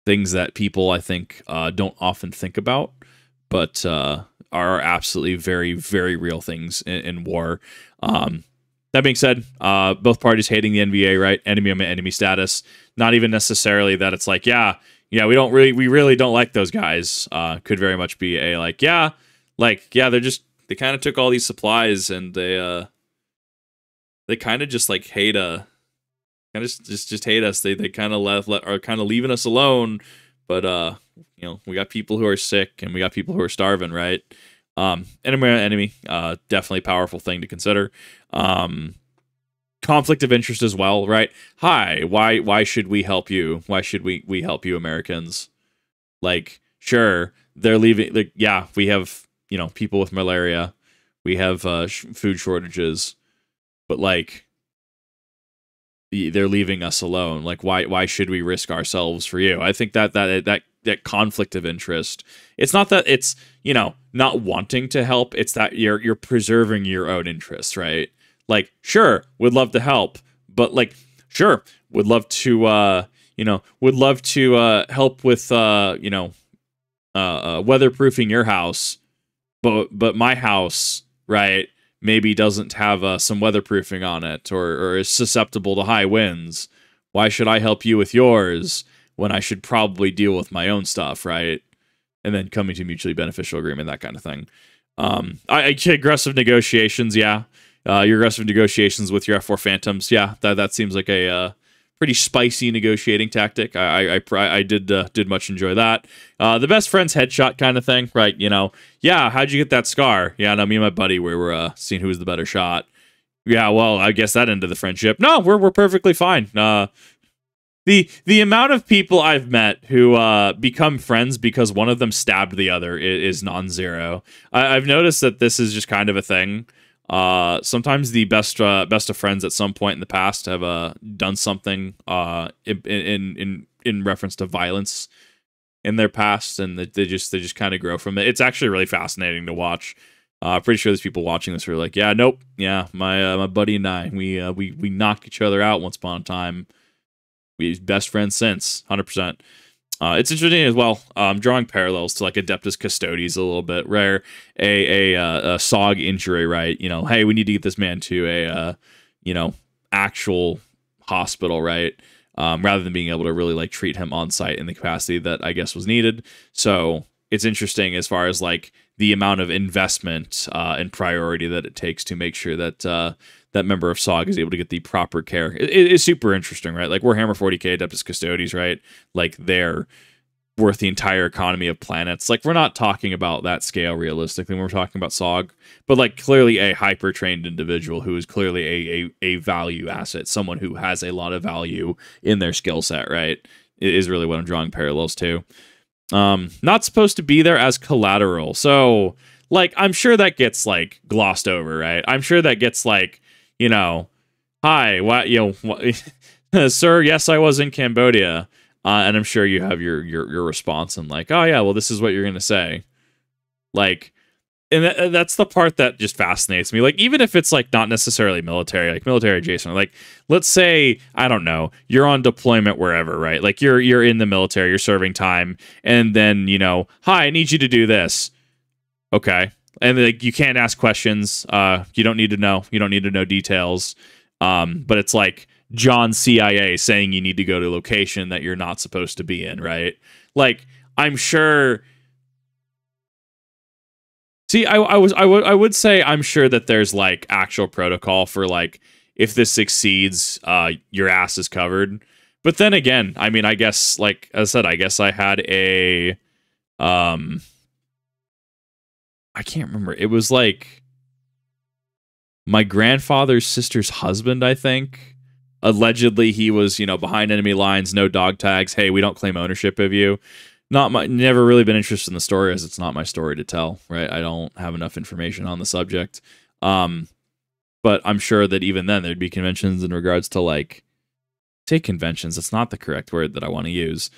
things that people, I think, don't often think about, but are absolutely very, very real things in war. That being said, both parties hating the NBA, right? Enemy on enemy status. Not even necessarily that it's like, yeah, we really don't like those guys. Could very much be a they kind of took all these supplies and they kind of just like hate just hate us. They kind of are kind of leaving us alone. But we got people who are sick and we got people who are starving, right? Enemy, definitely a powerful thing to consider. Conflict of interest as well, right? Hi, why should we help you? Why should we help you, Americans? Like, sure, they're leaving. Like, yeah, we have people with malaria, we have food shortages, but like they're leaving us alone. Like, why should we risk ourselves for you? I think that conflict of interest. It's not that it's not wanting to help. It's that you're preserving your own interests, right? Like, sure, would love to help, but like, sure, would love to help with weatherproofing your house, but my house, right, maybe doesn't have some weatherproofing on it or is susceptible to high winds. Why should I help you with yours when I should probably deal with my own stuff, right? And then coming to mutually beneficial agreement, that kind of thing. Aggressive negotiations, yeah. Your aggressive negotiations with your F4 Phantoms, yeah. That seems like a pretty spicy negotiating tactic. I did much enjoy that. The best friend's headshot kind of thing, right? Yeah, how'd you get that scar? Yeah, no, me and my buddy, we were seeing who was the better shot. Yeah, well, I guess that ended the friendship. No, we're perfectly fine. The amount of people I've met who become friends because one of them stabbed the other is non-zero. I've noticed that this is just kind of a thing. Sometimes the best of friends at some point in the past have done something in reference to violence in their past, and they just kind of grow from it. It's actually really fascinating to watch. Pretty sure there's people watching this who are like, yeah, nope, yeah, my buddy and I, we knocked each other out once upon a time. We best friends since, 100%. It's interesting as well. Drawing parallels to like Adeptus Custodes a little bit, where a SOG injury, right? Hey, we need to get this man to a actual hospital, right? Rather than being able to really like treat him on site in the capacity that I guess was needed. So it's interesting as far as like the amount of investment and priority that it takes to make sure that that member of SOG is able to get the proper care. It is super interesting, right? Like Warhammer 40k, Adeptus Custodes, right? Like they're worth the entire economy of planets. Like we're not talking about that scale realistically when we're talking about SOG, but like clearly a hyper-trained individual who is clearly a value asset, someone who has a lot of value in their skill set, right? It is really what I'm drawing parallels to. Not supposed to be there as collateral. So like, I'm sure that gets like glossed over, right? I'm sure that gets like, hi, what, Sir, yes, I was in Cambodia. And I'm sure you have your response and like, oh yeah, well, this is what you're going to say. Like, and that's the part that just fascinates me. Like, even if it's like not necessarily military, like military adjacent, like let's say, I don't know, you're on deployment wherever, right? Like you're in the military, you're serving time, and then, you know, hi, I need you to do this. Okay. And like you can't ask questions. You don't need to know. You don't need to know details. But it's like John CIA saying you need to go to a location that you're not supposed to be in, right? Like, I'm sure. See, I would say I'm sure that there's like actual protocol for like if this succeeds, your ass is covered. But then again, I mean, I guess like I said, I guess I had a I can't remember. It was like my grandfather's sister's husband, I think. Allegedly, he was, you know, behind enemy lines, no dog tags. Hey, we don't claim ownership of you. Never really been interested in the story, as it's not my story to tell, right? I don't have enough information on the subject. But I'm sure that even then there'd be conventions in regards to like, say conventions, that's not the correct word that I want to use,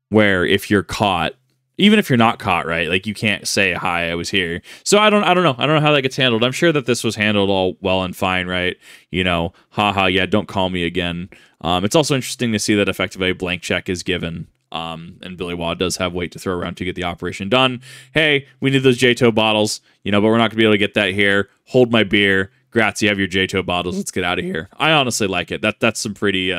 where if you're caught, even if you're not caught, right? Like you can't say, hi, I was here. So I don't know. I don't know how that gets handled. I'm sure that this was handled all well and fine, right? You know, haha, yeah, don't call me again. It's also interesting to see that effectively a blank check is given. And Billy Waugh does have weight to throw around to get the operation done. Hey, we need those J-Toe bottles, you know, but we're not gonna be able to get that here. Hold my beer. Grats, you have your J-Toe bottles. Let's get out of here. I honestly like it. That's some pretty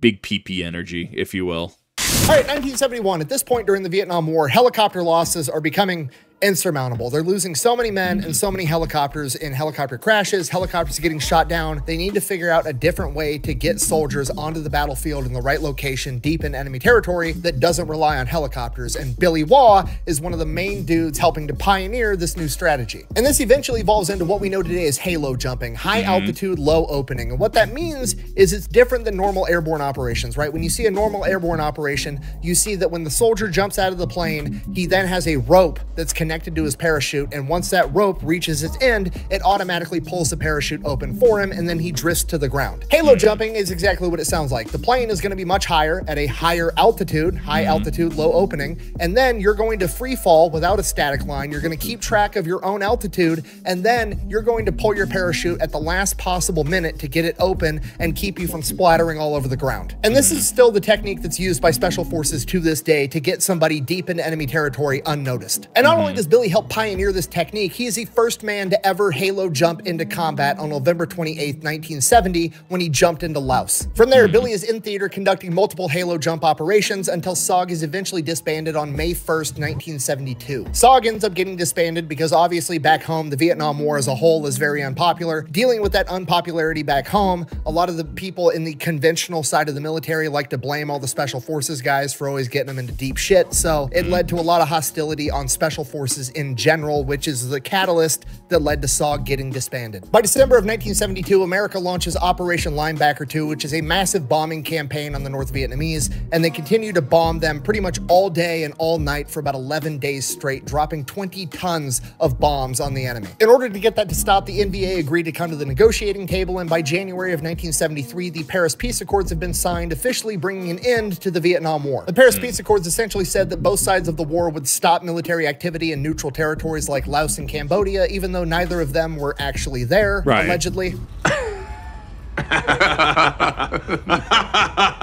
big PP energy, if you will. All right, 1971. At this point during the Vietnam War, helicopter losses are becoming insurmountable. They're losing so many men and so many helicopters in helicopter crashes, helicopters getting shot down. They need to figure out a different way to get soldiers onto the battlefield in the right location, deep in enemy territory that doesn't rely on helicopters. And Billy Waugh is one of the main dudes helping to pioneer this new strategy. And this eventually evolves into what we know today as halo jumping, high altitude, low opening. And what that means is it's different than normal airborne operations, right? When you see a normal airborne operation, you see that when the soldier jumps out of the plane, he then has a rope that's connected to his parachute, and once that rope reaches its end, it automatically pulls the parachute open for him, and then he drifts to the ground. Halo jumping is exactly what it sounds like. The plane is going to be much higher at a higher altitude, high altitude, low opening, and then you're going to free fall without a static line. You're going to keep track of your own altitude, and then you're going to pull your parachute at the last possible minute to get it open and keep you from splattering all over the ground. And this is still the technique that's used by special forces to this day to get somebody deep into enemy territory unnoticed. And not only does Billy help pioneer this technique, he is the first man to ever halo jump into combat on November 28th, 1970, when he jumped into Laos. From there, Billy is in theater conducting multiple halo jump operations until SOG is eventually disbanded on May 1st, 1972. SOG ends up getting disbanded because obviously back home, the Vietnam War as a whole is very unpopular. Dealing with that unpopularity back home, a lot of the people in the conventional side of the military like to blame all the special forces guys for always getting them into deep shit. So it led to a lot of hostility on special forces in general, which is the catalyst that led to SOG getting disbanded. By December of 1972, America launches Operation Linebacker 2, which is a massive bombing campaign on the North Vietnamese, and they continue to bomb them pretty much all day and all night for about 11 days straight, dropping 20 tons of bombs on the enemy. In order to get that to stop, the NVA agreed to come to the negotiating table, and by January of 1973, the Paris Peace Accords have been signed, officially bringing an end to the Vietnam War. The Paris Peace Accords essentially said that both sides of the war would stop military activity in neutral territories like Laos and Cambodia, even though neither of them were actually there, allegedly.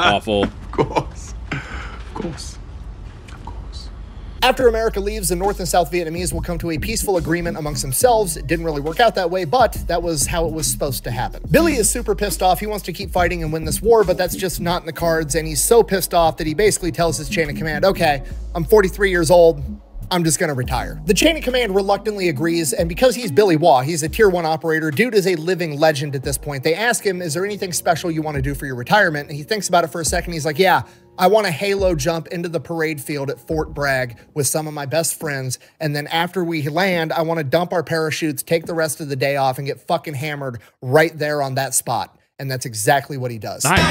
Awful. Of course. Of course. Of course. After America leaves, the North and South Vietnamese will come to a peaceful agreement amongst themselves. It didn't really work out that way, but that was how it was supposed to happen. Billy is super pissed off. He wants to keep fighting and win this war, but that's just not in the cards, and he's so pissed off that he basically tells his chain of command, okay, I'm 43 years old. I'm just gonna retire. The chain of command reluctantly agrees, and because he's Billy Waugh, he's a tier 1 operator, dude is a living legend at this point. They ask him, is there anything special you want to do for your retirement? And he thinks about it for a second. He's like, yeah, I want to halo jump into the parade field at Fort Bragg with some of my best friends, and then after we land, I want to dump our parachutes, take the rest of the day off, and get fucking hammered right there on that spot. And that's exactly what he does. Nice.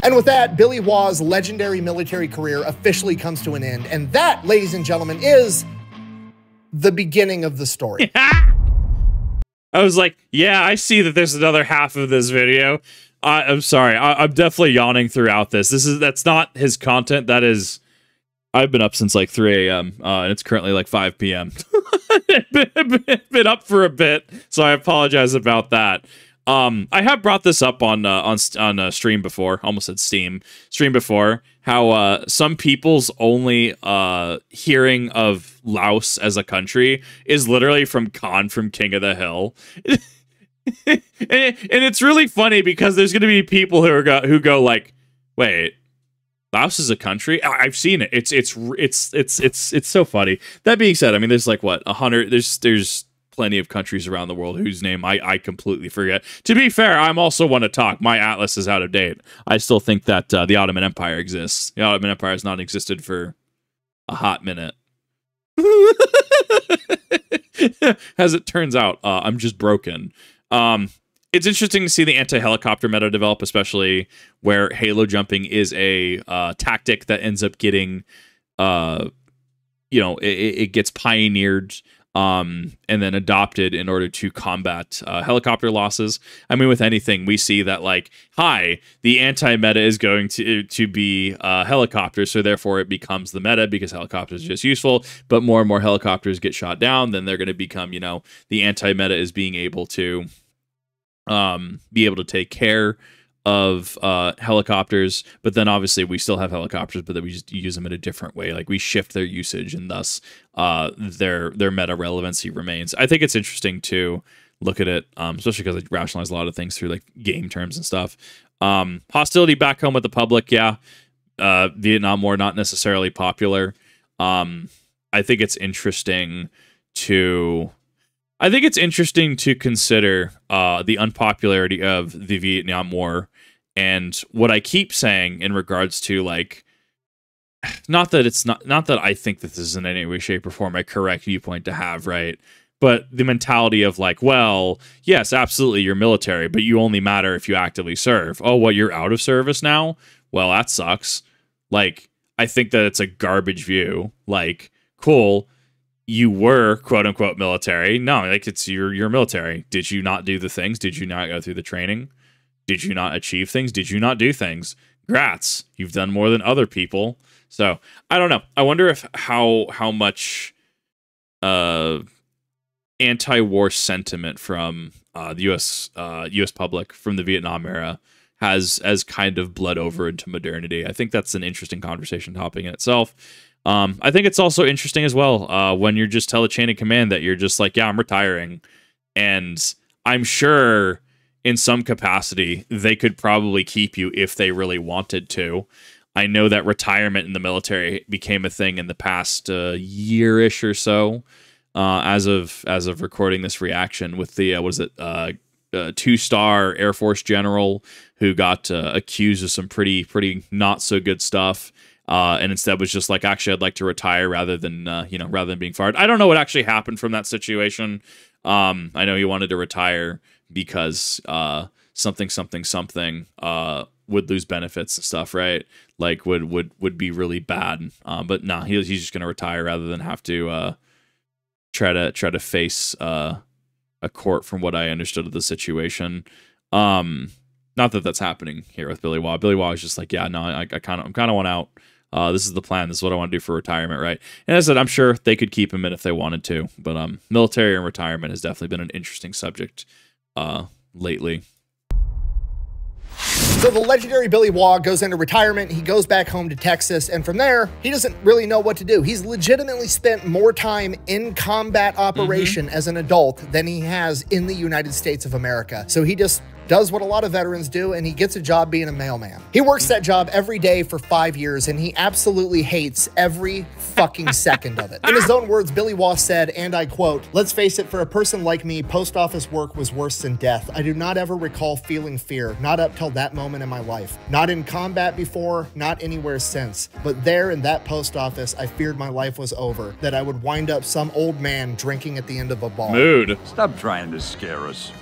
And with that, Billy Waugh's legendary military career officially comes to an end. And that, ladies and gentlemen, is the beginning of the story. I was like, yeah, I see that there's another half of this video. I'm sorry. I'm definitely yawning throughout this. That's not his content. That is, I've been up since like 3 a.m. And it's currently like 5 p.m. been up for a bit, so I apologize about that. I have brought this up on stream before. Almost said Steam stream before. How some people's only hearing of Laos as a country is literally from Khan from King of the Hill. and it's really funny because there's going to be people who go like, wait, Laos is a country? I've seen it. It's so funny. That being said, I mean, there's like what 100. There's plenty of countries around the world whose name I completely forget. To be fair, I'm also one to talk. My atlas is out of date. I still think that the Ottoman Empire exists. The Ottoman Empire has not existed for a hot minute. As it turns out, I'm just broken. It's interesting to see the anti-helicopter meta develop, especially where halo jumping is a tactic that ends up getting, it gets pioneered and then adopted in order to combat helicopter losses. I mean, with anything, we see that like, hi, the anti-meta is going to be helicopters, so therefore it becomes the meta because helicopters are just useful. But more and more helicopters get shot down, then they're going to become, the anti-meta is being able to take care of helicopters, but then obviously we still have helicopters, but then we just use them in a different way. Like we shift their usage, and thus their meta relevancy remains. I think it's interesting to look at it, especially because I rationalize a lot of things through like game terms and stuff. Hostility back home with the public, yeah. Vietnam War not necessarily popular. I think it's interesting to consider the unpopularity of the Vietnam War, and what I keep saying in regards to like, not that I think that this is in any way, shape, or form a correct viewpoint to have, right? But the mentality of like, well, yes, absolutely, you're military, but you only matter if you actively serve. Oh, what, you're out of service now? Well, that sucks. Like, I think that it's a garbage view. Like, cool, you were quote unquote military. No, like it's you're military. Did you not do the things? Did you not go through the training? Did you not achieve things? Did you not do things? Grats. You've done more than other people. So I don't know. I wonder if how much anti-war sentiment from the U.S. public from the Vietnam era has kind of bled over into modernity. I think that's an interesting conversation topic in itself. I think it's also interesting as well when you're just tell a chain of command that you're just like, yeah, I'm retiring. And I'm sure in some capacity they could probably keep you if they really wanted to. I know that retirement in the military became a thing in the past year-ish or so as of recording this reaction with the, 2-star Air Force general who got accused of some pretty not so good stuff. And instead was just like, actually, I'd like to retire rather than being fired. I don't know what actually happened from that situation. I know he wanted to retire because something would lose benefits and stuff, right? Like would be really bad. But no, he's just going to retire rather than have to try to face a court, from what I understood of the situation. Not that that's happening here with Billy Waugh. Billy Waugh is just like, yeah, no, I'm kind of want out. This is the plan. This is what I want to do for retirement, right? And as I said, I'm sure they could keep him in if they wanted to. But military and retirement has definitely been an interesting subject lately. So the legendary Billy Waugh goes into retirement. He goes back home to Texas, and from there, he doesn't really know what to do. He's legitimately spent more time in combat operation as an adult than he has in the United States of America. So he just does what a lot of veterans do, and he gets a job being a mailman. He works that job every day for 5 years, and he absolutely hates every fucking second of it. In his own words, Billy Waugh said, and I quote, "Let's face it, for a person like me, post office work was worse than death. I do not ever recall feeling fear, not up till that moment in my life. Not in combat before, not anywhere since. But there in that post office, I feared my life was over, that I would wind up some old man drinking at the end of a bar." Mood. Stop trying to scare us.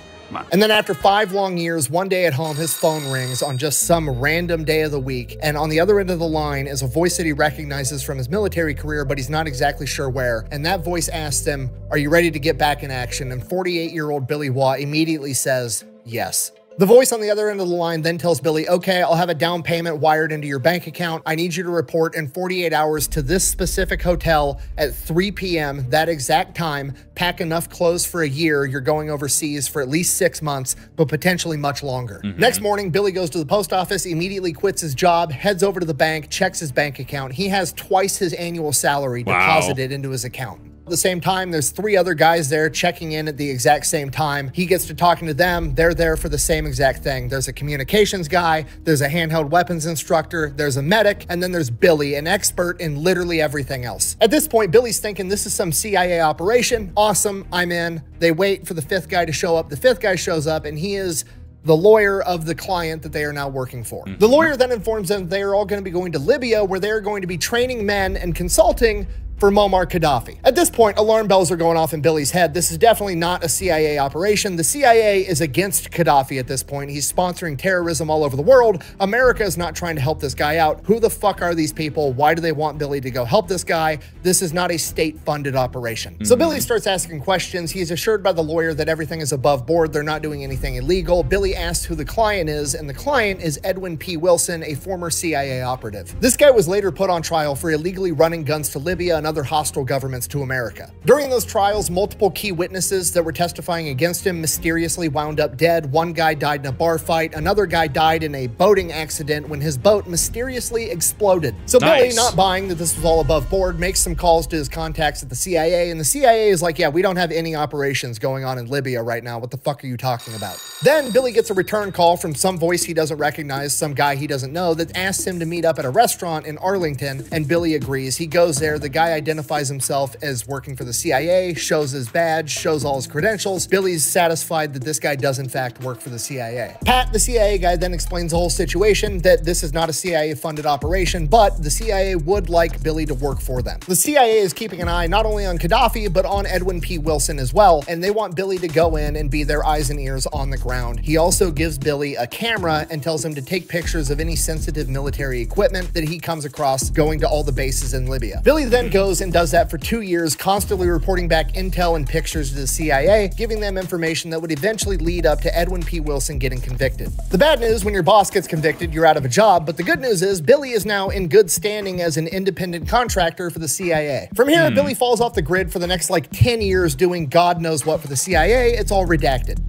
And then after 5 long years, one day at home, his phone rings on just some random day of the week. And on the other end of the line is a voice that he recognizes from his military career, but he's not exactly sure where. And that voice asks him, "Are you ready to get back in action?" And 48-year-old Billy Waugh immediately says, "Yes." The voice on the other end of the line then tells Billy, okay, I'll have a down payment wired into your bank account. I need you to report in 48 hours to this specific hotel at 3 p.m. that exact time. Pack enough clothes for a year. You're going overseas for at least 6 months, but potentially much longer. Next morning, Billy goes to the post office, immediately quits his job, heads over to the bank, checks his bank account. He has twice his annual salary deposited into his account. At the same time, there's 3 other guys there checking in at the exact same time. He gets to talking to them. They're there for the same exact thing. There's a communications guy, there's a handheld weapons instructor, there's a medic, and then there's Billy, an expert in literally everything else. At this point, Billy's thinking this is some CIA operation. Awesome, I'm in. They wait for the 5th guy to show up. The 5th guy shows up, and he is the lawyer of the client that they are now working for. The lawyer then informs them they are all going to be going to Libya, where they're going to be training men and consulting for Muammar Gaddafi. At this point, alarm bells are going off in Billy's head. This is definitely not a CIA operation. The CIA is against Gaddafi at this point. He's sponsoring terrorism all over the world. America is not trying to help this guy out. Who the fuck are these people? Why do they want Billy to go help this guy? This is not a state-funded operation. So Billy starts asking questions. He's assured by the lawyer that everything is above board. They're not doing anything illegal. Billy asks who the client is, and the client is Edwin P. Wilson, a former CIA operative. This guy was later put on trial for illegally running guns to Libya and other hostile governments to America. During those trials, multiple key witnesses that were testifying against him mysteriously wound up dead. One guy died in a bar fight. Another guy died in a boating accident when his boat mysteriously exploded. So Billy, not buying that this was all above board, makes some calls to his contacts at the CIA, and the CIA is like, yeah, we don't have any operations going on in Libya right now. What the fuck are you talking about? Then Billy gets a return call from some voice he doesn't recognize, some guy he doesn't know, that asks him to meet up at a restaurant in Arlington, and Billy agrees. He goes there. The guy identifies himself as working for the CIA, shows his badge, shows all his credentials. Billy's satisfied that this guy does in fact work for the CIA. Pat, the CIA guy, then explains the whole situation, that this is not a CIA-funded operation, but the CIA would like Billy to work for them. The CIA is keeping an eye not only on Gaddafi, but on Edwin P. Wilson as well, and they want Billy to go in and be their eyes and ears on the ground. He also gives Billy a camera and tells him to take pictures of any sensitive military equipment that he comes across going to all the bases in Libya. Billy then goes and does that for 2 years, constantly reporting back intel and pictures to the CIA, giving them information that would eventually lead up to Edwin P. Wilson getting convicted. The bad news, when your boss gets convicted, you're out of a job, but the good news is Billy is now in good standing as an independent contractor for the CIA. From here, Billy falls off the grid for the next like 10 years doing God knows what for the CIA. It's all redacted.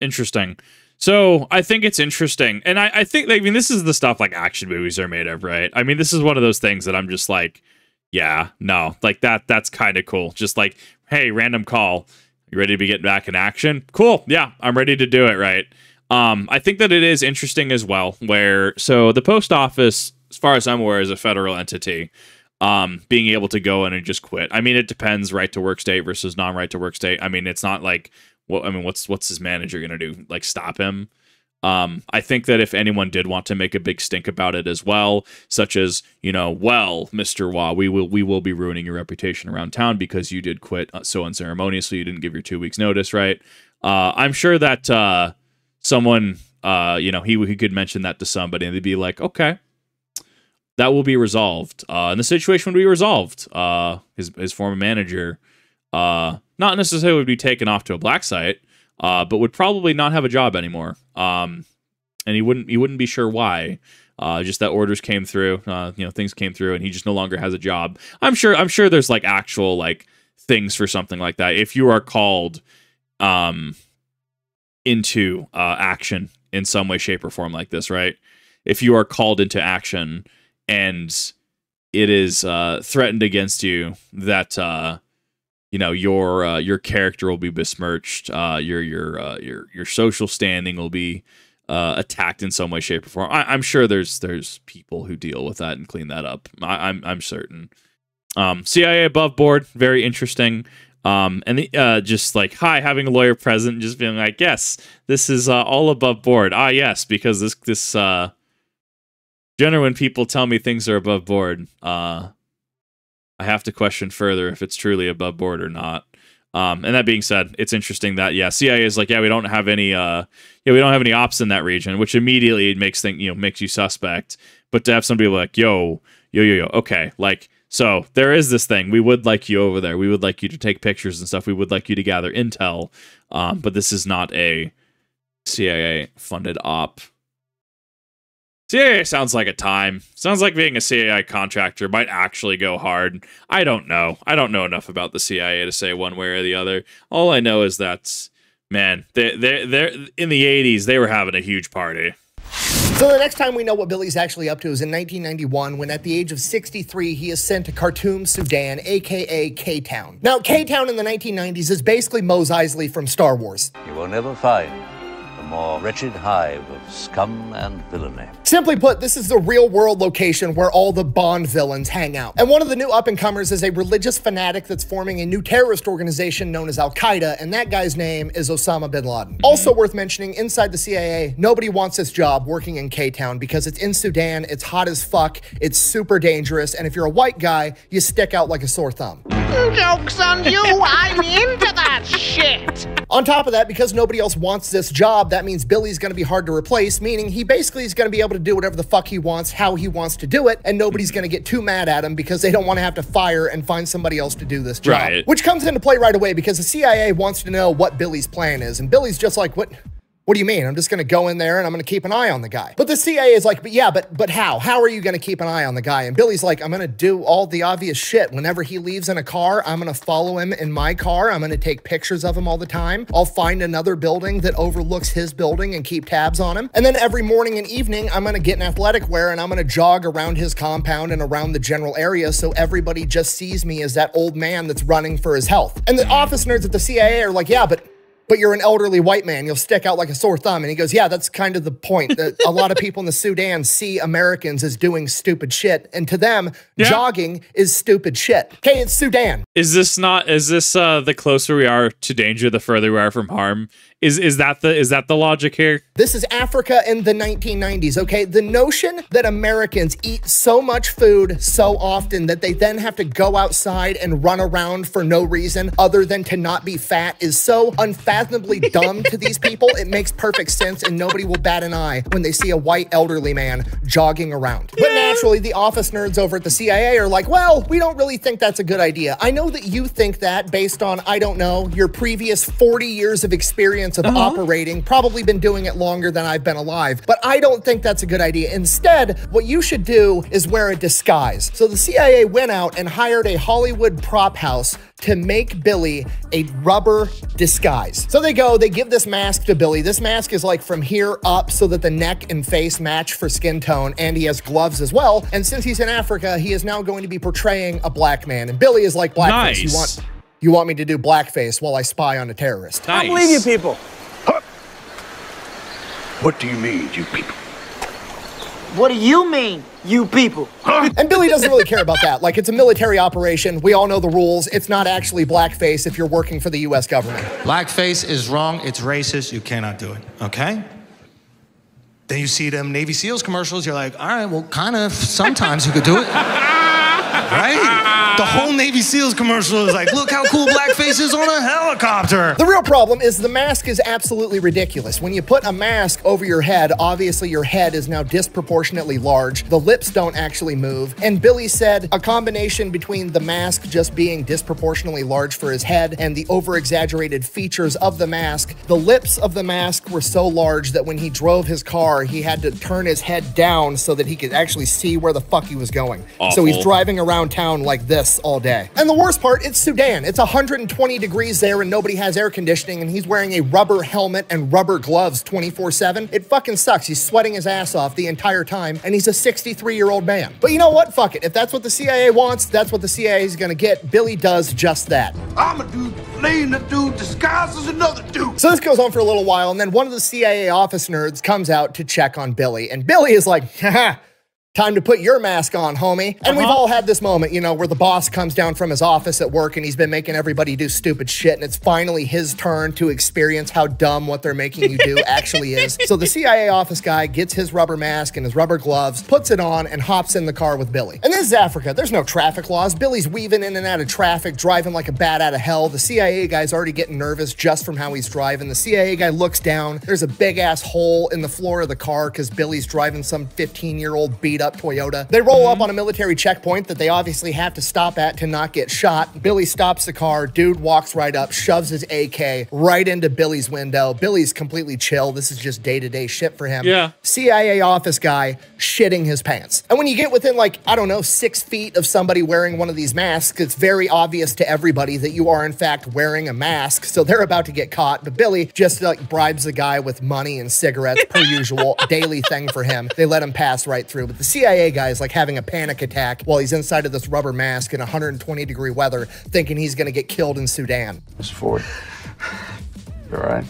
Interesting. So I think it's interesting. And I think, I mean, this is the stuff like action movies are made of, right? I mean, this is one of those things that I'm just like, yeah, no, like that's kind of cool. Just like, hey, random call. You ready to get back in action? Cool. Yeah, I'm ready to do it, right? I think that it is interesting as well, where, so the post office, as far as I'm aware, is a federal entity. Being able to go in and just quit. I mean, it depends, right to work state versus non-right to work state. I mean, it's not like, well, I mean, what's his manager gonna do? Like, stop him? I think that if anyone did want to make a big stink about it as well, such as, you know, well, Mr. Waugh, we will be ruining your reputation around town because you did quit so unceremoniously, you didn't give your 2 weeks notice, right? I'm sure that someone, you know, he could mention that to somebody and they'd be like, okay, that will be resolved. And the situation would be resolved. His former manager, not necessarily would be taken off to a black site, but would probably not have a job anymore. And he wouldn't be sure why. Just that orders came through, you know, things came through, and he just no longer has a job. I'm sure there's like actual like things for something like that. If you are called into action in some way, shape, or form like this, right? If you are called into action and it is threatened against you that you know, your character will be besmirched, your social standing will be attacked in some way, shape, or form. I'm sure there's people who deal with that and clean that up. I'm certain. CIA above board, very interesting. And just like, hi, having a lawyer present, just being like, yes, this is all above board. Ah, yes, because this generally when people tell me things are above board, I have to question further if it's truly above board or not. And that being said, it's interesting that, yeah, CIA is like, yeah, we don't have any ops in that region, which immediately makes makes you suspect. But to have somebody like, yo, okay, like So there is this thing. We would like you over there. We would like you to take pictures and stuff. We would like you to gather intel. But this is not a CIA-funded op. CIA sounds like a time. Sounds like being a CIA contractor might actually go hard. I don't know. I don't know enough about the CIA to say one way or the other. All I know is that, man, they're in the 80s, they were having a huge party. So the next time we know what Billy's actually up to is in 1991, when at the age of 63, he is sent to Khartoum, Sudan, aka K-Town. Now, K-Town in the 1990s is basically Mos Eisley from Star Wars. You will never find a more wretched hive of scum and villainy. Simply put, this is the real-world location where all the Bond villains hang out. And one of the new up-and-comers is a religious fanatic that's forming a new terrorist organization known as Al-Qaeda, and that guy's name is Osama bin Laden. Also worth mentioning, inside the CIA, nobody wants this job working in K-Town because it's in Sudan, it's hot as fuck, it's super dangerous, and if you're a white guy, you stick out like a sore thumb. Joke's on you, I'm into that shit! On top of that, because nobody else wants this job, that means Billy's gonna be hard to replace, meaning he basically is gonna be able to do whatever the fuck he wants, how he wants to do it, and nobody's gonna get too mad at him because they don't wanna have to fire and find somebody else to do this job. Right. Which comes into play right away because the CIA wants to know what Billy's plan is, and Billy's just like, what do you mean? I'm just gonna go in there and I'm gonna keep an eye on the guy. But the CIA is like, but how? How are you gonna keep an eye on the guy? And Billy's like, I'm gonna do all the obvious shit. Whenever he leaves in a car, I'm gonna follow him in my car. I'm gonna take pictures of him all the time. I'll find another building that overlooks his building and keep tabs on him. And then every morning and evening, I'm gonna get in athletic wear and I'm gonna jog around his compound and around the general area so everybody just sees me as that old man that's running for his health. And the office nerds at the CIA are like, yeah, but you're an elderly white man. You'll stick out like a sore thumb. And he goes, yeah, that's kind of the point. That a lot of people in the Sudan see Americans as doing stupid shit. And to them, jogging is stupid shit. Okay, it's Sudan. Is this the closer we are to danger, the further we are from harm? Is that the logic here? This is Africa in the 1990s, okay? The notion that Americans eat so much food so often that they then have to go outside and run around for no reason other than to not be fat is so unfathomably dumb to these people. It makes perfect sense and nobody will bat an eye when they see a white elderly man jogging around. But naturally, the office nerds over at the CIA are like, well, we don't really think that's a good idea. I know that you think that based on, I don't know, your previous 40 years of experience of operating, probably been doing it longer than I've been alive, but I don't think that's a good idea. Instead, what you should do is wear a disguise. So the CIA went out and hired a Hollywood prop house to make Billy a rubber disguise. So they give this mask to Billy. This mask is like from here up so that the neck and face match for skin tone, and he has gloves as well. And since he's in Africa, he is now going to be portraying a black man. And Billy is like, blackface, nice. You want me to do blackface while I spy on a terrorist? Nice. I don't believe you people. Huh? What do you mean, you people? What do you mean, you people? Huh? And Billy doesn't really care about that. Like, it's a military operation. We all know the rules. It's not actually blackface if you're working for the US government. Blackface is wrong. It's racist. You cannot do it, okay? Then you see them Navy SEALs commercials. You're like, all right, well, kind of sometimes you could do it. Right? The whole Navy SEALs commercial is like, look how cool blackface is on a helicopter. The real problem is the mask is absolutely ridiculous. When you put a mask over your head, obviously your head is now disproportionately large. The lips don't actually move. And Billy said a combination between the mask just being disproportionately large for his head and the over-exaggerated features of the mask, the lips of the mask were so large that when he drove his car, he had to turn his head down so that he could actually see where the fuck he was going. Awful. So he's driving around town like this all day. And the worst part, it's Sudan. It's 120 degrees there and nobody has air conditioning and he's wearing a rubber helmet and rubber gloves 24/7. It fucking sucks. He's sweating his ass off the entire time and he's a 63-year-old man. But you know what? Fuck it. If that's what the CIA wants, that's what the CIA is gonna get. Billy does just that. I'm a dude playing a dude disguised as another dude. So this goes on for a little while and then one of the CIA office nerds comes out to check on Billy and Billy is like, haha, time to put your mask on, homie. And we've all had this moment, you know, where the boss comes down from his office at work and he's been making everybody do stupid shit and it's finally his turn to experience how dumb what they're making you do actually is. So the CIA office guy gets his rubber mask and his rubber gloves, puts it on, and hops in the car with Billy. And this is Africa. There's no traffic laws. Billy's weaving in and out of traffic, driving like a bat out of hell. The CIA guy's already getting nervous just from how he's driving. The CIA guy looks down. There's a big-ass hole in the floor of the car because Billy's driving some 15-year-old beat beat up Toyota. They roll up on a military checkpoint that they obviously have to stop at to not get shot. Billy stops the car. Dude walks right up, shoves his AK right into Billy's window. Billy's completely chill. This is just day-to-day shit for him. Yeah. CIA office guy shitting his pants. And when you get within, like, I don't know, 6 feet of somebody wearing one of these masks, it's very obvious to everybody that you are in fact wearing a mask. So they're about to get caught. But Billy just like bribes the guy with money and cigarettes per usual, daily thing for him. They let him pass right through. But the CIA guy is like having a panic attack while he's inside of this rubber mask in 120-degree weather, thinking he's going to get killed in Sudan. Mr. Ford, you all right?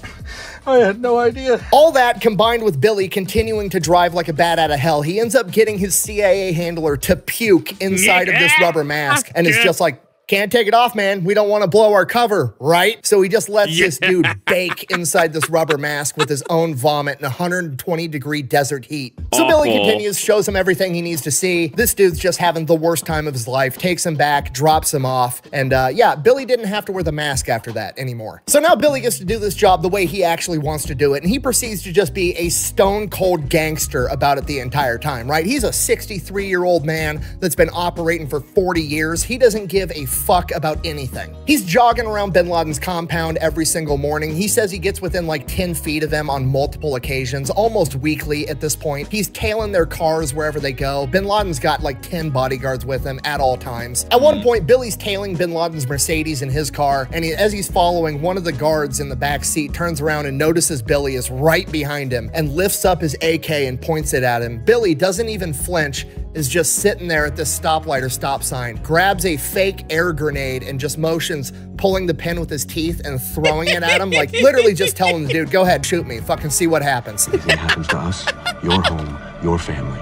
I had no idea. All that combined with Billy continuing to drive like a bat out of hell, he ends up getting his CIA handler to puke inside of this rubber mask. And it's just like, can't take it off, man. We don't want to blow our cover, right? So he just lets this dude bake inside this rubber mask with his own vomit in 120-degree desert heat. So Billy continues, shows him everything he needs to see. This dude's just having the worst time of his life, takes him back, drops him off. And yeah, Billy didn't have to wear the mask after that anymore. So now Billy gets to do this job the way he actually wants to do it. And he proceeds to just be a stone-cold gangster about it the entire time, right? He's a 63-year-old man that's been operating for 40 years. He doesn't give a fuck about anything. He's jogging around bin Laden's compound every single morning. He says he gets within like 10 feet of them on multiple occasions, almost weekly at this point. He's tailing their cars wherever they go. Bin Laden's got like 10 bodyguards with him at all times. At one point, Billy's tailing bin Laden's Mercedes in his car, and as he's following, one of the guards in the back seat turns around and notices Billy is right behind him and lifts up his AK and points it at him. Billy doesn't even flinch, is just sitting there at this stoplight or stop sign, grabs a fake air grenade and just motions pulling the pin with his teeth and throwing it at him, like literally just telling the dude, go ahead, shoot me, fucking see what happens. If it happens to us, your home, your family,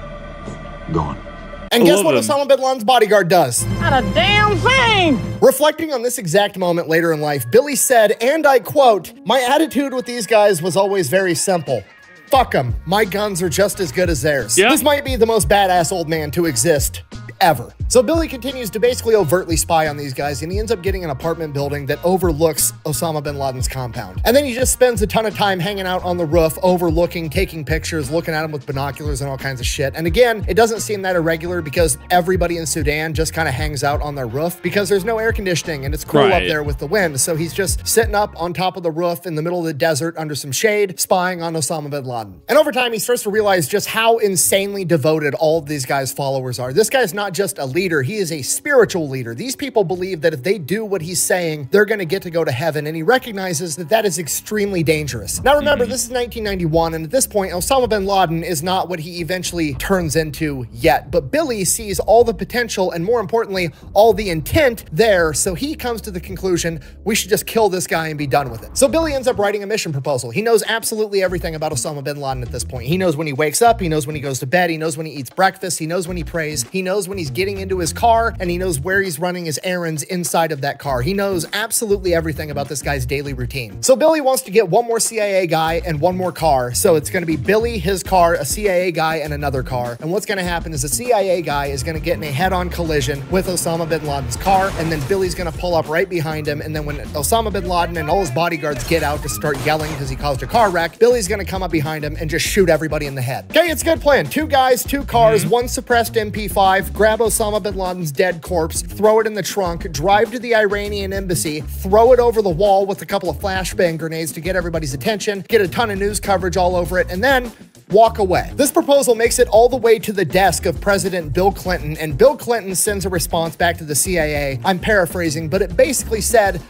gone. And guess what Osama bin Laden's bodyguard does? Not a damn thing! Reflecting on this exact moment later in life, Billy said, and I quote, "My attitude with these guys was always very simple. Fuck them. My guns are just as good as theirs." Yeah. This might be the most badass old man to exist ever. So Billy continues to basically overtly spy on these guys, and he ends up getting an apartment building that overlooks Osama bin Laden's compound. And then he just spends a ton of time hanging out on the roof, overlooking, taking pictures, looking at him with binoculars and all kinds of shit. And again, it doesn't seem that irregular because everybody in Sudan just kind of hangs out on their roof because there's no air conditioning and it's cool up there with the wind. So he's just sitting up on top of the roof in the middle of the desert under some shade, spying on Osama bin Laden. And over time, he starts to realize just how insanely devoted all of these guys' followers are. This guy's not just a leader, he is a spiritual leader. These people believe that if they do what he's saying, they're going to get to go to heaven, and he recognizes that that is extremely dangerous. Now remember, this is 1991, and at this point, Osama bin Laden is not what he eventually turns into yet, but Billy sees all the potential and, more importantly, all the intent there, so he comes to the conclusion, we should just kill this guy and be done with it. So Billy ends up writing a mission proposal. He knows absolutely everything about Osama bin Laden at this point. He knows when he wakes up, he knows when he goes to bed, he knows when he eats breakfast, he knows when he prays, he knows when he's getting into his car, and he knows where he's running his errands inside of that car. He knows absolutely everything about this guy's daily routine. So Billy wants to get one more CIA guy and one more car. So it's going to be Billy, his car, a CIA guy, and another car. And what's going to happen is the CIA guy is going to get in a head-on collision with Osama bin Laden's car, and then Billy's going to pull up right behind him, and then when Osama bin Laden and all his bodyguards get out to start yelling because he caused a car wreck, Billy's going to come up behind him and just shoot everybody in the head. Okay, it's a good plan. 2 guys, 2 cars, 1 suppressed MP5, grab Osama bin Laden's dead corpse, throw it in the trunk, drive to the Iranian embassy, throw it over the wall with a couple of flashbang grenades to get everybody's attention, get a ton of news coverage all over it, and then walk away. This proposal makes it all the way to the desk of President Bill Clinton, and Bill Clinton sends a response back to the CIA. I'm paraphrasing, but it basically said,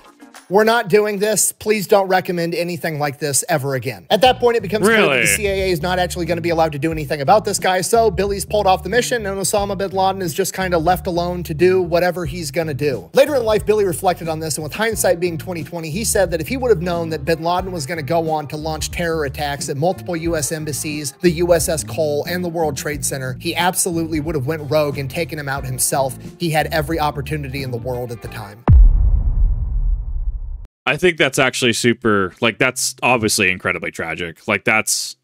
we're not doing this. Please don't recommend anything like this ever again. At that point, it becomes clear that the CIA is not actually going to be allowed to do anything about this guy, so Billy's pulled off the mission, and Osama bin Laden is just kind of left alone to do whatever he's going to do. Later in life, Billy reflected on this, and with hindsight being 2020, he said that if he would have known that bin Laden was going to go on to launch terror attacks at multiple U.S. embassies, the USS Cole, and the World Trade Center, he absolutely would have went rogue and taken him out himself. He had every opportunity in the world at the time. I think that's actually super, like, that's obviously incredibly tragic. Like, that's,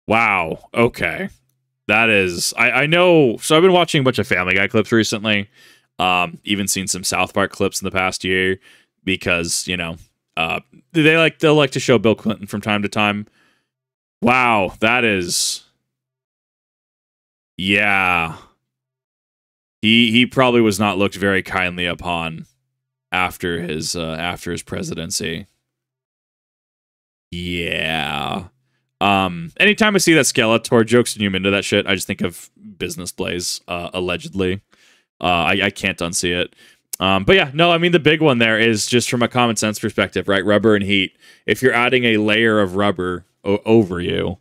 wow, okay. That is, I know, so I've been watching a bunch of Family Guy clips recently, even seen some South Park clips in the past year, because, you know, they'll like to show Bill Clinton from time to time. Wow, that is, Yeah. He probably was not looked very kindly upon after his presidency. Yeah. Anytime I see that Skeletor jokes and you into that shit, I just think of Business Blaze, allegedly. I can't unsee it. But yeah, no, I mean, the big one there is just from a common sense perspective, right? Rubber and heat. If you're adding a layer of rubber over you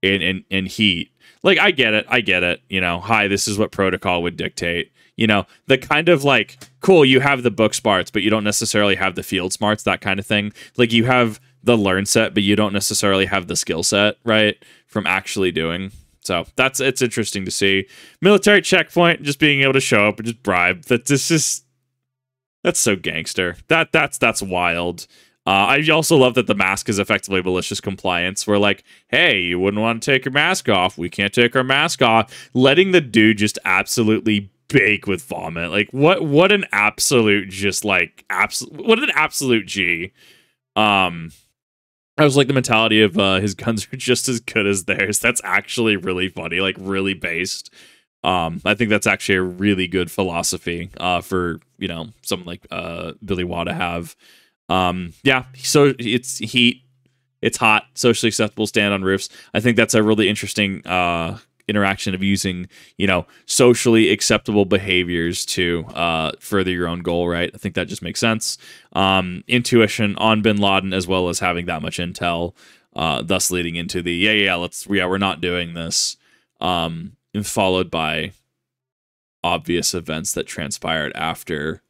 in heat, like, I get it. You know, hi, this is what protocol would dictate. You know, the kind of like, cool, you have the book smarts, but you don't necessarily have the field smarts, that kind of thing. Like, you have the learn set, but you don't necessarily have the skill set, right, from actually doing. So it's interesting to see. Military checkpoint, just being able to show up and just bribe. That's so gangster. That's wild. I also love that the mask is effectively malicious compliance. We're like, hey, you wouldn't want to take your mask off. We can't take our mask off. Letting the dude just absolutely bake with vomit. Like, what an absolute, just like, what an absolute G. I was like, the mentality of his guns are just as good as theirs. That's actually really funny, like, really based. I think that's actually a really good philosophy for, you know, someone like Billy Waugh to have. Yeah, so it's heat, it's hot, socially acceptable, stand on roofs. I think that's a really interesting interaction of using, you know, socially acceptable behaviors to further your own goal, right? I think that just makes sense. Intuition on Bin Laden, as well as having that much intel, thus leading into the we're not doing this, and followed by obvious events that transpired after.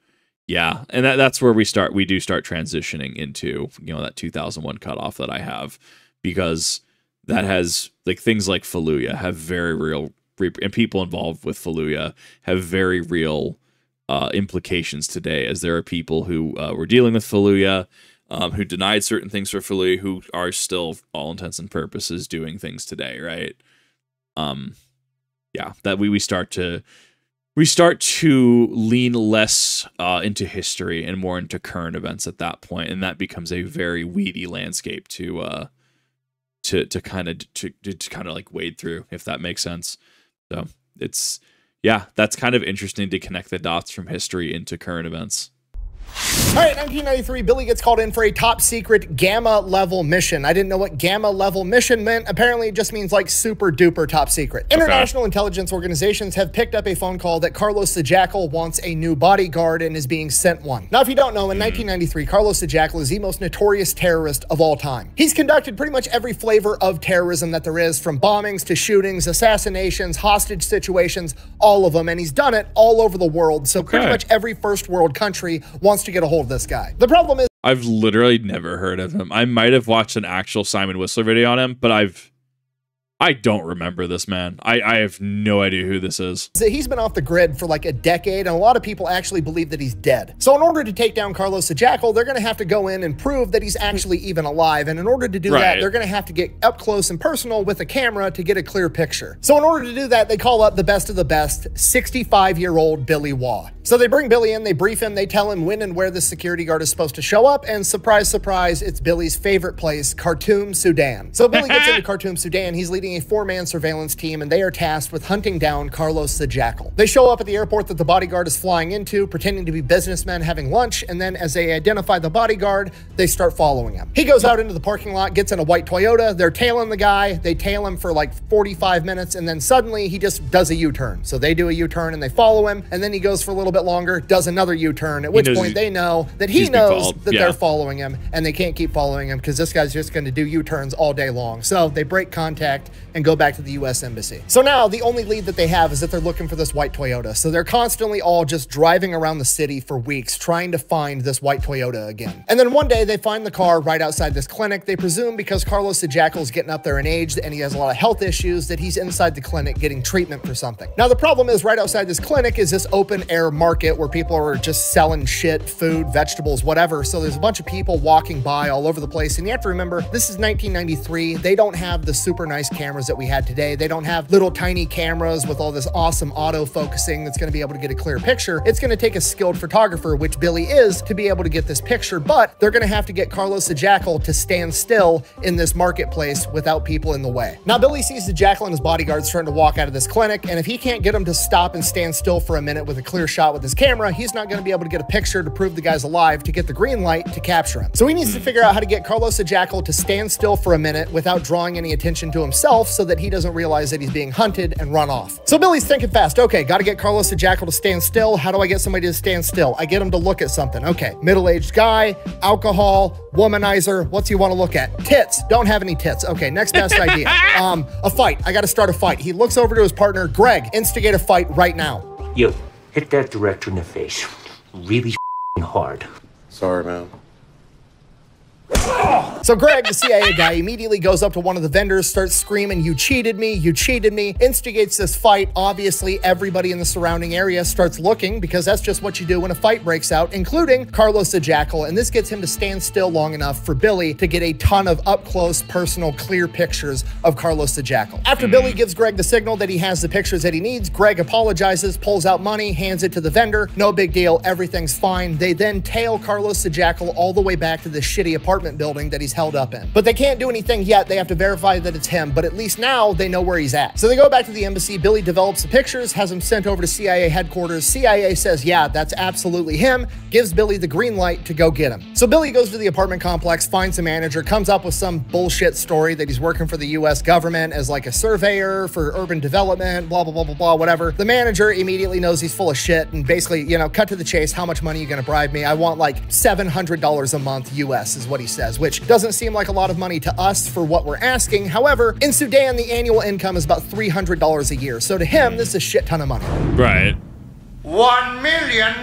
Yeah, and that's where we do start transitioning into, you know, that 2001 cutoff that I have, because that has, like, things like Fallujah have very real, and people involved with Fallujah have very real implications today, as there are people who were dealing with Fallujah, who denied certain things for Fallujah, who are still, for all intents and purposes, doing things today, right? Yeah, that we start to lean less into history and more into current events at that point, and that becomes a very weedy landscape to kind of like wade through, if that makes sense. So that's kind of interesting to connect the dots from history into current events. All right, 1993, Billy gets called in for a top secret gamma level mission. I didn't know what gamma level mission meant. Apparently it just means like super duper top secret. International intelligence organizations have picked up a phone call that Carlos the Jackal wants a new bodyguard and is being sent one. Now, if you don't know, in 1993, Carlos the Jackal is the most notorious terrorist of all time. He's conducted pretty much every flavor of terrorism that there is, from bombings to shootings, assassinations, hostage situations, all of them, and he's done it all over the world. So pretty much every first world country wants to get a hold of this guy. The problem is, I've literally never heard of him. I might have watched an actual Simon Whistler video on him, but I don't remember this man. I have no idea who this is. He's been off the grid for like a decade, and a lot of people actually believe that he's dead. So in order to take down Carlos the Jackal, they're going to have to go in and prove that he's actually even alive. And in order to do that, they're going to have to get up close and personal with a camera to get a clear picture. So in order to do that, they call up the best of the best, 65-year-old Billy Waugh. So they bring Billy in, they brief him, they tell him when and where the security guard is supposed to show up, and surprise, surprise, it's Billy's favorite place, Khartoum, Sudan. So Billy gets into Khartoum, Sudan. He's leading a 4-man surveillance team, and they are tasked with hunting down Carlos the Jackal. They show up at the airport that the bodyguard is flying into, pretending to be businessmen having lunch, and then as they identify the bodyguard, they start following him. He goes out into the parking lot, gets in a white Toyota, they're tailing the guy, they tail him for like 45 minutes, and then suddenly he just does a U-turn. So they do a U-turn and they follow him, and then he goes for a little bit longer, does another U-turn, at which point they know that he knows that they're following him, and they can't keep following him because this guy's just going to do U-turns all day long. So they break contact and go back to the U.S. Embassy. So now the only lead that they have is that they're looking for this white Toyota. So they're constantly all just driving around the city for weeks trying to find this white Toyota again. And then one day they find the car right outside this clinic. They presume because Carlos the Jackal's getting up there in age and he has a lot of health issues that he's inside the clinic getting treatment for something. Now the problem is right outside this clinic is this open air market where people are just selling shit, food, vegetables, whatever. So there's a bunch of people walking by all over the place. And you have to remember, this is 1993. They don't have the super nice cameras cameras that we had today. They don't have little tiny cameras with all this awesome auto focusing that's going to be able to get a clear picture. It's going to take a skilled photographer, which Billy is, to be able to get this picture, but they're going to have to get Carlos the Jackal to stand still in this marketplace without people in the way. Now, Billy sees the Jackal and his bodyguards starting to walk out of this clinic, and if he can't get them to stop and stand still for a minute with a clear shot with his camera, he's not going to be able to get a picture to prove the guy's alive to get the green light to capture him. So he needs to figure out how to get Carlos the Jackal to stand still for a minute without drawing any attention to himself so that he doesn't realize that he's being hunted and run off. So Billy's thinking fast. Okay, got to get Carlos the Jackal to stand still. How do I get somebody to stand still? I get him to look at something. Okay, middle-aged guy, alcohol, womanizer. What's he want to look at? Tits. Don't have any tits. Okay, next best idea. A fight. I got to start a fight. He looks over to his partner, Greg. Instigate a fight right now. Yo, hit that director in the face. Really hard. Sorry, man. So Greg, the CIA guy, immediately goes up to one of the vendors, starts screaming, "You cheated me, you cheated me," instigates this fight. Obviously, everybody in the surrounding area starts looking because that's just what you do when a fight breaks out, including Carlos the Jackal, and this gets him to stand still long enough for Billy to get a ton of up-close, personal, clear pictures of Carlos the Jackal. After Billy gives Greg the signal that he has the pictures that he needs, Greg apologizes, pulls out money, hands it to the vendor. No big deal, everything's fine. They then tail Carlos the Jackal all the way back to this shitty apartment building that he's held up in. But they can't do anything yet. They have to verify that it's him, but at least now they know where he's at. So they go back to the embassy. Billy develops the pictures, has them sent over to CIA headquarters. CIA says, yeah, that's absolutely him, gives Billy the green light to go get him. So Billy goes to the apartment complex, finds a manager, comes up with some bullshit story that he's working for the US government as like a surveyor for urban development, blah, blah, blah, blah, blah, whatever. The manager immediately knows he's full of shit and basically, you know, cut to the chase. How much money are you going to bribe me? I want like $700 a month US is what he says, which doesn't seem like a lot of money to us for what we're asking. However, in Sudan, the annual income is about $300 a year. So to him, this is a shit ton of money. Right. $1 million.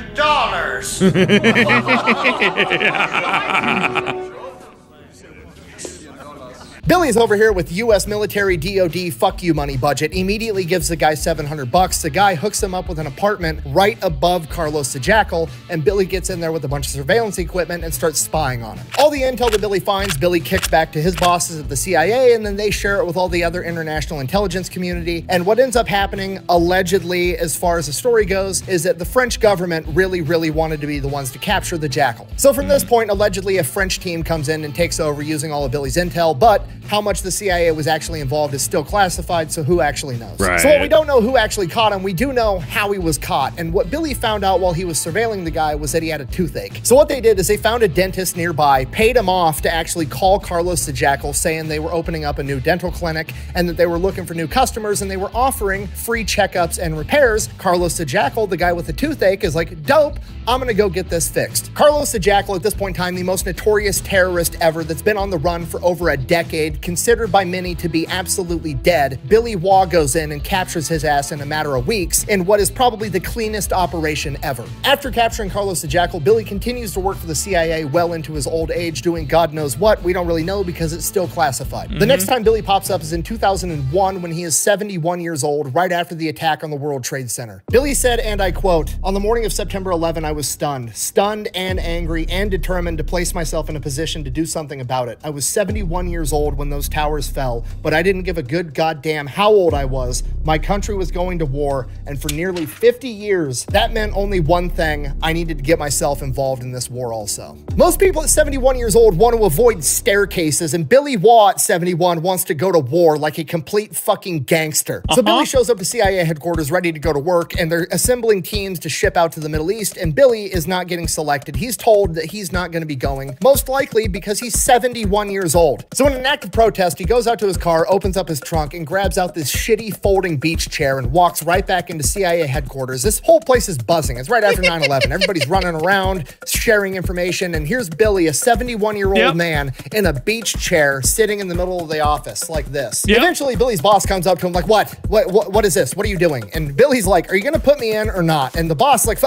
Billy's over here with US military DOD fuck you money budget, immediately gives the guy $700. The guy hooks him up with an apartment right above Carlos the Jackal, and Billy gets in there with a bunch of surveillance equipment and starts spying on him. All the intel that Billy finds, Billy kicks back to his bosses at the CIA, and then they share it with all the other international intelligence community. And what ends up happening, allegedly, as far as the story goes, is that the French government really, really wanted to be the ones to capture the Jackal. So from this point, allegedly, a French team comes in and takes over using all of Billy's intel, but how much the CIA was actually involved is still classified, so who actually knows? Right. So while we don't know who actually caught him, we do know how he was caught, and what Billy found out while he was surveilling the guy was that he had a toothache. So what they did is they found a dentist nearby, paid him off to actually call Carlos the Jackal, saying they were opening up a new dental clinic and that they were looking for new customers and they were offering free checkups and repairs. Carlos the Jackal, the guy with the toothache, is like, dope, I'm gonna go get this fixed. Carlos the Jackal, at this point in time, the most notorious terrorist ever that's been on the run for over a decade, considered by many to be absolutely dead. Billy Waugh goes in and captures his ass in a matter of weeks in what is probably the cleanest operation ever. After capturing Carlos the Jackal, Billy continues to work for the CIA well into his old age, doing God knows what. We don't really know because it's still classified. The next time Billy pops up is in 2001 when he is 71 years old, right after the attack on the World Trade Center. Billy said, and I quote, "On the morning of September 11, I was stunned and angry and determined to place myself in a position to do something about it. I was 71 years old when those towers fell, but I didn't give a good goddamn how old I was. My country was going to war, and for nearly 50 years, that meant only one thing: I needed to get myself involved in this war also." Most people at 71 years old want to avoid staircases, and Billy Waugh at 71 wants to go to war like a complete fucking gangster. So Billy shows up to CIA headquarters ready to go to work, and they're assembling teams to ship out to the Middle East, and Billy is not getting selected. He's told that he's not going to be going, most likely because he's 71 years old. So in an act of protest, he goes out to his car, opens up his trunk, and grabs out this shitty folding beach chair and walks right back into CIA headquarters. This whole place is buzzing. It's right after 9/11. Everybody's running around, sharing information, and here's Billy, a 71-year-old man, in a beach chair, sitting in the middle of the office like this. Eventually, Billy's boss comes up to him like, what is this? What are you doing? And Billy's like, are you going to put me in or not? And the boss like,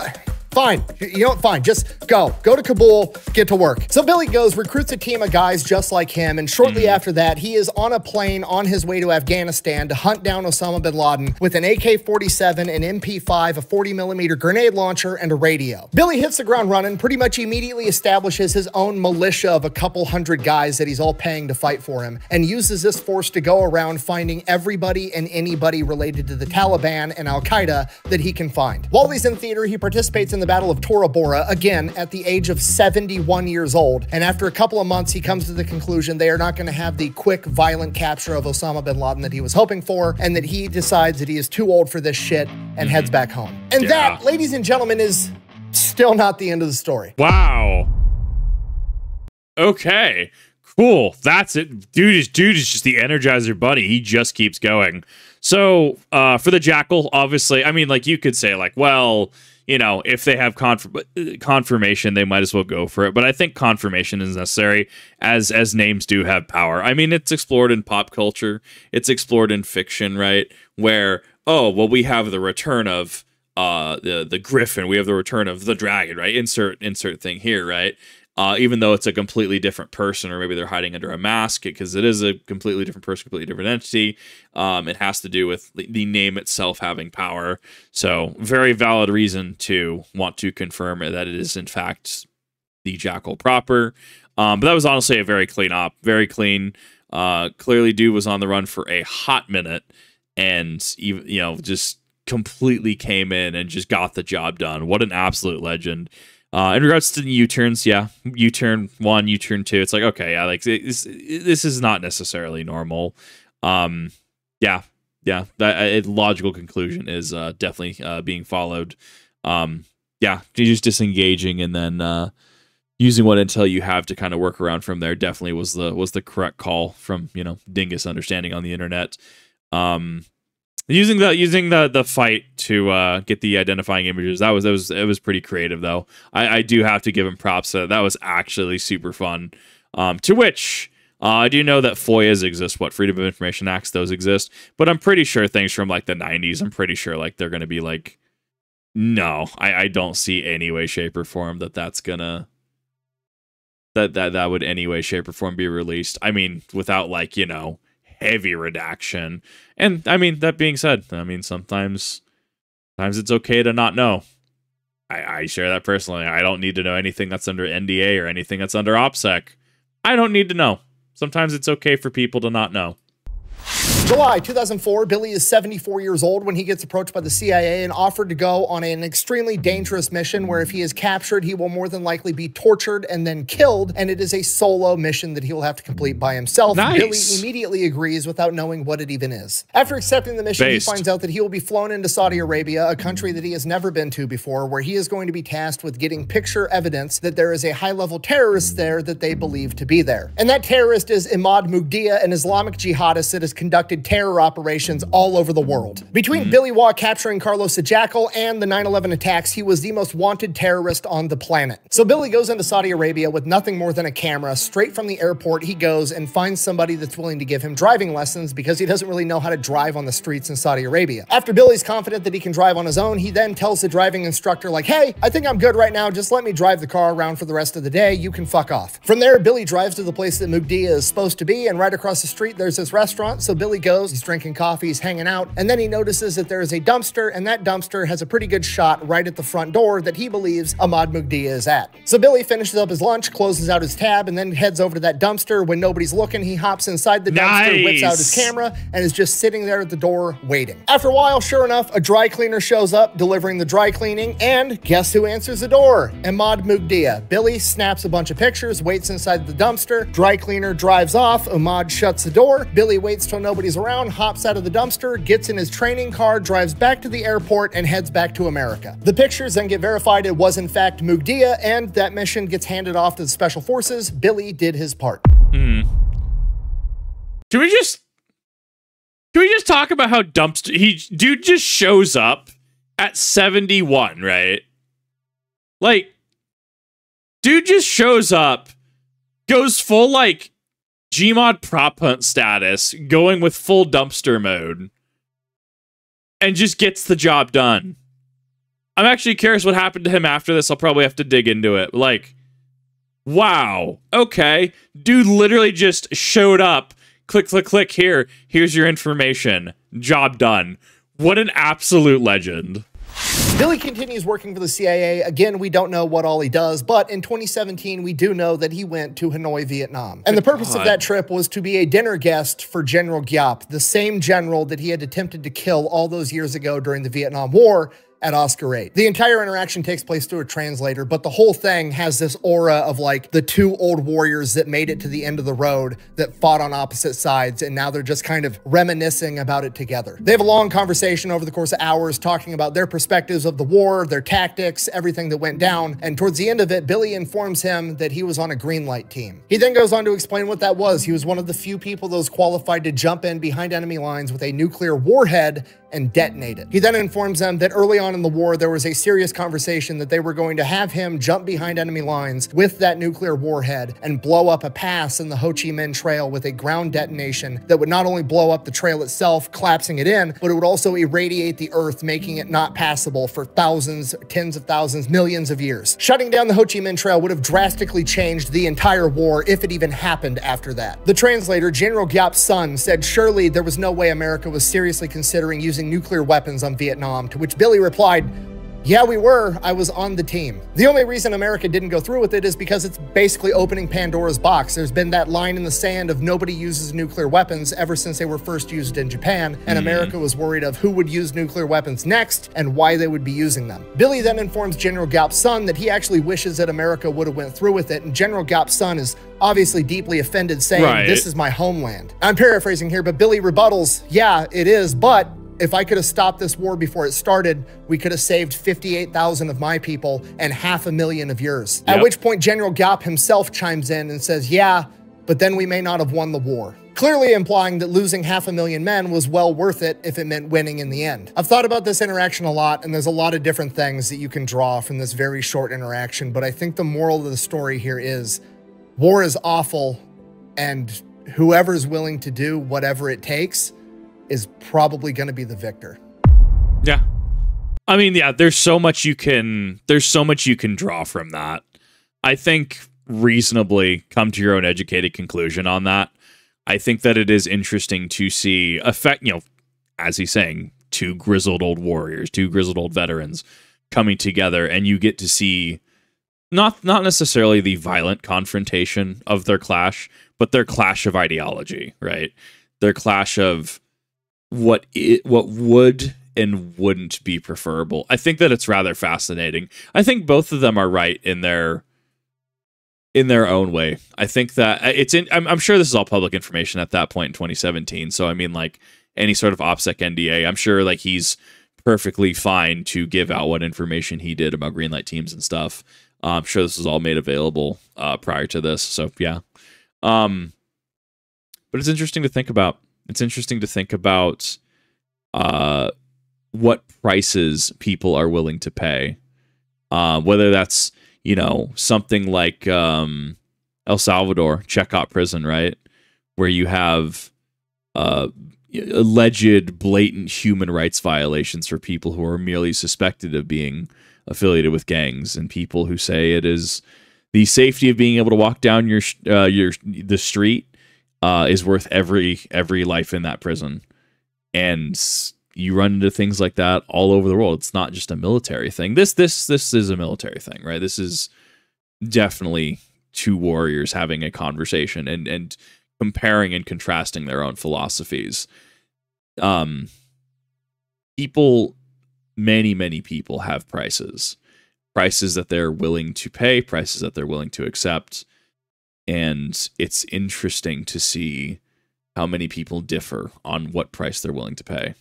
Fine. You know what? Fine. Just go. Go to Kabul, get to work. So Billy goes, recruits a team of guys just like him, and shortly after that, he is on a plane on his way to Afghanistan to hunt down Osama bin Laden with an AK-47, an MP5, a 40mm grenade launcher, and a radio. Billy hits the ground running, pretty much immediately establishes his own militia of a couple hundred guys that he's all paying to fight for him, and uses this force to go around finding everybody and anybody related to the Taliban and Al-Qaeda that he can find. While he's in theater, he participates in the Battle of Tora Bora, again, at the age of 71 years old, and after a couple of months, he comes to the conclusion they are not going to have the quick, violent capture of Osama bin Laden that he was hoping for, and that he decides that he is too old for this shit and heads back home. And that, ladies and gentlemen, is still not the end of the story. Wow. Okay. Cool. That's it. Dude is just the Energizer Bunny. He just keeps going. So, for the Jackal, obviously, I mean, like, you could say, like, well, you know, if they have confirmation, they might as well go for it. But I think confirmation is necessary, as names do have power. I mean, it's explored in pop culture. It's explored in fiction, right? Where, oh, well, we have the return of the Griffin. We have the return of the Dragon, right? Insert thing here, right? Even though it's a completely different person, or maybe they're hiding under a mask, because it is a completely different person, completely different entity. It has to do with the name itself having power. So very valid reason to want to confirm that it is in fact the Jackal proper. But that was honestly a very clean op, very clean. Clearly dude was on the run for a hot minute, and even, you know, just completely came in and just got the job done. What an absolute legend. In regards to the U-turns, yeah, U-turn 1, U-turn 2, it's like, okay, yeah, like this is not necessarily normal. Yeah, that logical conclusion is definitely being followed. Yeah, you're just disengaging and then using what intel you have to kind of work around from there definitely was the correct call from, you know, dingus understanding on the internet. Using the fight to get the identifying images, it was pretty creative though. I do have to give him props. That was actually super fun. To which I do know that FOIAs exist. What, Freedom of Information Acts, those exist. But I'm pretty sure things from like the 90s. I'm pretty sure like they're gonna be like, no, I don't see any way, shape, or form that's gonna that would any way, shape, or form be released. I mean, without like, you know, heavy redaction. And I mean, that being said, I mean, sometimes it's okay to not know. I share that personally. I don't need to know anything that's under NDA or anything that's under OPSEC. I don't need to know. Sometimes it's okay for people to not know. July 2004, Billy is 74 years old when he gets approached by the CIA and offered to go on an extremely dangerous mission where if he is captured, he will more than likely be tortured and then killed, and it is a solo mission that he will have to complete by himself. Nice. Billy immediately agrees without knowing what it even is. After accepting the mission, he finds out that he will be flown into Saudi Arabia, a country that he has never been to before, where he is going to be tasked with getting picture evidence that there is a high-level terrorist there that they believe to be there. And that terrorist is Imad Mugdia, an Islamic jihadist that has conducted terror operations all over the world. Between Billy Waugh capturing Carlos the Jackal and the 9/11 attacks, he was the most wanted terrorist on the planet. So Billy goes into Saudi Arabia with nothing more than a camera. Straight from the airport, he goes and finds somebody that's willing to give him driving lessons because he doesn't really know how to drive on the streets in Saudi Arabia. After Billy's confident that he can drive on his own, he then tells the driving instructor, like, hey, I think I'm good right now. Just let me drive the car around for the rest of the day. You can fuck off. From there, Billy drives to the place that Mugdia is supposed to be, and right across the street, there's this restaurant. So Billy goes, he's drinking coffee, he's hanging out, and then he notices that there is a dumpster, and that dumpster has a pretty good shot right at the front door that he believes Imad Mugdia is at. So Billy finishes up his lunch, closes out his tab, and then heads over to that dumpster. When nobody's looking, he hops inside the dumpster, whips out his camera, and is just sitting there at the door waiting. After a while, sure enough, a dry cleaner shows up, delivering the dry cleaning, and guess who answers the door? Imad Mugdia. Billy snaps a bunch of pictures, waits inside the dumpster, dry cleaner drives off, Imad shuts the door, Billy waits till nobody's around, hops out of the dumpster, gets in his training car, drives back to the airport, and heads back to America. The pictures then get verified it was in fact Mugdia, and that mission gets handed off to the Special Forces. Billy did his part. Can we just talk about how dude just shows up at 71, right? Like, dude just shows up, goes full like Gmod prop hunt status, going with full dumpster mode, and just gets the job done. I'm actually curious what happened to him after this. I'll probably have to dig into it. Like, wow. Okay. Dude literally just showed up. Click, click, click. Here's your information. Job done. What an absolute legend. Billy continues working for the CIA. Again, we don't know what all he does, but in 2017, we do know that he went to Hanoi, Vietnam. And the purpose of that trip was to be a dinner guest for General Giap, the same general that he had attempted to kill all those years ago during the Vietnam War at Oscar 8. The entire interaction takes place through a translator, but the whole thing has this aura of like the two old warriors that made it to the end of the road that fought on opposite sides, and now they're just kind of reminiscing about it together. They have a long conversation over the course of hours talking about their perspectives of the war, their tactics, everything that went down, and towards the end of it, Billy informs him that he was on a green light team. He then goes on to explain what that was. He was one of the few people that was qualified to jump in behind enemy lines with a nuclear warhead and detonate it. He then informs them that early on in the war, there was a serious conversation that they were going to have him jump behind enemy lines with that nuclear warhead and blow up a pass in the Ho Chi Minh Trail with a ground detonation that would not only blow up the trail itself, collapsing it in, but it would also irradiate the earth, making it not passable for thousands, tens of thousands, millions of years. Shutting down the Ho Chi Minh Trail would have drastically changed the entire war if it even happened after that. The translator, General Giap's son, said surely there was no way America was seriously considering using nuclear weapons on Vietnam, to which Billy replied, "Yeah, we were. I was on the team." The only reason America didn't go through with it is because it's basically opening Pandora's box. There's been that line in the sand of nobody uses nuclear weapons ever since they were first used in Japan, and America was worried of who would use nuclear weapons next and why they would be using them. Billy then informs General Giap's son that he actually wishes that America would have went through with it, and General Giap's son is obviously deeply offended, saying, "This is my homeland." I'm paraphrasing here, but Billy rebuttals, "Yeah, it is, but if I could have stopped this war before it started, we could have saved 58,000 of my people and 500,000 of yours." At which point General Giap himself chimes in and says, "Yeah, but then we may not have won the war." Clearly implying that losing 500,000 men was well worth it if it meant winning in the end. I've thought about this interaction a lot, and there's a lot of different things that you can draw from this very short interaction, but I think the moral of the story here is war is awful, and whoever's willing to do whatever it takes is probably going to be the victor. Yeah. I mean, yeah, there's so much you can draw from that. I think reasonably come to your own educated conclusion on that. I think that it is interesting to see as he's saying, two grizzled old warriors, two grizzled old veterans coming together, and you get to see not necessarily the violent confrontation of their clash, but their clash of ideology, right? Their clash of what would and wouldn't be preferable. I think that it's rather fascinating. I think both of them are right in their own way. I think that I'm sure this is all public information at that point in 2017. So I mean, like any sort of OPSEC NDA, I'm sure like he's perfectly fine to give out what information he did about greenlight teams and stuff. I'm sure this was all made available prior to this. So yeah. But it's interesting to think about. It's interesting to think about what prices people are willing to pay, whether that's, something like El Salvador, Checkout Prison, right? Where you have alleged blatant human rights violations for people who are merely suspected of being affiliated with gangs, and people who say it is the safety of being able to walk down the street is worth every life in that prison. And you run into things like that all over the world. It's not just a military thing. This is a military thing, right? This is definitely two warriors having a conversation and comparing and contrasting their own philosophies. Many people have prices that they're willing to pay, prices that they're willing to accept. And it's interesting to see how many people differ on what price they're willing to pay.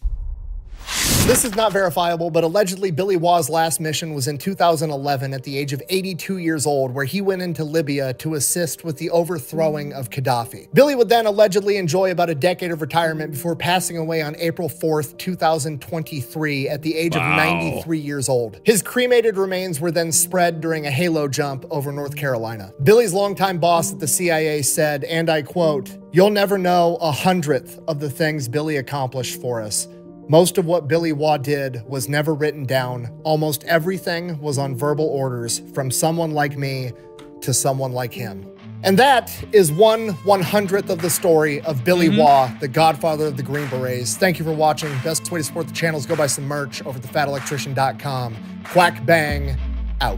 This is not verifiable, but allegedly Billy Waugh's last mission was in 2011 at the age of 82 years old, where he went into Libya to assist with the overthrowing of Gaddafi. Billy would then allegedly enjoy about a decade of retirement before passing away on April 4th, 2023 at the age of 93 years old. His cremated remains were then spread during a halo jump over North Carolina. Billy's longtime boss at the CIA said, and I quote, "You'll never know 1/100th of the things Billy accomplished for us. Most of what Billy Waugh did was never written down. Almost everything was on verbal orders from someone like me to someone like him. And that is 1/100th of the story of Billy Waugh, the godfather of the Green Berets. Thank you for watching. Best way to support the channel is go buy some merch over at thefatelectrician.com. Quack bang, out.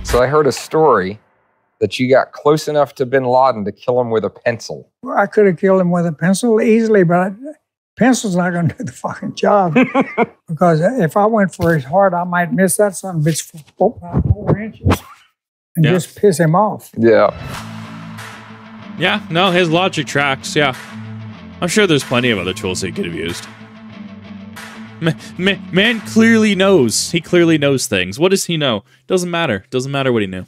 So I heard a story that you got close enough to bin Laden to kill him with a pencil. I could have killed him with a pencil easily, but pencil's not going to do the fucking job. Because if I went for his heart, I might miss that son of a bitch for 4 inches and just piss him off. Yeah. Yeah, no, his logic tracks, yeah. I'm sure there's plenty of other tools he could have used. Man clearly knows. He clearly knows things. What does he know? Doesn't matter. Doesn't matter what he knew.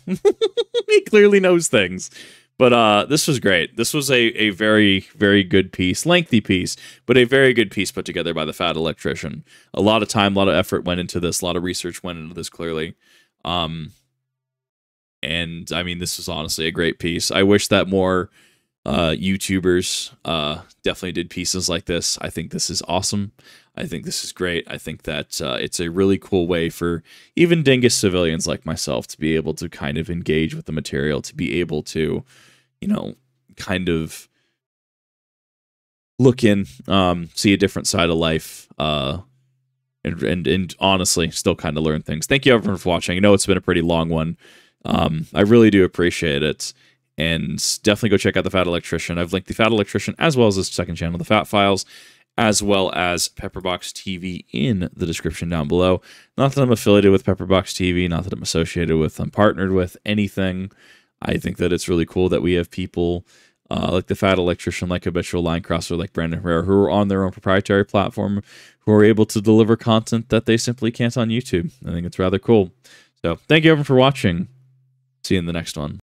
He clearly knows things. But this was great. This was a very, very good piece. Lengthy piece, but a very good piece put together by the Fat Electrician. A lot of time, a lot of effort went into this. A lot of research went into this, clearly. And, I mean, this was honestly a great piece. I wish that more YouTubers definitely did pieces like this. I think this is awesome. I think this is great. I think that it's a really cool way for even dingus civilians like myself to be able to kind of engage with the material, to be able to, you know, kind of look in, see a different side of life, and honestly still kind of learn things. Thank you everyone for watching. I know it's been a pretty long one. I really do appreciate it. And definitely go check out the Fat Electrician. I've linked the Fat Electrician as well as his second channel, the Fat Files, as well as Pepperbox TV in the description down below. Not that I'm affiliated with Pepperbox TV, not that I'm associated with, I'm partnered with, anything. I think that it's really cool that we have people like the Fat Electrician, like Habitual Line Crosser, like Brandon Herrera, who are on their own proprietary platform, who are able to deliver content that they simply can't on YouTube. I think it's rather cool. So thank you everyone for watching. See you in the next one.